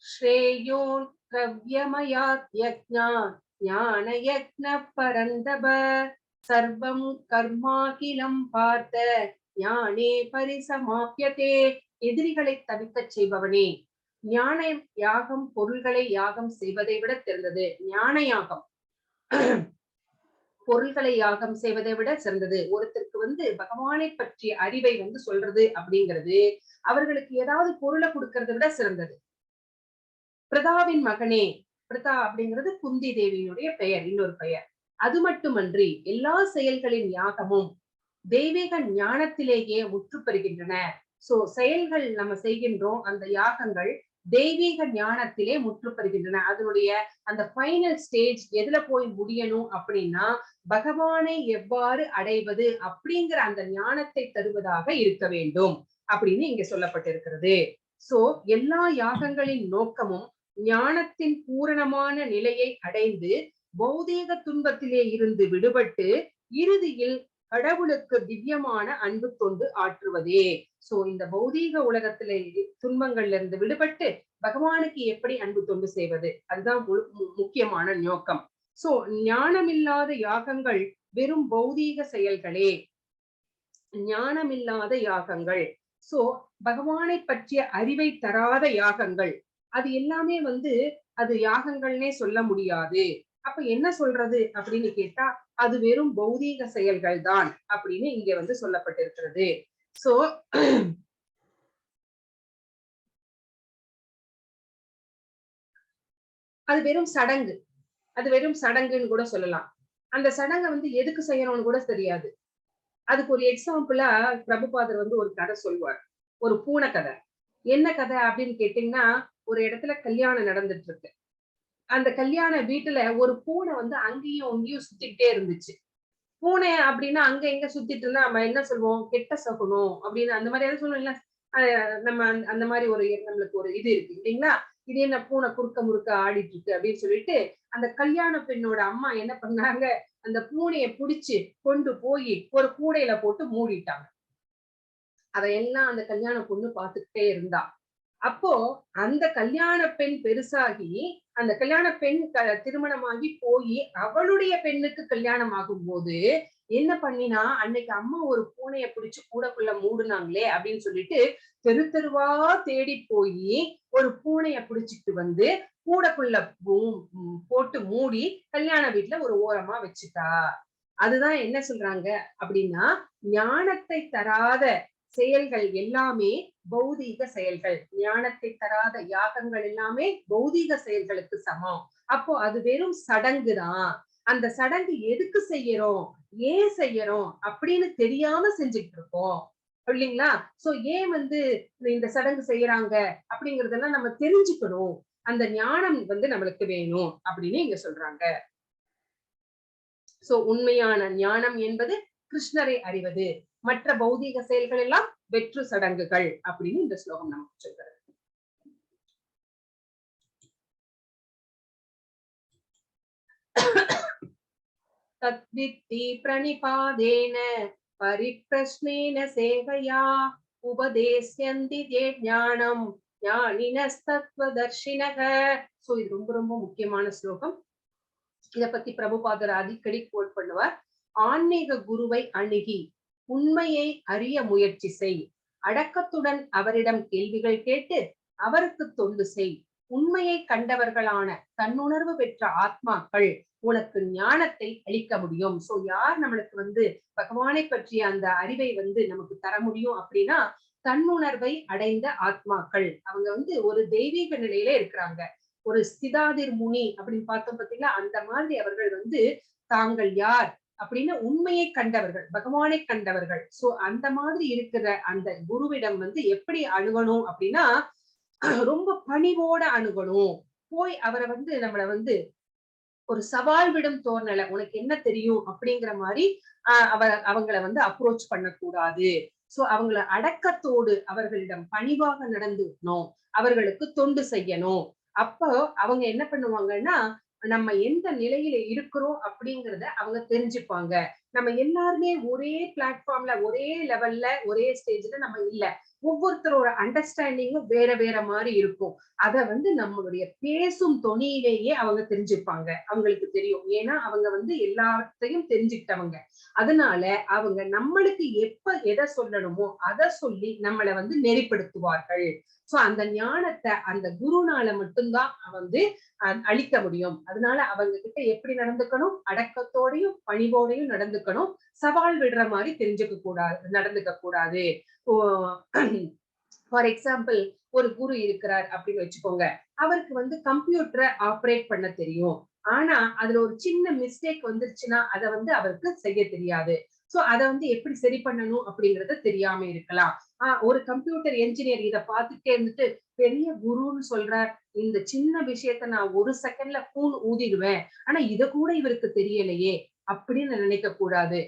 ஸ்ரேயோ திரவ்யமயாத் யஜ்ஞாத் ஞான யஜ்ஞ பரந்தப சர்வம் கர்மாகிலம் பார்த்த ஞானே பரிசமாப்யதே. எதிரிகளை தவிக்கச் செய்பவனே, ஞான யாகம் பொருள்களை யாகம் செய்வதை விட சிறந்தது. ஞான யாகம் பொருள்களை யாகம் செய்வதை விட சிறந்தது. ஒருத்தருக்கு வந்து பகவானை பற்றிய அறிவை வந்து சொல்றது அப்படிங்கிறது அவர்களுக்கு ஏதாவது பொருளை கொடுக்கறதை விட சிறந்தது. பிரதாவின் மகனே, பிரதா அப்படிங்கிறது குந்தி தேவியினுடைய பெயர், இன்னொரு பெயர். அது மட்டுமன்றி எல்லா செயல்களின் யாகமும் தெய்வீக ஞானத்திலேயே முற்று பெறுகின்றன. சோ செயல்கள் நம்ம செய்கின்றோம், அந்த யாகங்கள் தெய்வீக ஞானத்திலே முற்று பெறுகின்றன. அதனுடைய அந்த ஃபைனல் ஸ்டேஜ் எதுல போய் முடியணும் அப்படின்னா பகவானை எவ்வாறு அடைவது அப்படிங்கிற அந்த ஞானத்தை தருவதாக இருக்க வேண்டும் அப்படின்னு இங்க சொல்லப்பட்டிருக்கிறது. சோ எல்லா யாகங்களின் நோக்கமும் ஞானத்தின் பூரணமான நிலையை அடைந்து பௌதீக துன்பத்திலே இருந்து விடுபட்டு இறுதியில் கடவுளுக்கு திவ்யமான அன்பு தொண்டு ஆற்றுவதே. சோ இந்த பௌதீக உலகத்தில துன்பங்கள்ல இருந்து விடுபட்டு பகவானுக்கு எப்படி அன்பு தொண்டு செய்வது, அதுதான் முக்கியமான நோக்கம். சோ ஞானமில்லாத யாகங்கள் வெறும் பௌதீக செயல்களே, ஞானமில்லாத யாகங்கள். சோ பகவானை பற்றிய அறிவை தராத யாகங்கள், அது எல்லாமே வந்து அது யாகங்கள்னே சொல்ல முடியாது. அப்ப என்ன சொல்றது அப்படின்னு கேட்டா அது வெறும் பௌதீக செயல்கள் தான் அப்படின்னு இங்க வந்து சொல்லப்பட்டிருக்கிறது. சோ அது வெறும் சடங்கு, அது வெறும் சடங்குன்னு கூட சொல்லலாம். அந்த சடங்கை வந்து எதுக்கு செய்யணும்னு கூட தெரியாது. அதுக்கு ஒரு எக்ஸாம்பிளா பிரபுபாதர் வந்து ஒரு கதை சொல்வார், ஒரு பூனை கதை. என்ன கதை அப்படின்னு கேட்டீங்கன்னா, ஒரு இடத்துல கல்யாணம் நடந்துட்டு இருக்கு. அந்த கல்யாண வீட்டுல ஒரு பூனை வந்து அங்கேயும் அங்கேயும் சுத்திக்கிட்டே இருந்துச்சு. பூனை அப்படின்னா அங்க எங்க சுத்திட்டு இருந்தா நம்ம என்ன சொல்லுவோம், கெட்ட சகுனம் அப்படின்னு அந்த மாதிரி எதாவது சொல்லுவோம் இல்ல. நம்ம அந்த மாதிரி ஒரு நம்மளுக்கு ஒரு இது இருக்கு இல்லைங்களா. இது என்ன பூனை குறுக்க முறுக்க ஆடிட்டு இருக்கு அப்படின்னு சொல்லிட்டு அந்த கல்யாண பெண்ணோட அம்மா என்ன பண்ணாங்க, அந்த பூனையை பிடிச்சு கொண்டு போய் ஒரு கூடையில போட்டு மூடிட்டாங்க. அதையெல்லாம் அந்த கல்யாண பொண்ணு பார்த்துக்கிட்டே இருந்தா. அப்போ அந்த கல்யாண பெண் பெருசாகி அந்த கல்யாண பெண் திருமணமாகி போய் அவளுடைய பெண்ணுக்கு கல்யாணம் ஆகும் போது என்ன பண்ணினா, அன்னைக்கு அம்மா ஒரு பூனைய பிடிச்சு கூடக்குள்ள மூடுனாங்களே அப்படின்னு சொல்லிட்டு தெரு தெருவா தேடி போய் ஒரு பூனைய பிடிச்சிட்டு வந்து கூடக்குள்ள போட்டு மூடி கல்யாண வீட்டுல ஒரு ஓரமா வச்சுட்டா. அதுதான் என்ன சொல்றாங்க அப்படின்னா, ஞானத்தை தராத செயல்கள் எல்லாமே பௌதீக செயல்கள். ஞானத்தை தராத யாகங்கள் எல்லாமே பௌதீக செயல்களுக்கு சமம். அப்போ அது வெறும் சடங்குதான். அந்த சடங்கு எதுக்கு செய்யறோம், ஏன் செய்யறோம் அப்படின்னு தெரியாம செஞ்சுட்டு இருக்கோம் இல்லைங்களா. சோ ஏன் வந்து இந்த சடங்கு செய்யறாங்க அப்படிங்கறதெல்லாம் நம்ம தெரிஞ்சுக்கணும். அந்த ஞானம் வந்து நம்மளுக்கு வேணும் அப்படின்னு இங்க சொல்றாங்க. சோ உண்மையான ஞானம் என்பது கிருஷ்ணரை அறிவது. மற்ற பௌதீக செயல்கள் எல்லாம் வெற்று சடங்குகள் அப்படின்னு இந்த ஸ்லோகம் நமக்கு சொல்கிறது. தத்வித்தி பிரணிபாதேன பரிப்ரஷ்னேன சேவையா உபதேஸ்யந்தி ஞானம் ஞானினஸ்தத்வதர்ஷினக. சோ இது ரொம்ப ரொம்ப முக்கியமான ஸ்லோகம். இத பத்தி பிரபுபாதர் அடிக்கடி கோட் பண்ணுவார். ஆன்மீக குருவை அணுகி உண்மையை அறிய முயற்சி செய். அடக்கத்துடன் அவரிடம் கேள்விகள் கேட்டு அவருக்கு தொண்டு செய். உண்மையை கண்டவர்களான தன்னுணர்வு பெற்ற ஆத்மாக்கள் உனக்கு ஞானத்தை அளிக்க முடியும். சோ யார் நம்மளுக்கு வந்து பகவானை பற்றிய அந்த அறிவை வந்து நமக்கு தர முடியும் அப்படின்னா தன்னுணர்வை அடைந்த ஆத்மாக்கள். அவங்க வந்து ஒரு தெய்வீக நிலையில இருக்கிறாங்க. ஒரு ஸ்திதாதிர் முனி அப்படின்னு பார்த்தோம் பார்த்தீங்களா, அந்த மாதிரி அவர்கள் வந்து தாங்கள் யார் அப்படின்னு உண்மையை கண்டவர்கள், பகவானை கண்டவர்கள். சோ அந்த மாதிரி இருக்கிற அந்த குருவிடம் வந்து எப்படி அணுகணும் அப்படின்னா, ரொம்ப பணிவோட அணுகணும். போய் அவரை வந்து நம்மள வந்து ஒரு சவால் விடும் தோரணல உனக்கு என்ன தெரியும் அப்படிங்கிற மாதிரி அவங்கள வந்து அப்ரோச் பண்ணக்கூடாது. சோ அவங்கள அடக்கத்தோடு அவர்களிடம் பணிவாக நடந்துக்கணும், அவர்களுக்கு தொண்டு செய்யணும். அப்போ அவங்க என்ன பண்ணுவாங்கன்னா, நம்ம எந்த நிலையில இருக்கிறோம் அப்படிங்கறத அவங்க தெரிஞ்சுப்பாங்க. நம்ம எல்லாருமே ஒரே பிளாட்ஃபார்ம்ல, ஒரே லெவல்ல, ஒரே ஸ்டேஜ்ல நம்ம இல்ல. ஒவ்வொருத்தரோட அண்டர்ஸ்டாண்டிங்கும் வேற வேற மாதிரி இருக்கும். அத வந்து நம்மளுடைய பேசும் தொனியிலேயே அவங்க தெரிஞ்சுப்பாங்க. அவங்களுக்கு தெரியும். ஏன்னா அவங்க வந்து எல்லாத்தையும் தெரிஞ்சுக்கிட்டவங்க. அதனால அவங்க நம்மளுக்கு எப்ப எதை சொல்லணுமோ அத சொல்லி நம்மள வந்து நெறிப்படுத்துவார்கள். சோ அந்த ஞானத்தை அந்த குருனால மட்டும்தான் வந்து அளிக்க முடியும். அதனால அவங்க கிட்ட எப்படி நடந்துக்கணும்? அடக்கத்தோடையும் பணிவோடையும் நடந்துக்கணும். சவால் விடுற மாதிரி தெரிஞ்சுக்க கூடாது, நடந்துக்க கூடாது. ஃபார் எக்ஸாம்பிள், ஒரு குரு இருக்கிறார் அப்படின்னு வச்சுக்கோங்க. அவருக்கு வந்து கம்ப்யூட்டரை ஆப்ரேட் பண்ண தெரியும். ஆனா அதுல ஒரு சின்ன மிஸ்டேக் வந்துருச்சுன்னா அத வந்து அவருக்கு செய்ய தெரியாது. சோ அத வந்து எப்படி சரி பண்ணணும் அப்படிங்கறது தெரியாம இருக்கலாம். ஒரு கம்ப்யூட்டர் என்ஜினியர் இத பார்த்துட்டே இருந்துட்டு பெரிய குருன்னு சொல்றார், இந்த சின்ன விஷயத்த நான் ஒரு செகண்ட்ல கூன் ஊதிடுவேன். ஆனா இத கூட இவருக்கு தெரியலையே அப்படின்னு நினைக்க கூடாது.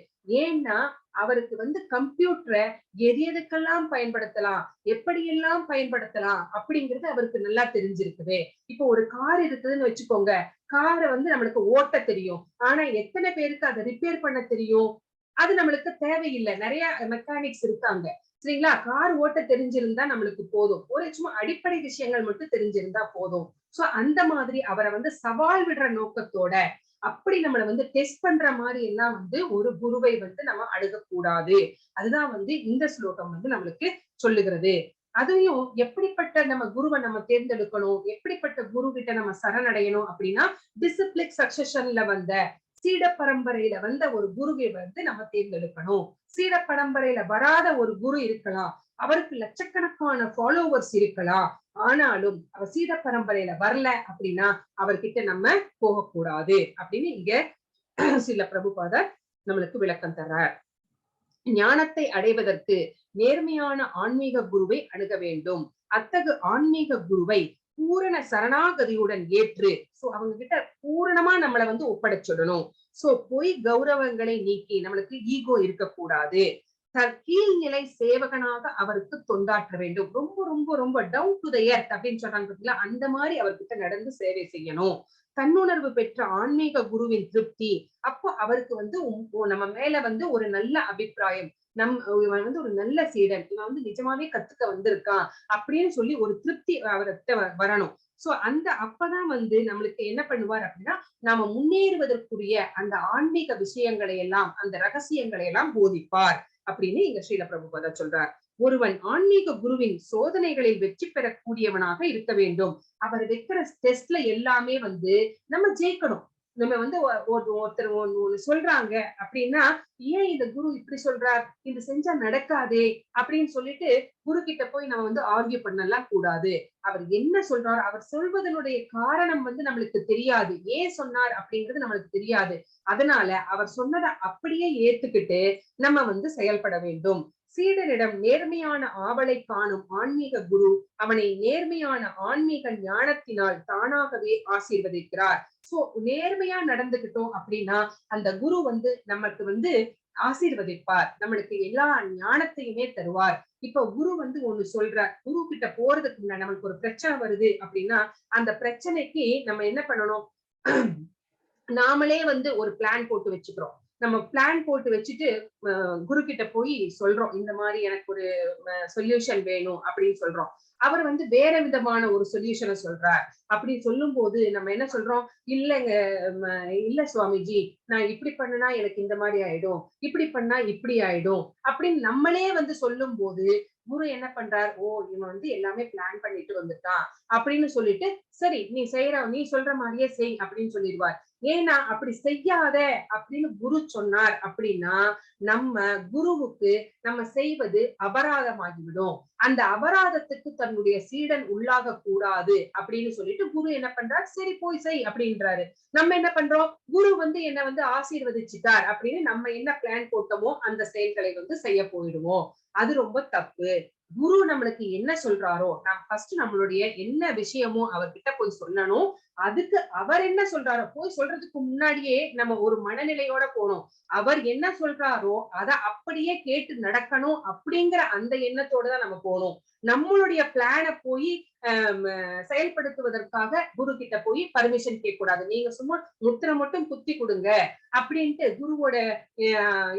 ஏன்னா அவருக்கு வந்து கம்ப்யூட்டரை எது எதுக்கெல்லாம் பயன்படுத்தலாம், எப்படியெல்லாம் பயன்படுத்தலாம் அப்படிங்கிறது அவருக்கு நல்லா தெரிஞ்சிருக்குது. இப்போ ஒரு கார் இருக்குதுன்னு வச்சுக்கோங்க. காரை வந்து நம்மளுக்கு ஓட்ட தெரியும். ஆனா எத்தனை பேருக்கு அதை ரிப்பேர் பண்ண தெரியும்? அது நம்மளுக்கு தேவையில்லை. நிறைய மெக்கானிக்ஸ் இருக்காங்க. சரிங்களா? கார் ஓட்ட தெரிஞ்சிருந்தா நம்மளுக்கு போதும். ஒரு சும்மா அடிப்படை விஷயங்கள் மட்டும் தெரிஞ்சிருந்தா போதும். சோ அந்த மாதிரி அவரை வந்து சவால் விடுற நோக்கத்தோட அப்படி நம்மள வந்து டெஸ்ட் பண்ற மாதிரி எல்லாம் வந்து ஒரு குருவை வந்து நம்ம அணுகக்கூடாது. அதுதான் வந்து இந்த ஸ்லோகம் வந்து நம்மளுக்கு சொல்லுகிறது. அதையும் எப்படிப்பட்ட நம்ம குருவை நம்ம தேர்ந்தெடுக்கணும், எப்படிப்பட்ட குரு கிட்ட நம்ம சரணடையணும் அப்படின்னா, டிசிப்ளிக் சக்சஷன்ல வந்த சீட பரம்பரையில வந்த ஒரு குருவை வந்து நம்ம தேர்ந்தெடுக்கணும். சீட பரம்பரையில வராத ஒரு குரு இருக்கலாம். அவருக்கு லட்சக்கணக்கான ஃபாலோவர்ஸ் இருக்கலாம். ஆனாலும் அவர் சீட பரம்பரையில வரல அப்படின்னா அவர்கிட்ட நம்ம போகக்கூடாது அப்படின்னு இங்க சில பிரபுபாதர் நம்மளுக்கு விளக்கம் தர்றார். ஞானத்தை அடைவதற்கு நேர்மையான ஆன்மீக குருவை அணுக வேண்டும். அத்தகு ஆன்மீக குருவை பூரண சரணாகதியுடன் ஏற்று சோ அவங்க கிட்ட பூரணமா நம்மளை வந்து ஒப்படைச்சிடணும். சோ பொய் கௌரவங்களை நீக்கி நம்மளுக்கு ஈகோ இருக்கக்கூடாது. கீழ்நிலை சேவகனாக அவருக்கு தொண்டாற்ற வேண்டும். ரொம்ப ரொம்ப ரொம்ப டவுன் டு த எர்த் அப்படின்னு சொல்றாங்க பார்த்தீங்களா, அந்த மாதிரி அவர்கிட்ட நடந்து சேவை செய்யணும். தன்னுணர்வு பெற்ற ஆன்மீக குருவின் திருப்தி, அப்போ அவருக்கு வந்து நம்ம மேல வந்து ஒரு நல்ல அபிப்பிராயம், இவன் வந்து ஒரு நல்ல சீடன், இவன் வந்து நிஜமாவே கத்துக்க வந்திருக்கான் அப்படின்னு சொல்லி ஒரு திருப்தி அவர்கிட்ட வரணும். சோ அந்த அப்பதான் வந்து நம்மளுக்கு என்ன பண்ணுவார் அப்படின்னா, நாம முன்னேறுவதற்குரிய அந்த ஆன்மீக விஷயங்களை எல்லாம், அந்த ரகசியங்களை எல்லாம் போதிப்பார் அப்படின்னு இங்க ஸ்ரீல பிரபுபாதா சொல்றார். ஒருவன் ஆன்மீக குருவின் சோதனைகளில் வெற்றி பெறக்கூடியவனாக இருக்க வேண்டும். அவர் வைக்கிற டெஸ்ட்ல எல்லாமே வந்து நம்ம ஜெயிக்கணும். நம்ம வந்து ஒருத்தர் ஒண்ணு சொல்றாங்க அப்படின்னா, ஏன் இந்த குரு இப்படி சொல்றார், இது செஞ்சா நடக்காதே அப்படின்னு சொல்லிட்டு குரு கிட்ட போய் நம்ம வந்து ஆர்கியூ பண்ணலாம் கூடாது. அவர் என்ன சொல்றார், அவர் சொல்வதனுடைய காரணம் வந்து நம்மளுக்கு தெரியாது, ஏன் சொன்னார் அப்படிங்கிறது நம்மளுக்கு தெரியாது. அதனால அவர் சொன்னதை அப்படியே ஏத்துக்கிட்டு நம்ம வந்து செயல்பட வேண்டும். சீடனிடம் நேர்மையான ஆவலை காணும் ஆன்மீக குரு அவனை நேர்மையான ஆன்மீக ஞானத்தினால் தானாகவே ஆசீர்வதிக்கிறார். சோ நேர்மையா நடந்துகிட்டோம் அப்படின்னா அந்த குரு வந்து நமக்கு வந்து ஆசீர்வதிப்பார், நம்மளுக்கு எல்லா ஞானத்தையுமே தருவார். இப்ப குரு வந்து ஒண்ணு சொல்றார், குரு கிட்ட போறதுக்கு முன்னாடி நம்மளுக்கு ஒரு பிரச்சனை வருது அப்படின்னா அந்த பிரச்சனைக்கு நம்ம என்ன பண்ணணும், நாமளே வந்து ஒரு பிளான் போட்டு வச்சுக்கிறோம். நம்ம பிளான் போட்டு வச்சுட்டு குரு கிட்ட போய் சொல்றோம், இந்த மாதிரி எனக்கு ஒரு சொல்யூஷன் வேணும் அப்படின்னு சொல்றோம். அவர் வந்து வேற விதமான ஒரு சொல்யூஷனை சொல்றார். அப்படி சொல்லும் போது நம்ம என்ன சொல்றோம், இல்லங்க இல்ல சுவாமிஜி, நான் இப்படி பண்ணனா எனக்கு இந்த மாதிரி ஆயிடும், இப்படி பண்ணா இப்படி ஆயிடும் அப்படின்னு நம்மளே வந்து சொல்லும் போது குரு என்ன பண்றார், ஓ இவன் வந்து எல்லாமே பிளான் பண்ணிட்டு வந்துட்டான் அப்படின்னு சொல்லிட்டு, சரி நீ சொல்ற மாதிரியே செய் அப்படின்னு சொல்லிடுவார். ஏன்னா அப்படி செய்யாத அப்படின்னு குரு சொன்னார் அப்படின்னா நம்ம குருவுக்கு நம்ம செய்வது அபராதமாகிவிடும். அந்த அபராதத்துக்கு தன்னுடைய சீடன் உள்ளாக கூடாது அப்படின்னு சொல்லிட்டு குரு என்ன பண்றார், சரி போய் செய் அப்படின்றாரு. நம்ம என்ன பண்றோம், குரு என்ன ஆசீர்வதிச்சுட்டார் அப்படின்னு நம்ம என்ன பிளான் போட்டோமோ அந்த செயல்களை செய்ய போயிடுவோம். அது ரொம்ப தப்பு. குரு நம்மளுக்கு என்ன சொல்றாரோ நாம் ஃபர்ஸ்ட் நம்மளுடைய என்ன விஷயமோ அவர்கிட்ட போய் சொல்லணும். அதுக்கு அவர் என்ன சொல்றாரோ போய் சொல்றதுக்கு முன்னாடியே நம்ம ஒரு மனநிலையோட போனோம். அவர் என்ன சொல்றாரோ அத அப்படியே கேட்டு நடக்கணும் அப்படிங்கிற அந்த எண்ணத்தோட தான் நம்ம போனோம். நம்மளுடைய பிளான போய் செயல்படுத்துவதற்காக குரு கிட்ட போய் பர்மிஷன் கேட்க கூடாது. நீங்க சும்மா முத்திரை மட்டும் குத்தி கொடுங்க அப்படின்ட்டு குருவோட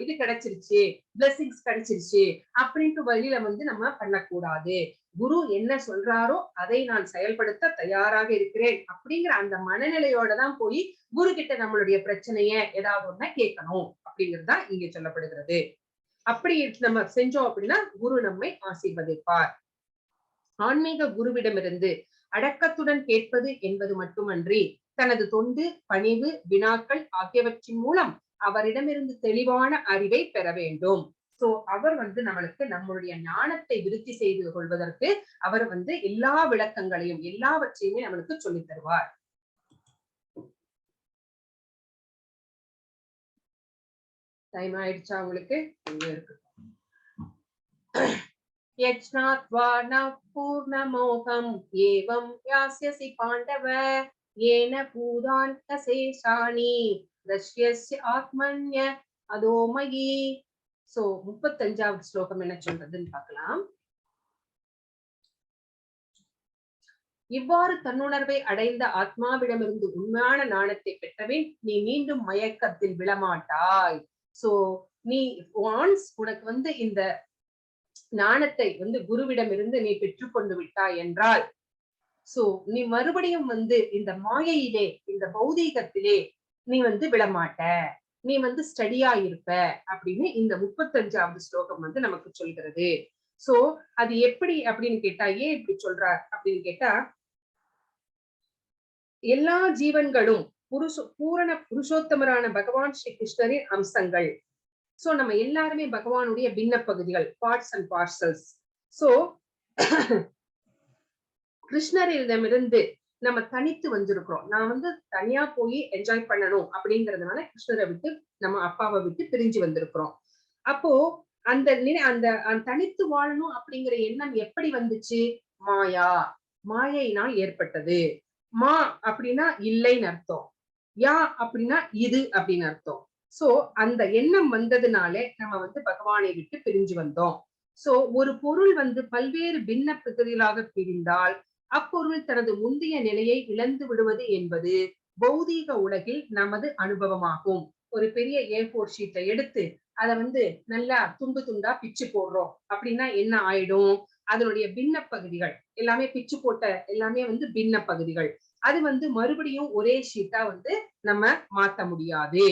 இது கிடைச்சிருச்சு, பிளெஸிங்ஸ் கிடைச்சிருச்சு அப்படின்ட்டு வழியில நம்ம பண்ணக்கூடாது. குரு என்ன சொல்றாரோ அதை நான் செயல்படுத்த தயாராக இருக்கிறேன் அப்படிங்கிற அந்த மனநிலையோட தான் போய் குரு கிட்ட நம்மளுடைய பிரச்சனைய ஏதாவது ஒண்ண கேட்கணும் அப்படிங்கிறது தான் இங்க சொல்லப்படுகிறது. அப்படி நம்ம செஞ்சோம் அப்படின்னா குரு நம்மை ஆசீர்வதிப்பார். ஆன்மீக குருவிடமிருந்து அடக்கத்துடன் கேட்பது என்பது மட்டுமன்றி தனது தொண்டு, பணிவு, வினாக்கள் ஆகியவற்றின் மூலம் அவரிடமிருந்து தெளிவான அறிவை பெற வேண்டும். சோ அவர் நம்மளுக்கு நம்மளுடைய ஞானத்தை விருத்தி செய்து கொள்வதற்கு அவர் எல்லா விளக்கங்களையும் எல்லாவற்றையுமே நம்மளுக்கு சொல்லித் தருவார். டைம் ஆயிடுச்சா உங்களுக்கு? இருக்கு. यज्ञात्वा न पूर्णमोहम् एवं यास्यसि पाण्डव येन भूतान्तशेषाणि दृश्यस्य आत्मन्य अधोमयि. சோ 35வது ஸ்லோகம் என்ன சொல்றதுன்னு பார்க்கலாம். இவ்வாறு தன்னுணர்வை அடைந்த ஆத்மாவிடமிருந்து உண்மையான ஞானத்தை பெற்றவேன் நீ மீண்டும் மயக்கத்தில் விழமாட்டாய். சோ நீ ஒன்ஸ் உனக்கு இந்த ஞானத்தை குருவிடமிருந்து நீ பெற்றுக்கொண்டு விட்டாய் என்றால் சோ நீ மறுபடியும் இந்த மாயையிலே இந்த பௌதீகத்திலே நீ விழமாட்ட, நீ ஸ்டடியா இருப்ப அப்படின்னு இந்த 35வது ஸ்லோகம் நமக்கு சொல்கிறது. சோ அது எப்படி அப்படின்னு கேட்டா, ஏன் இப்படி சொல்றார் அப்படின்னு கேட்டா, எல்லா ஜீவன்களும் பூரண புருஷோத்தமரான பகவான் ஸ்ரீ கிருஷ்ணரின் அம்சங்கள். சோ நம்ம எல்லாருமே பகவானுடைய பின்ன பகுதிகள், பார்ட்ஸ் அண்ட் பார்சல்ஸ். சோ கிருஷ்ணரிடமிருந்து நம்ம தனித்து வந்திருக்கிறோம். நான் தனியா போய் என்ஜாய் பண்ணணும் அப்படிங்கறதுனால கிருஷ்ணரை விட்டு நம்ம அப்பாவை விட்டு பிரிஞ்சு வந்திருக்கிறோம். அப்போ அந்த தனித்து வாழணும் அப்படிங்கிற எண்ணம் எப்படி வந்துச்சு? மாயையினால் ஏற்பட்டது. மா அப்படின்னா இல்லைன்னு அர்த்தம், யா அப்படின்னா இது அப்படின்னு அர்த்தம். சோ அந்த எண்ணம் வந்ததுனாலே நம்ம பகவானை விட்டு பிரிஞ்சு வந்தோம். சோ ஒரு பொருள் பல்வேறு பின்ன பகுதிகளாக பிரிந்தால் அப்பொருள் தனது முந்தைய நிலையை இழந்து விடுவது என்பது பௌதீக உலகில் நமது அனுபவமாகும். ஒரு பெரிய A4 ஷீட்டை எடுத்து அதை நல்லா துண்டு துண்டா பிச்சு போடுறோம் அப்படின்னா என்ன ஆயிடும்? அதனுடைய பின்ன பகுதிகள் எல்லாமே பிச்சு போட்ட எல்லாமே பின்ன பகுதிகள். அது மறுபடியும் ஒரே ஷீட்டா நம்ம மாத்த முடியாது.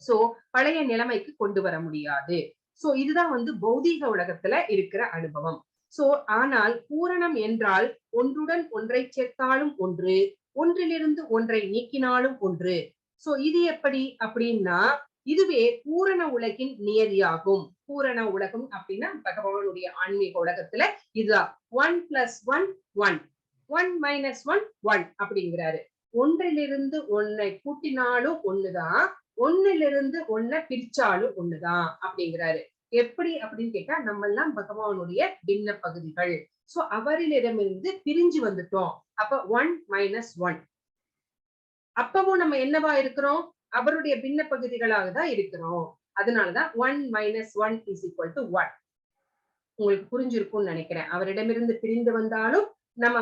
சோ பழைய நிலைமைக்கு கொண்டு வர முடியாது. சோ இதுதான் பௌதீக உலகத்துல இருக்கிற அனுபவம். சோ ஆனால் பூரணம் என்றால் ஒன்றுடன் ஒன்றை சேர்த்தாலும் ஒன்று, ஒன்றிலிருந்து ஒன்றை நீக்கினாலும் ஒன்று. சோ இது எப்படி அப்படின்னா, இதுவே பூரண உலகின் நியதியாகும். பூரண உலகம் அப்படின்னா பகவானுடைய ஆன்மீக உலகத்துல இதுதான் 1 + 1 1, 1 - 1 1 அப்படிங்கிறாரு. ஒன்றிலிருந்து ஒன்னை கூட்டினாலும் ஒண்ணுதான், ஒன்னிலிருந்து ஒன்ன பிரிச்சாலும் ஒண்ணுதான் அப்படிங்கிறாரு. எப்படி அப்படின்னு கேட்டா, நம்ம எல்லாம் பகவானுடைய பின்ன பகுதிகள். சோ அவரிடமிருந்து பிரிஞ்சு வந்துட்டோம். அப்ப 1 - 1. அப்பவும் நம்ம என்னவா இருக்கிறோம்? அவருடைய பின்ன பகுதிகளாக தான் இருக்கிறோம். அதனாலதான் 1 - 1 = 1. உங்களுக்கு புரிஞ்சிருக்கும்னு நினைக்கிறேன். அவரிடமிருந்து பிரிந்து வந்தாலும் நம்ம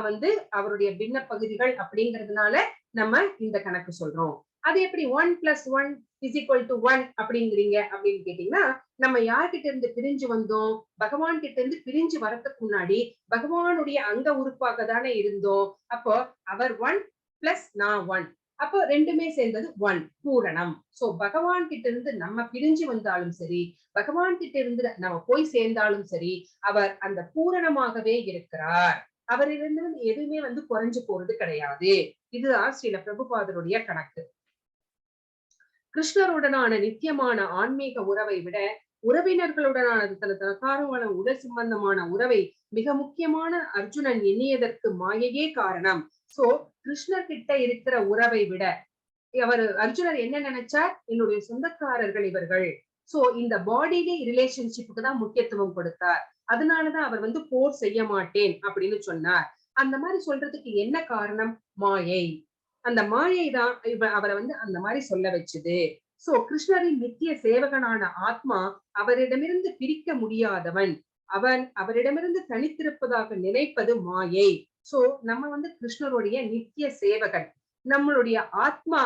அவருடைய பின்ன பகுதிகள் அப்படிங்கிறதுனால நம்ம இந்த கணக்கு சொல்றோம். அது எப்படி 1 + 1 = 1 அப்படிங்கிறீங்க அப்படின்னு கேட்டீங்கன்னா, நம்ம யார்கிட்ட இருந்து பிரிஞ்சு வந்தோம்? பகவான் கிட்ட இருந்து பிரிஞ்சு வரதுக்கு முன்னாடி பகவானுடைய அங்க உறுப்பாக தானே இருந்தோம். அப்போ அவர் 1 + நான் 1. அப்போ ரெண்டுமே சேர்ந்தது 1 பூரணம். சோ பகவான் கிட்ட இருந்து நம்ம பிரிஞ்சு வந்தாலும் சரி, பகவான் கிட்ட இருந்து நம்ம போய் சேர்ந்தாலும் சரி, அவர் அந்த பூரணமாகவே இருக்கிறார். அவரிலிருந்து எதுவுமே குறைஞ்சு போறது கிடையாது. இதுதான் ஸ்ரீல பிரபுபாதருடைய கணக்கு. கிருஷ்ணருடனான நித்தியமான ஆன்மீக உறவை விட உறவினர்களுடனான தனக்கான உடல் சம்பந்தமான உறவை மிக முக்கியமான அர்ஜுனன் எண்ணியதற்கு மாயையே காரணம். சோ கிருஷ்ணர் கிட்ட இருக்கிற உறவை விட அர்ஜுனர் என்ன நினைச்சார், என்னுடைய சொந்தக்காரர்கள் இவர்கள். சோ இந்த பாடிலி ரிலேஷன்ஷிப்புக்கு தான் முக்கியத்துவம் கொடுத்தார். அதனாலதான் அவர் போர் செய்ய மாட்டேன் அப்படின்னு சொன்னார். அந்த மாதிரி சொல்றதுக்கு என்ன காரணம்? மாயை. அந்த மாயை தான் அவரை அந்த மாதிரி சொல்ல வச்சுது. சோ கிருஷ்ணரின் நித்திய சேவகனான ஆத்மா அவரிடமிருந்து பிரிக்க முடியாதவன். அவரிடமிருந்து தனித்திருப்பதாக நினைப்பது மாயை. சோ நம்ம கிருஷ்ணருடைய நித்திய சேவகன். நம்மளுடைய ஆத்மா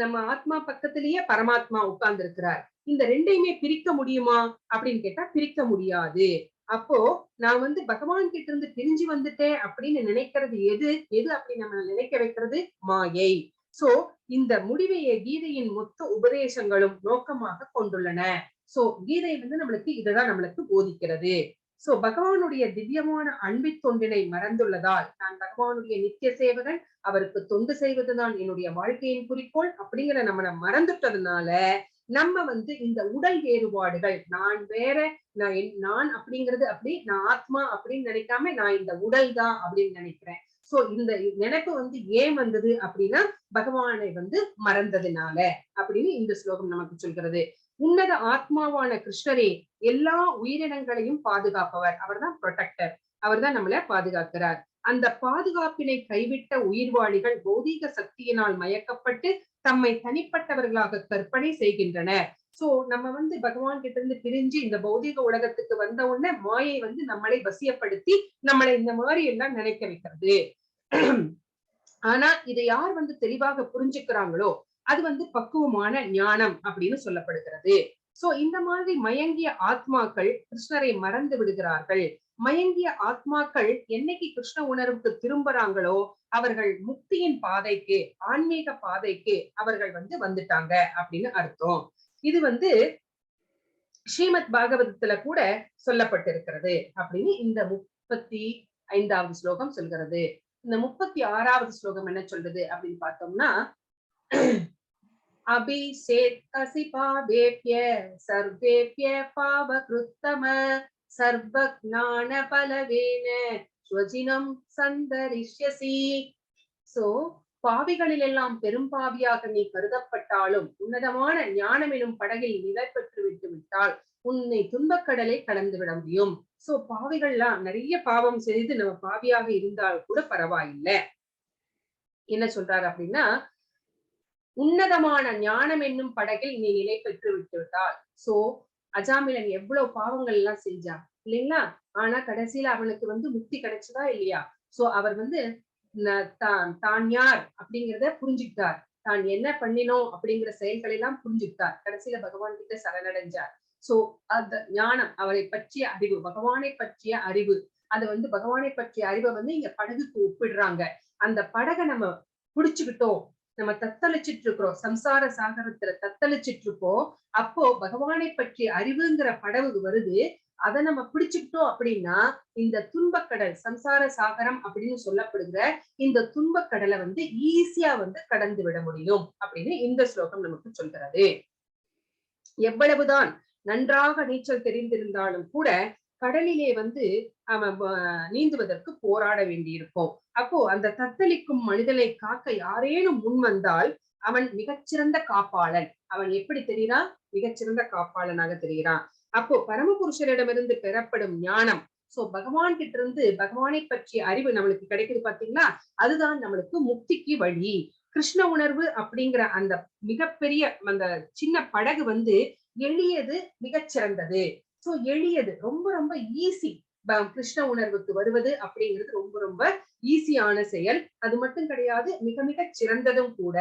நம்ம ஆத்மா பக்கத்திலேயே பரமாத்மா உட்கார்ந்து இருக்கிறார். இந்த ரெண்டையுமே பிரிக்க முடியுமா அப்படின்னு கேட்டா பிரிக்க முடியாது. அப்போ நான் பகவான் கிட்ட இருந்து பிரிஞ்சு வந்துட்டேன் அப்படின்னு நினைக்கிறது எது அப்படி நம்ம நினைக்க வைக்கிறது மாயை. சோ இந்த முடிவையை கீதையின் மொத்த உபதேசங்களும் நோக்கமாக கொண்டுள்ளன. சோ கீதை நம்மளுக்கு இதுதான் நம்மளுக்கு போதிக்கிறது. சோ பகவானுடைய திவ்யமான அன்பை தொண்டினை மறந்துள்ளதால் நான் பகவானுடைய நித்திய சேவகன், அவருக்கு தொண்டு செய்வதுதான் என்னுடைய வாழ்க்கையின் குறிக்கோள் அப்படிங்கிற நம்ம மறந்துட்டதுனால நம்ம இந்த உடல் வேறுபாடுகள், நான் வேற, நான் அப்படிங்கிறது அப்படி, நான் ஆத்மா அப்படின்னு நினைக்காம நான் இந்த உடல் தான் அப்படின்னு நினைக்கிறேன். சோ இந்த நினைப்பு ஏன் வந்தது அப்படின்னா பகவானை மறந்ததுனால அப்படின்னு இந்த ஸ்லோகம் நமக்கு சொல்கிறது. உன்னத ஆத்மாவான கிருஷ்ணரே எல்லா உயிரினங்களையும் பாதுகாப்பவர். அவர்தான் ப்ரொடெக்டர். அவர்தான் நம்மளை பாதுகாக்கிறார். அந்த பாதுகாப்பினை கைவிட்ட உயிர்வாளிகள் பௌதீக சக்தியினால் மயக்கப்பட்டு தம்மை தனிப்பட்டவர்களாக கற்பனை செய்கின்றனர். சோ நம்ம பகவான் கிட்ட இருந்து பிரிஞ்சு இந்த பௌதீக உலகத்துக்கு வந்த உடனே மாயை நம்மளை வசியப்படுத்தி நம்மளை இந்த மாதிரி எல்லாம் நினைக்க வைக்கிறது. ஆனா இதை யார் தெளிவாக புரிஞ்சுக்கிறாங்களோ அது பக்குவமான ஞானம் அப்படின்னு சொல்லப்படுகிறது. சோ இந்த மாதிரி மயங்கிய ஆத்மாக்கள் கிருஷ்ணரை மறந்து விடுகிறார்கள். மயங்கிய ஆத்மாக்கள் என்னைக்கு கிருஷ்ண உணர்வுக்கு திரும்புறாங்களோ அவர்கள் முக்தியின் பாதைக்கு, ஆன்மீக பாதைக்கு அவர்கள் வந்துட்டாங்க அப்படின்னு அர்த்தம். இது ஸ்ரீமத் பாகவதத்துல கூட சொல்லப்பட்டிருக்கிறது அப்படின்னு இந்த 35வது ஸ்லோகம் சொல்கிறது. இந்த 36வது ஸ்லோகம் என்ன சொல்றது அப்படின்னு பார்த்தோம்னா, அபிஷேத்கசி பாவேப்ய சர்வேப்ய பாவக்ருத்தம சர்வஜ்ஞான பலவேன ஸ்வஜினம் சந்தரிஷ்யசி. சோ பாவிகளில் எல்லாம் பெரும்பாவியாக நீ கருதப்பட்டாலும் உன்னதமான ஞானம் எனும் படகில் நிலை பெற்று விட்டு விட்டால் உன்னை துன்பக்கடலை கடந்து விட முடியும். சோ பாவிகள்லாம் நிறைய பாவம் செய்து நம்ம பாவியாக இருந்தால் கூட பரவாயில்லை. என்ன சொல்றாரு அப்படின்னா, உன்னதமான ஞானம் என்னும் படகில் நீ நிலை பெற்று விட்டு விட்டால். சோ அஜாமிலன் எவ்வளவு பாவங்கள் எல்லாம் செஞ்சான் இல்லைங்களா? ஆனா கடைசியில அவனுக்கு முக்தி கிடைச்சதா இல்லையா? சோ அவர் தான் யார் அப்படிங்கிறத புரிஞ்சுக்கிட்டார். தான் என்ன பண்ணினோம் அப்படிங்கிற செயல்களை எல்லாம் புரிஞ்சுக்கிட்டார். கடைசியில பகவான் கிட்ட சரணடைஞ்சார். சோ அந்த ஞானம், அவரை பற்றிய அறிவு, பகவானை பற்றிய அறிவு, அது பகவானை பற்றிய அறிவை இங்க படகுக்கு ஒப்பிடுறாங்க. அந்த படகை நம்ம புடிச்சுக்கிட்டோம், நம்ம தத்தளிச்சிட்டு இருக்கிறோம், சம்சார சாகரத்துல தத்தளிச்சிட்டு இருக்கோம். அப்போ பகவானை பற்றிய அறிவுங்கிற படகு வருது. அதை நம்ம பிடிச்சுக்கிட்டோம் அப்படின்னா இந்த துன்பக்கடல், சம்சார சாகரம் அப்படின்னு சொல்லப்படுகிற இந்த துன்பக்கடலை ஈஸியா கடந்து விட முடியும் அப்படின்னு இந்த ஸ்லோகம் நமக்கு சொல்கிறது. எவ்வளவுதான் நன்றாக நீச்சல் தெரிந்திருந்தாலும் கூட கடலிலே அவன் நீந்துவதற்கு போராட வேண்டியிருக்கும். அப்போ அந்த தத்தளிக்கும் மனிதனை காக்க யாரேனும் முன் வந்தால் அவன் மிகச்சிறந்த காப்பாளன். அவன் எப்படி தெரிகிறான்? மிகச்சிறந்த காப்பாளனாக தெரிகிறான். அப்போ பரமபுருஷரிடமிருந்து பெறப்படும் ஞானம், சோ பகவான் கிட்ட இருந்து பகவானை பற்றிய அறிவு நம்மளுக்கு கிடைக்குது பாத்தீங்களா? அதுதான் நம்மளுக்கு முக்திக்கு வழி. கிருஷ்ண உணர்வு அப்படிங்கிற அந்த மிகப்பெரிய அந்த சின்ன படகு எளியது, மிகச்சிறந்தது. சோ எளியது, ரொம்ப ரொம்ப ஈஸி. கிருஷ்ண உணர்வுக்கு வருவது அப்படிங்கிறது ரொம்ப ரொம்ப ஈஸியான செயல். அது மட்டும் கிடையாது, மிக மிக சிறந்ததும் கூட.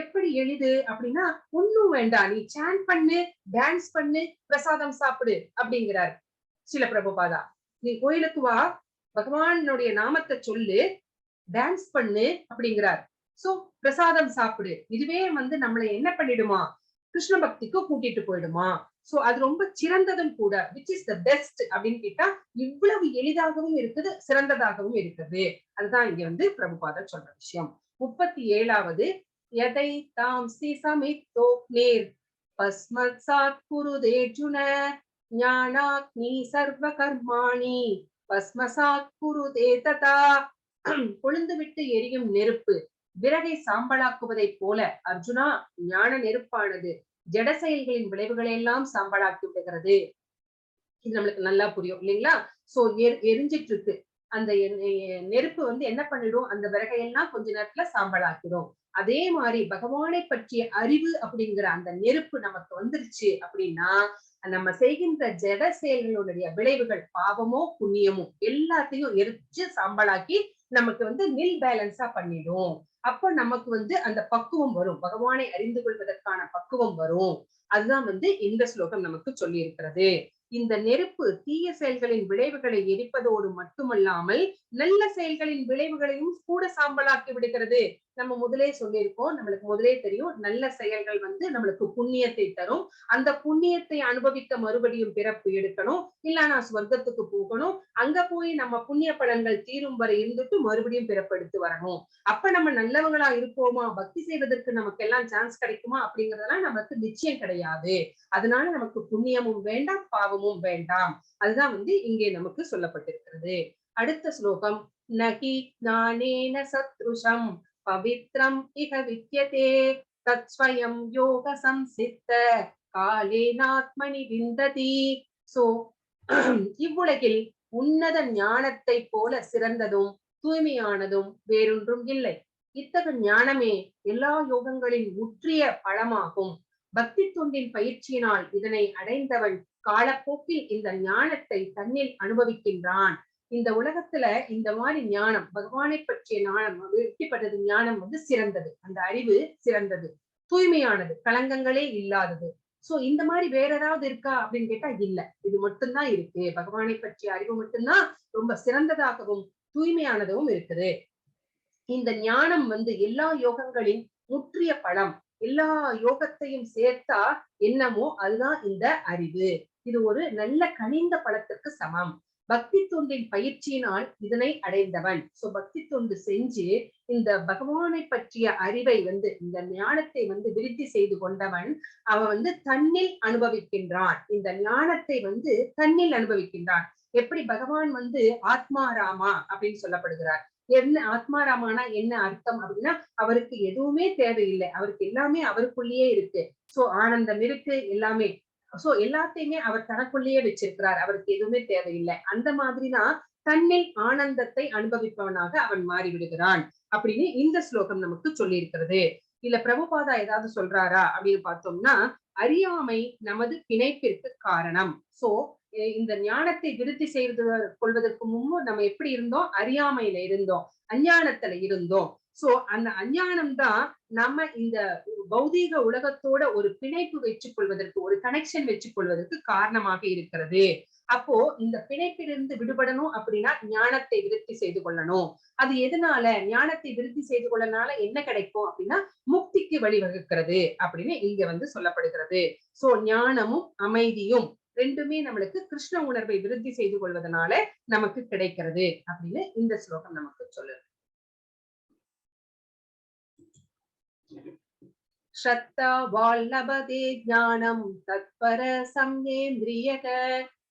எப்படி எளிது அப்படின்னா, ஒண்ணும் வேண்டாம், நீ சாண்ட் பண்ணு, டான்ஸ் பண்ணு, பிரசாதம் சாப்பிடு அப்படிங்கிறார் சில பிரபுபாதா. நீ கோயிலுக்கு வா, பகவானுடைய நாமத்தை சொல்லு, டான்ஸ் பண்ணு அப்படிங்கிறார். சோ பிரசாதம் சாப்பிடு. இதுவே நம்மளை என்ன பண்ணிடுமா? கிருஷ்ண பக்திக்கு கூட்டிட்டு போயிடுமா? சோ அது ரொம்ப சிறந்ததும் கூட. விச் இஸ் த பெஸ்ட் அப்படின்னு கேட்டா இவ்வளவு எளிதாகவும் இருக்குது, சிறந்ததாகவும் இருக்குது. அதுதான் இங்க பிரபுபாதர் சொல்ற விஷயம். 37வது, யதைத்தாம்சி சமித்தோக்னிர் பஸ்மத்சாத் குருதேர்ஜுன ஞானாக்னி சர்வ கர்மாணி பஸ்மசாத் குருதே ததா. கொழுந்து விட்டு எரியும் நெருப்பு விறகை சாம்பலாக்குவதை போல அர்ஜுனா ஞான நெருப்பானது ஜட செயல்களின் விளைவுகளை எல்லாம் சாம்பலாக்கி விடுகிறது. இது நம்மளுக்கு நல்லா புரியும் இல்லைங்களா? சோ எரிஞ்சிட்டு இருக்கு அந்த நெருப்பு வந்து என்ன பண்ணிடும், அந்த விறகையெல்லாம் கொஞ்ச நேரத்துல சாம்பலாக்கிடும். அதே மாதிரி பகவானை பற்றிய அறிவு அப்படிங்கிற அந்த நெருப்பு நமக்கு வந்துருச்சு அப்படின்னா நம்ம செய்கின்ற ஜட செயல்களுடைய விளைவுகள் பாவமோ புண்ணியமோ எல்லாத்தையும் எரிச்சு சாம்பலாக்கி நமக்கு வந்து நில் பேலன்ஸா பண்ணிடும். அப்போ நமக்கு வந்து அந்த பக்குவம் வரும், பகவானை அறிந்து கொள்வதற்கான பக்குவம் வரும். அதுதான் வந்து இந்த ஸ்லோகம் நமக்கு சொல்லி இருக்கிறது. இந்த நெருப்பு தீய செயல்களின் விளைவுகளை எரிப்பதோடு மட்டுமல்லாமல் நல்ல செயல்களின் விளைவுகளையும் கூட சாம்பலாக்கி விடுகிறது. நம்ம முதலே சொல்லியிருக்கோம், நம்மளுக்கு முதலே தெரியும், நல்ல செயல்கள் வந்து நம்மளுக்கு புண்ணியத்தை தரும். அந்த புண்ணியத்தை அனுபவிக்க மறுபடியும் பிறப்பு எடுக்கணும், இல்ல நான் சொர்க்கத்துக்கு போகணும், அங்க போய் நம்ம புண்ணிய பலன்கள் தீரும் வரை இருந்துட்டு மறுபடியும் பிறப்பு எடுத்து வரணும். அப்ப நம்ம நல்லவங்களா இருப்போமா, பக்தி செய்வதற்கு நமக்கு எல்லாம் சான்ஸ் கிடைக்குமா அப்படிங்கறதெல்லாம் நமக்கு நிச்சயம் கிடையாது. அதனால நமக்கு புண்ணியமும் வேண்டாம், பாவமும் வேண்டாம். அதுதான் வந்து இங்கே நமக்கு சொல்லப்பட்டிருக்கிறது. அடுத்த ஸ்லோகம், நகி ஞானேன சத்ருஷம் பவித்ரம் இக வித்யதே தத்ஸ்வயம் யோக சம்சித்த காலேனாத்மனி விந்ததி. சோ இவ்வுலகில் உன்னத ஞானத்தை போல சிறந்ததும் தூய்மையானதும் வேறொன்றும் இல்லை. இத்தகைய ஞானமே எல்லா யோகங்களின் முற்றிய பலமாகும். பக்தி தொண்டின் பயிற்சியினால் இதனை அடைந்தவன் காலப்போக்கில் இந்த ஞானத்தை தன்னில் அனுபவிக்கின்றான். இந்த உலகத்துல இந்த மாதிரி ஞானம், பகவானை பற்றிய ஞானம், எப்படிப்பட்டது ஞானம் வந்து சிறந்தது, அந்த அறிவு சிறந்தது, தூய்மையானது, களங்கங்களே இல்லாதது. சோ இந்த மாதிரி வேற ஏதாவது இருக்கா அப்படின்னு கேட்டா இல்ல, இது மட்டும்தான் இருக்கு. பகவானை பற்றிய அறிவு மட்டும்தான் ரொம்ப சிறந்ததாகவும் தூய்மையானதும் இருக்குது. இந்த ஞானம் வந்து எல்லா யோகங்களின் முற்றிய பலம். எல்லா யோகத்தையும் சேர்த்தா என்னமோ அதுதான் இந்த அறிவு. இது ஒரு நல்ல கனிந்த பழத்திற்கு சமம். பக்தி தொண்டின் பயிற்சியினால் இதனை அடைந்தவன். சோ பக்தி தொண்டு செஞ்சு இந்த பகவானை பற்றிய அறிவை வந்து, இந்த ஞானத்தை வந்து விருத்தி செய்து கொண்டவன் அவன் வந்து தன்னில் அனுபவிக்கின்றான். இந்த ஞானத்தை வந்து தன்னில் அனுபவிக்கின்றான். எப்படி பகவான் வந்து ஆத்மாராமா அப்படின்னு சொல்லப்படுகிறார். என்ன ஆத்மாராமானா என்ன அர்த்தம் அப்படின்னா, அவருக்கு எதுவுமே தேவையில்லை, அவருக்கு எல்லாமே அவருக்குள்ளேயே இருக்கு. சோ ஆனந்தம் இருக்கு, எல்லாமே. சோ எல்லாத்தையுமே அவர் தனக்குள்ளேயே வச்சிருக்கிறார், அவருக்கு எதுவுமே தேவையில்லை. அந்த மாதிரிதான் தன்னில் ஆனந்தத்தை அனுபவிப்பவனாக அவன் மாறிவிடுகிறான் அப்படின்னு இந்த ஸ்லோகம் நமக்கு சொல்லி இருக்கிறது. இல்ல பிரபுபாதா ஏதாவது சொல்றாரா அப்படின்னு பார்த்தோம்னா, அறியாமை நமது பிணைப்பிற்கு காரணம். சோ இந்த ஞானத்தை விருத்தி செய்து கொள்வதற்கு முன்பு நம்ம எப்படி இருந்தோம், அறியாமையில இருந்தோம், அஞ்ஞானத்துல இருந்தோம். சோ அந்த அஞ்ஞானம் தான் நம்ம இந்த பௌதீக உலகத்தோட ஒரு பிணைப்பு வச்சுக் கொள்வதற்கு, ஒரு கனெக்ஷன் வச்சுக் கொள்வதற்கு காரணமாக இருக்கிறது. அப்போ இந்த பிணைப்பிலிருந்து விடுபடணும் அப்படின்னா ஞானத்தை விருத்தி செய்து கொள்ளணும். அது எதனால ஞானத்தை விருத்தி செய்து கொள்ளனால என்ன கிடைக்கும் அப்படின்னா முக்திக்கு வழிவகுக்கிறது அப்படின்னு இங்க வந்து சொல்லப்படுகிறது. சோ ஞானமும் அமைதியும் ரெண்டுமே நம்மளுக்கு கிருஷ்ண உணர்வை விருத்தி செய்து கொள்வதனால நமக்கு கிடைக்கிறது அப்படின்னு இந்த ஸ்லோகம் நமக்கு சொல்லுது. ஸ்ரத்தா வால்லபதே ஞானம் தத்பர சம்யேந்திரியக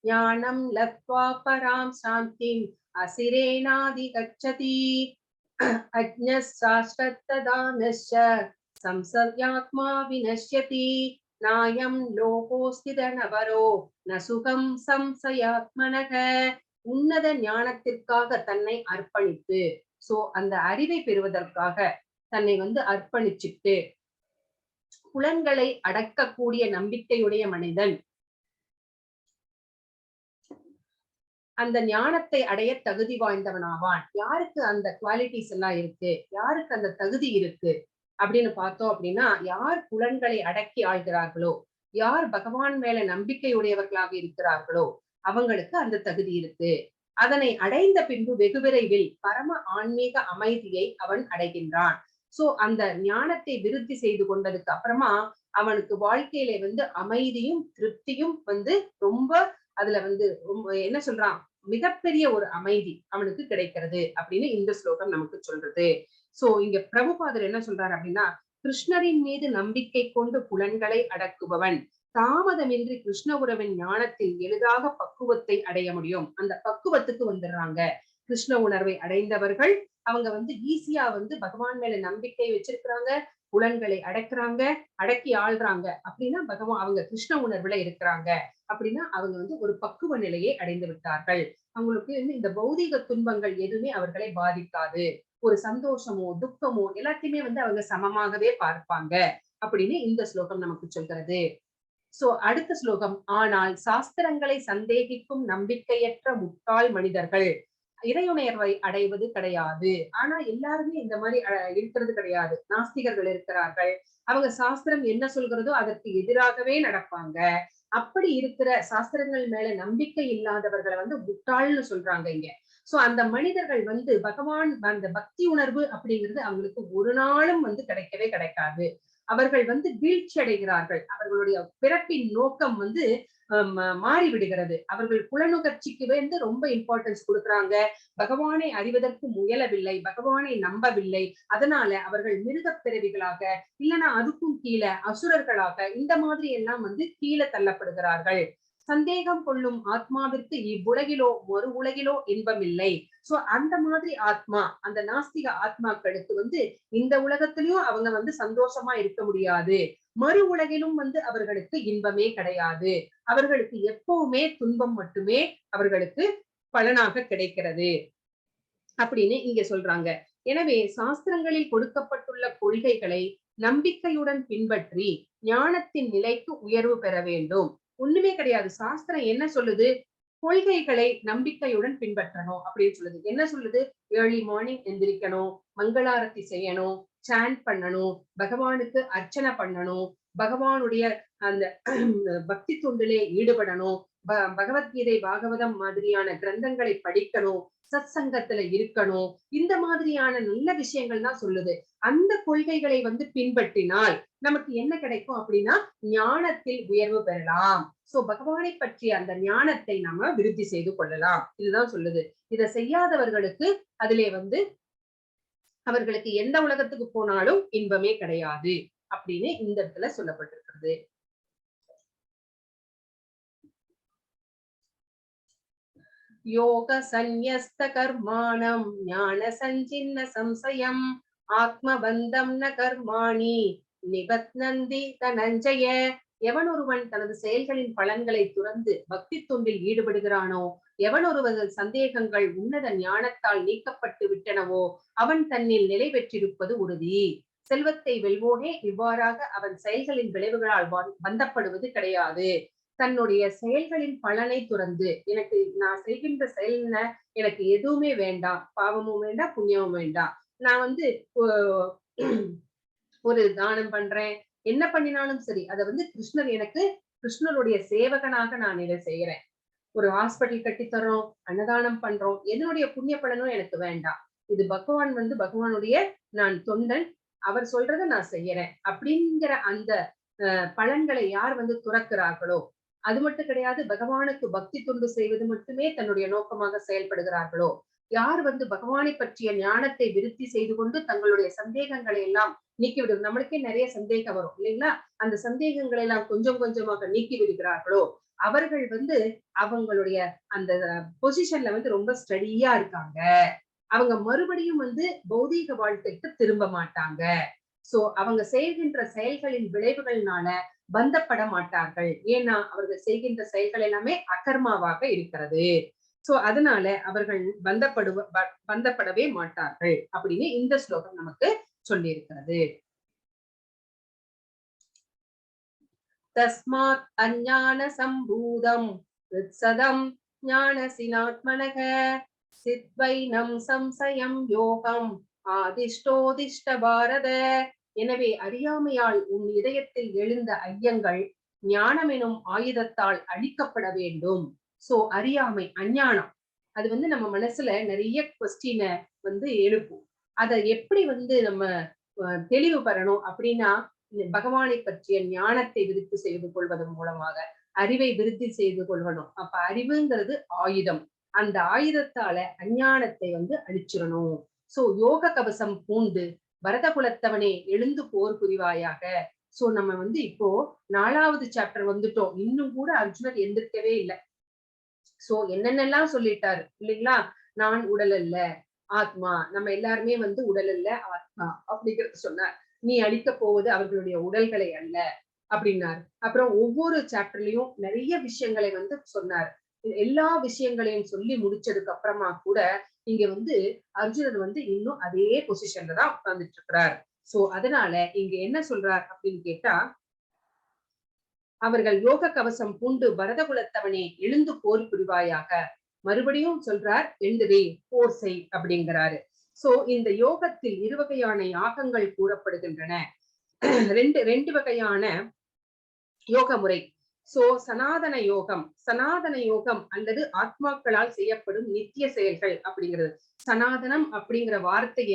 ஞானம் லத்வா பராம் சாந்திம் அசிரேனாதி கச்சதி அஜ்ஞசாஸ்ரத்ததானஸ்ய சம்சர்யாத்மா வினஷ்யதி நாயம் லோகோஸ்திதனவரோ ந சுகம் சம்சயாத்மனக. உன்னத ஞானத்திற்காக தன்னை அர்ப்பணித்து, சோ அந்த அறிவை பெறுவதற்காக தன்னை வந்து அர்ப்பணிச்சுட்டு புலன்களை அடக்கக்கூடிய நம்பிக்கையுடைய மனிதன் அந்த ஞானத்தை அடைய தகுதி வாய்ந்தவனாவான். யாருக்கு அந்த குவாலிட்டிஸ் எல்லாம் இருக்கு, யாருக்கு அந்த தகுதி இருக்கு அப்படின்னு பார்த்தோம் அப்படின்னா, யார் புலன்களை அடக்கி ஆள்கிறார்களோ, யார் பகவான் மேல நம்பிக்கையுடையவர்களாக இருக்கிறார்களோ அவங்களுக்கு அந்த தகுதி இருக்கு. அதனை அடைந்த பின்பு வெகு விரைவில் பரம ஆன்மீக அமைதியை அவன் அடைகின்றான். சோ அந்த ஞானத்தை விருத்தி செய்து கொண்டதுக்கு அப்புறமா அவனுக்கு வாழ்க்கையில வந்து அமைதியும் திருப்தியும் வந்து ரொம்ப, அதுல வந்து என்ன சொல்றான், மிகப்பெரிய ஒரு அமைதி அவனுக்கு கிடைக்கிறது அப்படின்னு இந்த ஸ்லோகம் நமக்கு சொல்றது. சோ இங்க பிரபுபாதர் என்ன சொல்றாரு அப்படின்னா, கிருஷ்ணரின் மீது நம்பிக்கை கொண்டு புலன்களை அடக்குபவன். தாமதமின்றி கிருஷ்ண உறவின் ஞானத்தில் எளிதாக பக்குவத்தை அடைய முடியும். அந்த பக்குவத்துக்கு வந்துடுறாங்க. கிருஷ்ண உணர்வை அடைந்தவர்கள் அவங்க ஈஸியா பகவான் மேல நம்பிக்கை வச்சிருக்கிறாங்க, புலன்களை அடக்குறாங்க, அடக்கி ஆள்றாங்க அப்படின்னா அவங்க கிருஷ்ண உணர்வுல இருக்கிறாங்க அப்படின்னா அவங்க ஒரு பக்குவ நிலையை அடைந்து விட்டார்கள். அவங்களுக்கு இந்த பௌதீக துன்பங்கள் எதுவுமே அவர்களை பாதிக்காது. ஒரு சந்தோஷமோ துக்கமோ எல்லாத்தையுமே அவங்க சமமாகவே பார்ப்பாங்க அப்படின்னு இந்த ஸ்லோகம் நமக்கு சொல்கிறது. சோ அடுத்த ஸ்லோகம், ஆனால் சாஸ்திரங்களை சந்தேகிக்கும் நம்பிக்கையற்ற முட்டாள் மனிதர்கள் இறையுணர்வை அடைவது கிடையாது. ஆனா எல்லாருமே இந்த மாதிரி இருக்கிறது கிடையாது. நாஸ்திகர்கள் இருக்கிறார்கள். அவங்க சாஸ்திரம் என்ன சொல்கிறதோ அதற்கு எதிராகவே நடப்பாங்க. அப்படி இருக்கிற சாஸ்திரங்கள் மேல நம்பிக்கை இல்லாதவர்களை முட்டாள்னு சொல்றாங்க இங்க. சோ அந்த மனிதர்கள் பகவான் அந்த பக்தி உணர்வு அப்படிங்கிறது அவங்களுக்கு ஒரு நாளும் கிடைக்கவே கிடைக்காது. அவர்கள் வீழ்ச்சி அடைகிறார்கள். அவர்களுடைய பிறப்பின் நோக்கம் மாறிவிடுகிறது. அவர்கள் புலனுகர்ச்சிக்கு ரொம்ப இம்பார்ட்டன்ஸ் கொடுக்குறாங்க. பகவானை அறிவதற்கு முயலவில்லை, பகவானை நம்பவில்லை. அதனால அவர்கள் மிருகப் பிறவிகளாக இல்லைன்னா அதுக்கும் கீழே அசுரர்களாக இந்த மாதிரி எல்லாம் கீழே தள்ளப்படுகிறார்கள். சந்தேகம் கொள்ளும் ஆத்மாவிற்கு இவ்வுலகிலோ மறு உலகிலோ இன்பமில்லை. சோ அந்த மாதிரி ஆத்மா, அந்த நாஸ்திக ஆத்மாக்களுக்கு இந்த உலகத்திலயும் அவங்க சந்தோஷமா இருக்க முடியாது, மறு உலகிலும் அவர்களுக்கு இன்பமே கிடையாது. அவர்களுக்கு எப்பவுமே துன்பம் மட்டுமே அவர்களுக்கு பலனாக கிடைக்கிறது அப்படின்னு இங்க சொல்றாங்க. எனவே சாஸ்திரங்களில் கொடுக்கப்பட்டுள்ள கொள்கைகளை நம்பிக்கையுடன் பின்பற்றி ஞானத்தின் நிலைக்கு உயர்வு பெற வேண்டும். ஒண்ணுமே கிடையாது. சாஸ்திரம் என்ன சொல்லுது? கொள்கைகளை நம்பிக்கையுடன் பின்பற்றணும் அப்படின்னு சொல்லுது. என்ன சொல்லுது? ஏர்லி மார்னிங் எந்திரிக்கணும், மங்களாரத்தி செய்யணும், சாண்ட் பண்ணணும், பகவானுக்கு அர்ச்சனை பண்ணணும், பகவானுடைய அந்த பக்தி தொண்டிலே ஈடுபடணும், பகவத்கீதை பாகவதம் மாதிரியான கிரந்தங்களை படிக்கணும், சத் சங்கத்துல இருக்கணும். இந்த மாதிரியான நல்ல விஷயங்கள் தான் சொல்லுது. அந்த கொள்கைகளை பின்பற்றினால் நமக்கு என்ன கிடைக்கும் அப்படின்னா ஞானத்தில் உயர்வு பெறலாம். சோ பகவானை பற்றிய அந்த ஞானத்தை நம்ம விருத்தி செய்து கொள்ளலாம். இதுதான் சொல்லுது. இதை செய்யாதவர்களுக்கு அதிலே அவர்களுக்கு எந்த உலகத்துக்கு போனாலும் இன்பமே கிடையாது அப்படின்னு இந்த இடத்துல சொல்லப்பட்டிருக்கிறது. யோக சந்நியஸ்த கர்மாணம் ஞான சஞ்சின்ன சம்சயம் ஆத்மபந்தம் ந கர்மாணி நிபத்னந்தி தனஞ்சய. எவன் ஒருவன் தனது செயல்களின் பலன்களை துறந்து பக்தி தொண்டில் ஈடுபடுகிறானோ, எவன் ஒருவர் சந்தேகங்கள் உன்னத ஞானத்தால் நீக்கப்பட்டு விட்டனவோ அவன் தன்னில் நிலை பெற்றிருப்பது உறுதி. செல்வத்தை வெல்வோனே இவ்வாறாக அவன் செயல்களின் விளைவுகளால் பந்தப்படுவது கிடையாது. தன்னுடைய செயல்களின் பலனை துறந்து, எனக்கு நான் செய்கின்ற செயல் எனக்கு எதுவுமே வேண்டாம், பாவமும் வேண்டாம் புண்ணியமும் வேண்டாம், நான் ஒரு தானம் பண்றேன், என்ன பண்ணினாலும் சரி அதை கிருஷ்ணர் எனக்கு கிருஷ்ணருடைய சேவகனாக நான் இதை செய்யறேன். ஒரு ஹாஸ்பிட்டல் கட்டித்தரோம், அன்னதானம் பண்றோம், என்னுடைய புண்ணிய பலனும் எனக்கு வேண்டாம். இது பகவான் பகவானுடைய நான் தொண்டன், அவர் சொல்றதை நான் செய்யறேன் அப்படிங்கிற அந்த பலன்களை யார் துறக்கிறார்களோ, அது மட்டும் கிடையாது, பகவானுக்கு பக்தி தொண்டு செய்வது மட்டுமே தன்னுடைய நோக்கமாக செயல்படுகிறார்களோ, யார் பகவானை பற்றிய ஞானத்தை விருத்தி செய்து கொண்டு தங்களுடைய சந்தேகங்களை எல்லாம் நீக்கிவிடு, நம்மளுக்கே நிறைய சந்தேகம் வரும் இல்லைங்களா, அந்த சந்தேகங்களை எல்லாம் கொஞ்சம் கொஞ்சமாக நீக்கி விடுகிறார்களோ அவர்கள் அவங்களுடைய அந்த பொசிஷன்ல ரொம்ப ஸ்டடியா இருக்காங்க. அவங்க மறுபடியும் பௌதீக வாழ்க்கைக்கு திரும்ப மாட்டாங்க. சோ அவங்க செய்கின்ற செயல்களின் விளைவுகள்னால பந்தப்பட மாட்டார்கள். ஏன்னா அவர்கள் செய்கின்ற செயல்கள் எல்லாமே அகர்மாவாக இருக்கிறது. சோ அதனால அவர்கள் பந்தப்படவே மாட்டார்கள் அப்படின்னு இந்த ஸ்லோகம் நமக்கு சொல்லி இருக்கிறது. தஸ்மாத் அஞ்ஞான சம்பூதம் சதம் ஞானசினாத்மனக சித்வைனம் சம்சயம் யோகம் ஆதிஷ்டோதிஷ்ட பாரத. எனவே அறியாமையால் உன் இதயத்தில் எழுந்த ஐயங்கள் ஞானம் எனும் ஆயுதத்தால் அழிக்கப்பட வேண்டும். சோ அறியாமை, அஞ்ஞானம், அது நம்ம மனசுல நிறைய கொஸ்டினை எழுப்பும். அதை எப்படி நம்ம தெளிவு பெறணும் அப்படின்னா பகவானை பற்றிய ஞானத்தை விருத்தி செய்து கொள்வதன் மூலமாக அறிவை விருத்தி செய்து கொள்ளணும். அப்ப அறிவுங்கிறது ஆயுதம். அந்த ஆயுதத்தால அஞ்ஞானத்தை அழிச்சிடணும். சோ யோக கவசம் பூண்டு பரத குலத்தவனே எழுந்து போர் புரிவாயாக. சோ நம்ம வந்து இப்போ 4வது சாப்டர் வந்துட்டோம். இன்னும் கூட அர்ஜுனர் எந்திரிக்கவே இல்லை. சோ என்னென்னலாம் சொல்லிட்டாரு இல்லைங்களா? நான் உடல் அல்ல, ஆத்மா. நம்ம எல்லாருமே வந்து உடல் அல்ல, ஆத்மா அப்படிங்கிறது சொன்னார். நீ அழிக்க போவது அவர்களுடைய உடல்களை அல்ல அப்படின்னாரு. அப்புறம் ஒவ்வொரு சாப்டர்லயும் நிறைய விஷயங்களை வந்து சொன்னார். எல்லா விஷயங்களையும் சொல்லி முடிச்சதுக்கு அப்புறமா கூட இங்க வந்து அர்ஜுனன் வந்து இன்னும் அதே பொசிஷன்ல தான் உட்கார்ந்துட்டு இருக்கிறார். சோ அதனால இங்க என்ன சொல்றார் அப்படின்னு கேட்டா, அவர்கள் யோக கவசம் பூண்டு பரத குலத்தவனே எழுந்து போர் புரிவாயாக. மறுபடியும் சொல்றார், எழுந்திரி போர் செய் அப்படிங்கிறாரு. சோ இந்த யோகத்தில் இருவகையான யாகங்கள் கூறப்படுகின்றன. ரெண்டு ரெண்டு வகையான யோக முறை. சோ சனாதன யோகம் அல்லது ஆத்மாக்களால் செய்யப்படும் நித்திய செயல்கள் அப்படிங்கிறது. சனாதனம் அப்படிங்கிற வார்த்தைய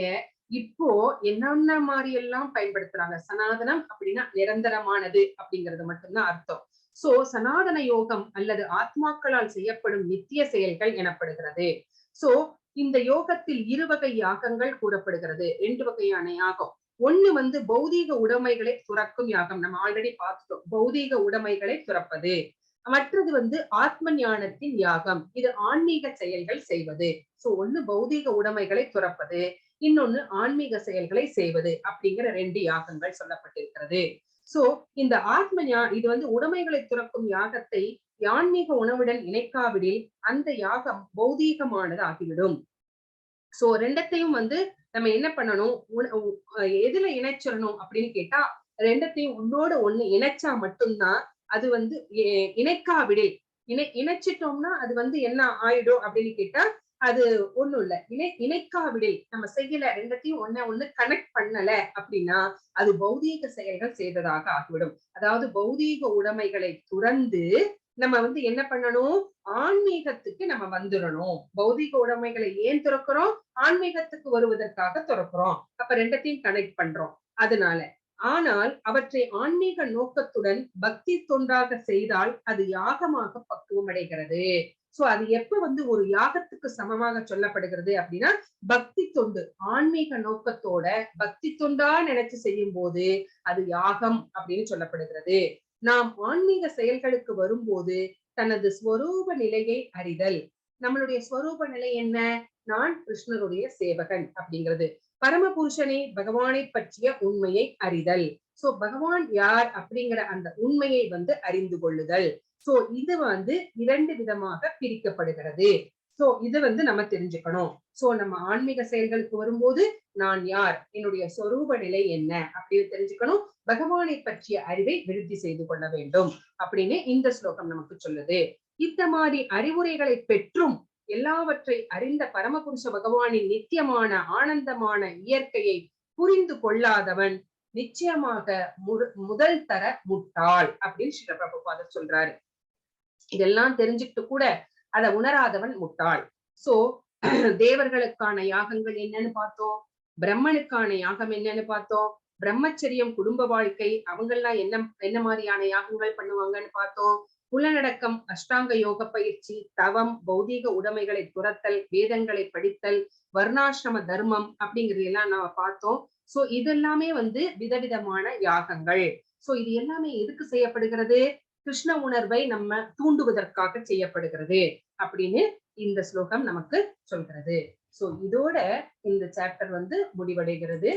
இப்போ என்னென்ன மாதிரி எல்லாம் பயன்படுத்துறாங்க. சனாதனம் அப்படின்னா நிரந்தரமானது அப்படிங்கிறது மட்டும்தான் அர்த்தம். சோ சனாதன யோகம் அல்லது ஆத்மாக்களால் செய்யப்படும் நித்திய செயல்கள் எனப்படுகிறது. சோ இந்த யோகத்தில் இருவகை யாகங்கள் கூறப்படுகிறது. 2 வகையான யாகம். ஒண்ணு வந்து பௌதீக உடைமைகளை துறக்கும் யாகம். நம்ம ஆல்ரெடி பார்த்துட்டோம். பௌதீக உடைமைகளை துறப்பது. மற்றது வந்து ஆத்ம ஞானத்தின் யாகம். இது ஆன்மீக செயல்கள் செய்வது. சோ ஒண்ணு பௌதீக உடைமைகளை துறப்பது, இன்னொன்னு ஆன்மீக செயல்களை செய்வது அப்படிங்கிற 2 யாகங்கள் சொல்லப்பட்டிருக்கிறது. சோ இந்த இது வந்து உடைமைகளை துறக்கும் யாகத்தை ஆன்மீக உணவுடன் இணைக்காவிடில் அந்த யாகம் பௌதீகமானது ஆகிவிடும். சோ ரெண்டத்தையும் வந்து நம்ம என்ன பண்ணணும், எதுல இணைச்சிடணும் அப்படின்னு கேட்டா, ரெண்டத்தையும் ஒன்னோட ஒண்ணு இணைச்சா மட்டும்தான் அது வந்து இணைக்காவிடில் இணைச்சிட்டோம்னா அது வந்து என்ன ஆயிடும் அப்படின்னு கேட்டா, அது ஒண்ணும் இல்ல. இணைக்காவிடில் நம்ம செய்யல, ரெண்டத்தையும் ஒண்ணு கனெக்ட் பண்ணல அப்படின்னா அது பௌதீக செயல்கள் செய்ததாக ஆகிவிடும். அதாவது பௌதீக உடைமைகளை துறந்து நம்ம வந்து என்ன பண்ணணும், ஆன்மீகத்துக்கு நம்ம வந்துடணும். பௌதிக உடைமைகளை ஏன் துறக்கிறோம்? ஆன்மீகத்துக்கு வருவதற்காக துறக்கிறோம். அப்ப ரெண்டத்தையும் கனெக்ட் பண்றோம். அதனால ஆனால் அவற்றை ஆன்மீக நோக்கத்துடன் பக்தி தொண்டாக செய்தால் அது யாகமாக பக்குவம் அடைகிறது. சோ அது எப்ப வந்து ஒரு யாகத்துக்கு சமமாக சொல்லப்படுகிறது அப்படின்னா, பக்தி தொண்டு ஆன்மீக நோக்கத்தோட பக்தி தொண்டா நினைச்சு செய்யும் போது அது யாகம் அப்படின்னு சொல்லப்படுகிறது. நாம் ஆன்மீக செயல்களுக்கு வரும்போது தனது ஸ்வரூப நிலையை அறிதல். நம்மளுடைய ஸ்வரூப நிலை என்ன? நான் கிருஷ்ணருடைய சேவகன் அப்படிங்கிறது. பரமபுருஷனை பகவானை பற்றிய உண்மையை அறிதல். சோ பகவான் யார் அப்படிங்கிற அந்த உண்மையை வந்து அறிந்து கொள்ளுதல். சோ இது வந்து 2 விதமாக பிரிக்கப்படுகிறது. சோ இது வந்து நம்ம தெரிஞ்சுக்கணும். சோ நம்ம ஆன்மீக செயல்களுக்கு வரும்போது நான் யார், என்னுடைய சொரூப நிலை என்ன அப்படின்னு தெரிஞ்சுக்கணும். பகவானை பற்றிய அறிவை விருத்தி செய்து கொள்ள வேண்டும் அப்படின்னு இந்த ஸ்லோகம் நமக்கு சொல்லுது. இந்த மாதிரி அறிவுரைகளை பெற்றும் எல்லாவற்றை அறிந்த பரமபுருஷ பகவானின் நித்தியமான ஆனந்தமான இயற்கையை புரிந்து கொள்ளாதவன் நிச்சயமாக முதல் தர முட்டாள் அப்படின்னு ஸ்ரீல பிரபுபாதர் சொல்றாரு. இதெல்லாம் தெரிஞ்சுக்கிட்டு கூட அதை உணராதவன் முட்டாள். சோ தேவர்களுக்கான யாகங்கள் என்னன்னு பார்த்தோம், பிரம்மனுக்கான யாகம் என்னன்னு பார்த்தோம், பிரம்மச்சரியம் குடும்ப வாழ்க்கை அவங்கெல்லாம் என்ன மாதிரியான யாகங்கள் பண்ணுவாங்கன்னு பார்த்தோம். புலனடக்கம், அஷ்டாங்க யோக பயிற்சி, தவம், பௌதீக உடைமைகளை துரத்தல், வேதங்களை படித்தல், வர்ணாசிரம தர்மம் அப்படிங்கிறது எல்லாம் நாம பார்த்தோம். சோ இதெல்லாமே வந்து விதவிதமான யாகங்கள். சோ இது எல்லாமே எதுக்கு செய்யப்படுகிறது? கிருஷ்ண உணர்வை நம்ம தூண்டுவதற்காக செய்யப்படுகிறது அப்படின்னு இந்த ஸ்லோகம் நமக்கு சொல்கிறது. சோ இதோட இந்த சாப்டர் வந்து முடிவடைகிறது.